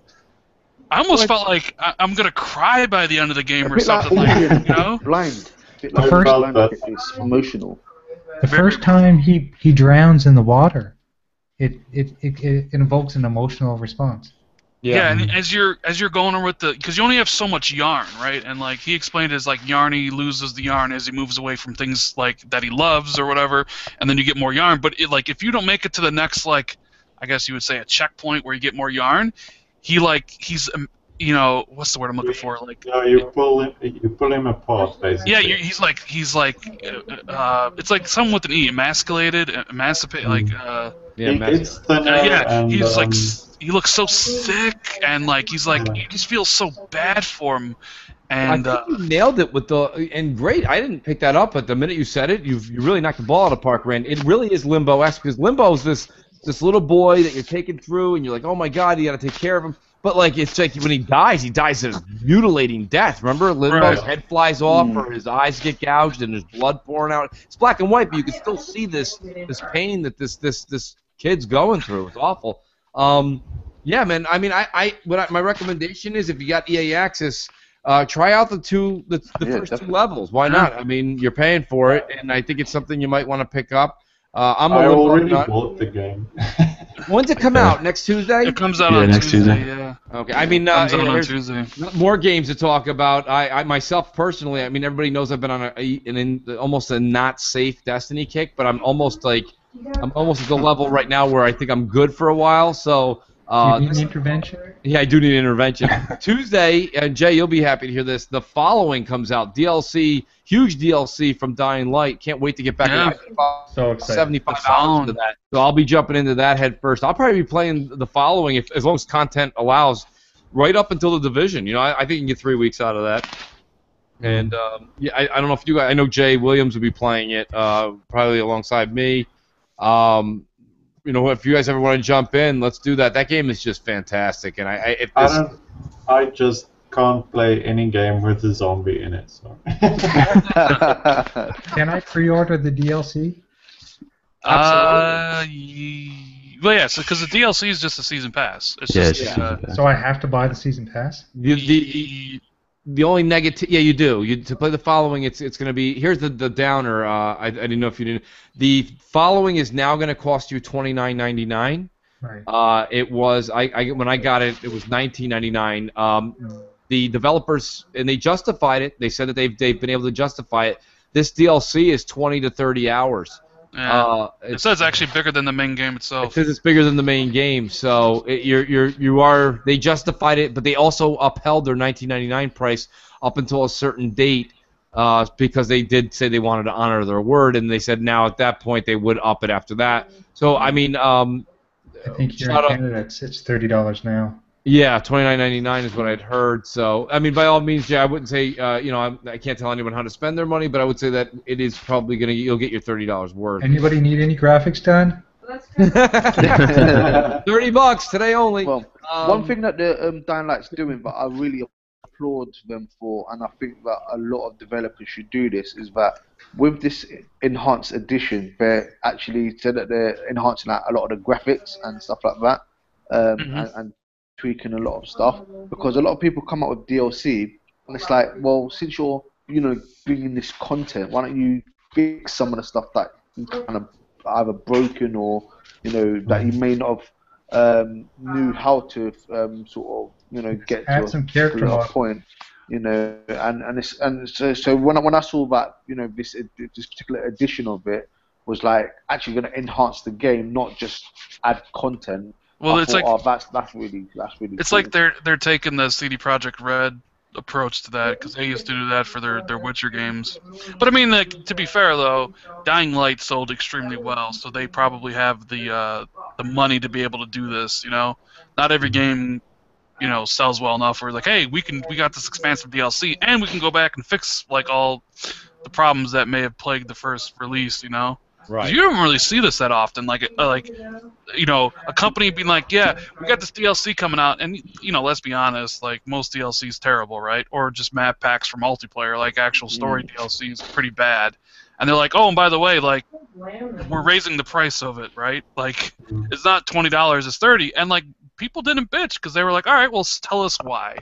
I almost felt like I'm gonna cry by the end of the game A or bit like something, like, Alien, you know? Blind. A bit The like first- Blind, like it's emotional. The first time he drowns in the water, it invokes an emotional response. Yeah, and as you're going on with because you only have so much yarn, right? And like he explained, is like Yarny loses the yarn as he moves away from things like that he loves or whatever, and then you get more yarn. But like if you don't make it to the next like, I guess you would say a checkpoint where you get more yarn, he's what's the word I'm looking for? Like No, you pull him apart basically. yeah, he's like it's like someone with an E, emasculated, emancipate, like It's thinner and, he's like he looks so sick and like he's like you just feel so bad for him, and I think you nailed it with and great. I didn't pick that up, but the minute you said it, you really knocked the ball out of the park, Rand. It really is Limbo-esque because Limbo is this little boy that you're taking through, and you're like, oh my god, you got to take care of him. But like it's like when he dies a mutilating death. Remember, Limbo's Right. head flies off, or his eyes get gouged, and there's blood pouring out. It's black and white, but you can still see this pain that this kid's going through. It's awful. Yeah, man. I mean, my recommendation is if you got EA Access, try out the first definitely. two levels. Why not? I mean, you're paying for it, and I think it's something you might want to pick up. I'm a I Limbo already nut. bought the game. When's it come out? Next Tuesday? it comes out Yeah, on next Tuesday. Tuesday. Yeah, Okay. I mean, comes out on here's Tuesday. more games to talk about. I myself personally, I mean, everybody knows I've been on almost a not safe Destiny kick, but I'm almost at the level right now where I think I'm good for a while. So. Do you need an intervention? Yeah, I do need intervention. Tuesday, and Jay, you'll be happy to hear this. The Following comes out. DLC, huge DLC from Dying Light. Can't wait to get back. Yeah. So excited. 75 hours into that. So I'll be jumping into that head first. I'll probably be playing The Following as long as content allows, right up until the Division. I think you can get 3 weeks out of that. And yeah, I don't know if you guys. I know Jay Williams will be playing it, probably alongside me. If you guys ever want to jump in, let's do that. That game is just fantastic, and I just can't play any game with a zombie in it. So. Can I pre-order the DLC? Well, yeah, because the DLC is just a season pass. It's Yeah, just, it's just So I have to buy the season pass? the only negative. Yeah, you do. To play The Following, it's going to be. Here's the downer. I didn't know if you didn't. The Following is now going to cost you $29.99. Right. It was when I got it, it was $19.99. The developers, and they justified it. They said that they've been able to justify it. This DLC is 20 to 30 hours. yeah. It says actually bigger than the main game It itself. says it's bigger than the main game, so they justified it, but they also upheld their $19.99 price up until a certain date. because they did say they wanted to honor their word, and they said now at that point they would up it after that. So I mean, I think here in shout out. Canada it's $30 now. Yeah, $29.99 is what I'd heard. So, I mean, by all means, yeah, I wouldn't say, I can't tell anyone how to spend their money, but I would say that it is probably you'll get your $30 worth. Anybody need any graphics done? $30 today only. Well, one thing that the Dying Light's doing, but I really applaud them for, and I think that a lot of developers should do this, is that with this enhanced edition, they're actually said that they're enhancing a lot of the graphics and stuff like that, and tweaking a lot of stuff, because a lot of people come up with DLC, and it's like, well, since you're bringing this content, why don't you fix some of the stuff that you kind of either broken or that you may not have knew how to sort of get add to some character a model. point, so when I saw that this particular edition of it was like actually going to enhance the game, not just add content. Well, I it's thought, like that's really it's cool. like they're taking the CD Projekt Red approach to that, because they used to do that for their Witcher games. But I mean, like, to be fair though, Dying Light sold extremely well, so they probably have the money to be able to do this. Not every game sells well enough where like, hey, we got this expansive DLC and we can go back and fix like all the problems that may have plagued the first release. Right. You don't really see this that often. Like a company being like, yeah, we got this DLC coming out, and let's be honest, like most DLC is terrible, right? Or just map packs for multiplayer, like actual story DLC is pretty bad. And they're like, oh, and by the way, like we're raising the price of it, right? Like it's not $20, it's $30, and like people didn't bitch because they were like, all right, well, tell us why.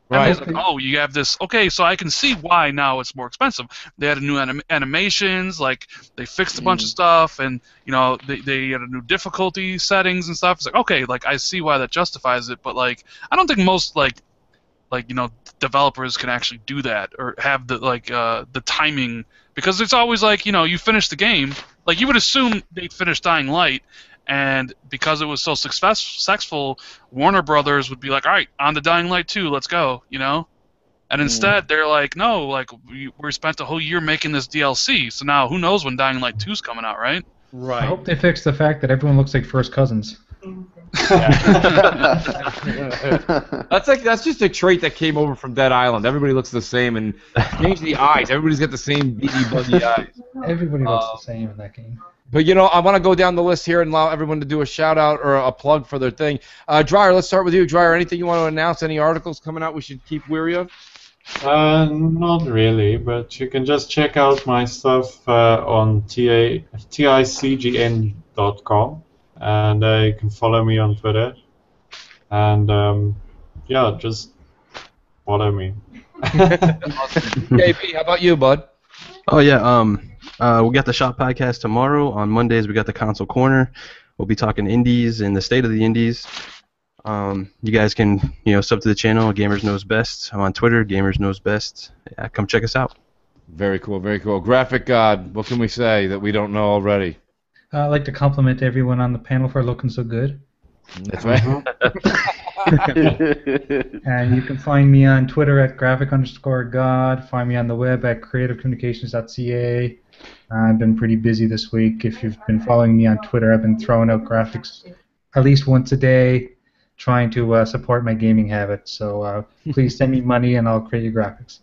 Right. And like, oh, you have this. Okay, so I can see why now it's more expensive. They had new animations, like they fixed a bunch of stuff, and they had a new difficulty settings and stuff. It's like, okay, like I see why that justifies it, but like I don't think most developers can actually do that or have the timing, because it's always like you finish the game, like you would assume they'd finish Dying Light. And because it was so successful, Warner Brothers would be like, all right, on to Dying Light 2, let's go, And instead, they're like, no, like, we spent a whole year making this DLC, so now who knows when Dying Light 2's coming out, right? Right. I hope they fix the fact that everyone looks like first cousins. That's just a trait that came over from Dead Island. Everybody looks the same, and change the eyes. Everybody's got the same beady, buggy eyes. Everybody looks the same in that game. But I want to go down the list here and allow everyone to do a shout out or a plug for their thing. Dryer, let's start with you. Dryer, anything you want to announce? Any articles coming out we should keep weary of? Not really, but you can just check out my stuff on ticgn.com, and you can follow me on Twitter, and just follow me. JP, how about you, bud? Oh yeah, we got the Shop Podcast tomorrow. On Mondays we got the Console Corner. We'll be talking indies and the state of the indies. You guys can sub to the channel. Gamers Knows Best. I'm on Twitter. Gamers Knows Best. Yeah, come check us out. Very cool, very cool. Graphic God, what can we say that we don't know already? I'd like to compliment everyone on the panel for looking so good. That's right. And you can find me on Twitter at graphic_god. Find me on the web at creativecommunications.ca. I've been pretty busy this week. If you've been following me on Twitter, I've been throwing out graphics at least once a day, trying to support my gaming habits. So please send me money and I'll create your graphics.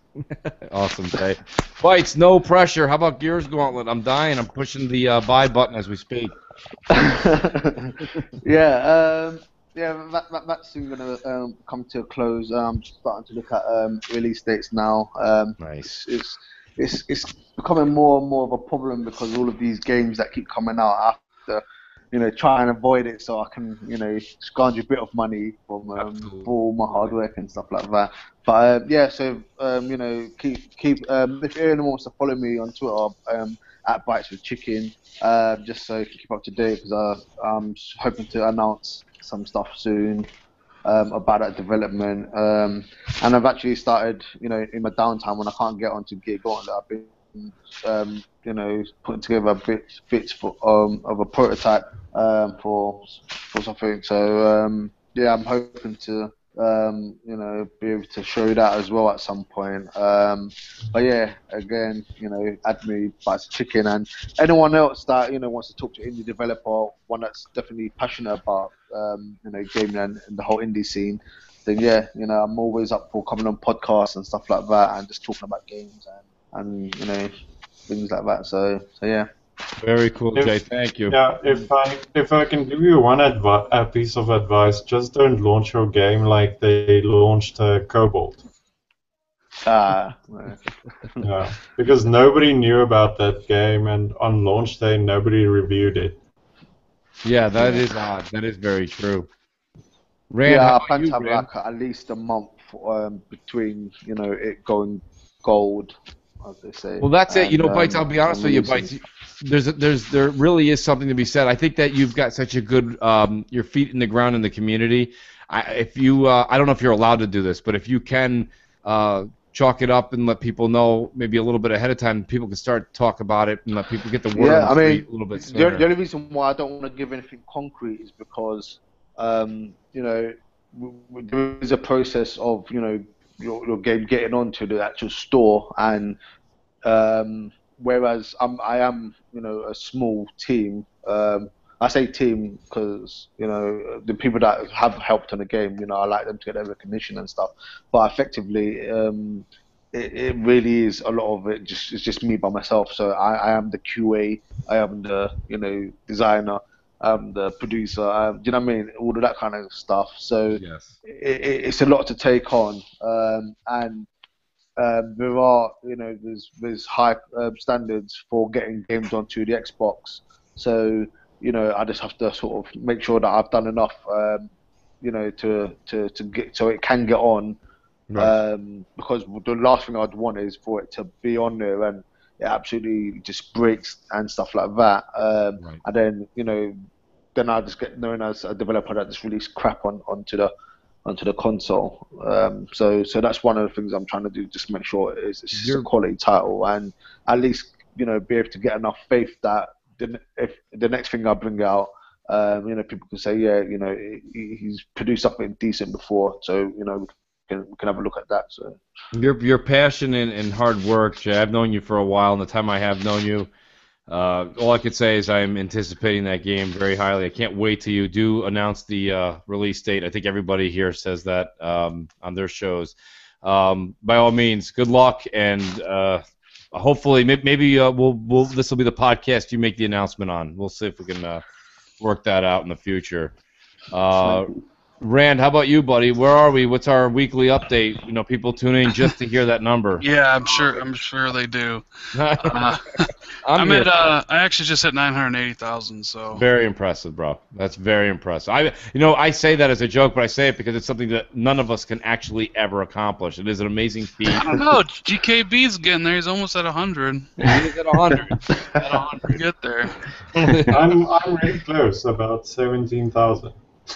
Awesome, Jay. Fights, no pressure. How about Gears Gauntlet? I'm dying. I'm pushing the buy button as we speak. That's soon going to come to a close. I'm just starting to look at release dates now. Nice. It's becoming more and more of a problem because all of these games that keep coming out after, try and avoid it so I can, scrounge a bit of money from for all my hard work and stuff like that. But keep if anyone wants to follow me on Twitter at Bites with Chicken, just so you can keep up to date, because I'm hoping to announce some stuff soon about that development. And I've actually started, in my downtime when I can't get onto Gear Gauntlet, I've been putting together bits for of a prototype for something. So I'm hoping to you know, be able to show that as well at some point. But yeah, again, you know, add me Bites Chicken, and anyone else that, you know, wants to talk to indie developer, one that's definitely passionate about, you know, gaming and the whole indie scene, then yeah, you know, I'm always up for coming on podcasts and stuff like that, and just talking about games and you know, things like that. So yeah. Very cool, Jay. Thank you. Yeah, if I can give you one a piece of advice, just don't launch your game like they launched Cobalt. No. Yeah, because nobody knew about that game, and on launch day, nobody reviewed it. Yeah, that is odd. That is very true. Rand, Yeah, how I about plan you, to have Rand? like at least a month between, you know, it going gold, as they say. Well, that's it. You and, know, Bites, I'll be honest with you, releasing. Bites. There really is something to be said. I think that you've got such a good, your feet in the ground in the community. I don't know if you're allowed to do this, but if you can chalk it up and let people know maybe a little bit ahead of time, people can start to talk about it and let people get the word on the street a little bit sooner. The only reason why I don't want to give anything concrete is because, you know, there is a process of, you know, your game getting onto the actual store, and whereas I am, you know, a small team. I say team because, you know, the people that have helped on the game, you know, I like them to get their recognition and stuff. But effectively, it really is a lot of it. It's just me by myself. So I am the QA. I am the, you know, designer. I'm the producer. Do you know what I mean? All of that kind of stuff. So Yes. it's a lot to take on, and there are, you know, there's high standards for getting games onto the Xbox. So, you know, I just have to sort of make sure that I've done enough, you know, to get so it can get on. Right. Because the last thing I'd want is for it to be on there and it absolutely just breaks and stuff like that. Right. And then, you know, then I just get known as a developer that just released crap onto the console. So that's one of the things I'm trying to do, just make sure it's just a quality title, and at least, you know, be able to get enough faith that if the next thing I bring out, you know, people can say, yeah, you know, he's produced something decent before, so, you know, we can have a look at that. So Your passion and hard work, Jay. I've known you for a while, and the time I have known you, all I could say is I'm anticipating that game very highly. I can't wait till you do announce the release date. I think everybody here says that on their shows. By all means, good luck, and hopefully, maybe we'll this will be the podcast you make the announcement on. We'll see if we can work that out in the future. Rand, how about you, buddy? Where are we? What's our weekly update? You know, people tune in just to hear that number. Yeah, I'm sure they do. I actually just hit 980,000. So very impressive, bro. That's very impressive. I say that as a joke, but I say it because it's something that none of us can actually ever accomplish. It is an amazing feat. I don't know. GKB's getting there. He's almost at 100. He's at 100. At 100. Get there. I'm really close, about 17,000.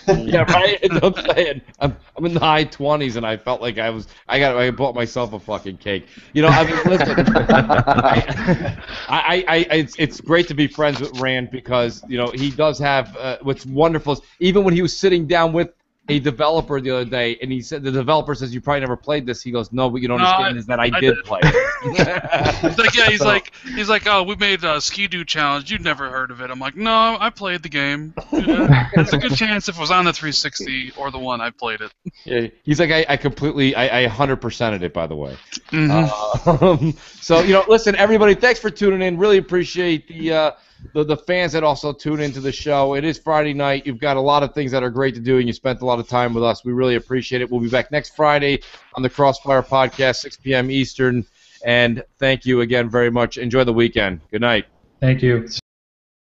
Yeah, right. I'm saying I'm in the high 20s, and I felt like I bought myself a fucking cake. You know, I mean, listen, it's great to be friends with Rand because, you know, he does have what's wonderful is even when he was sitting down with a developer the other day, and he said the developer says you probably never played this. He goes, no, what you don't understand is that I did play it. He's like, oh, we made a Ski-Doo challenge. You'd never heard of it. I'm like, no, I played the game. There's a good chance if it was on the 360 or the one, I played it. Yeah, he's like, I completely, I 100%ed it, by the way. Mm-hmm. So, you know, listen, everybody, thanks for tuning in. Really appreciate the fans that also tune into the show. It is Friday night. You've got a lot of things that are great to do, and you spent a lot of time with us. We really appreciate it. We'll be back next Friday on the CrossFire podcast, 6 p.m. Eastern. And thank you again very much. Enjoy the weekend. Good night. Thank you.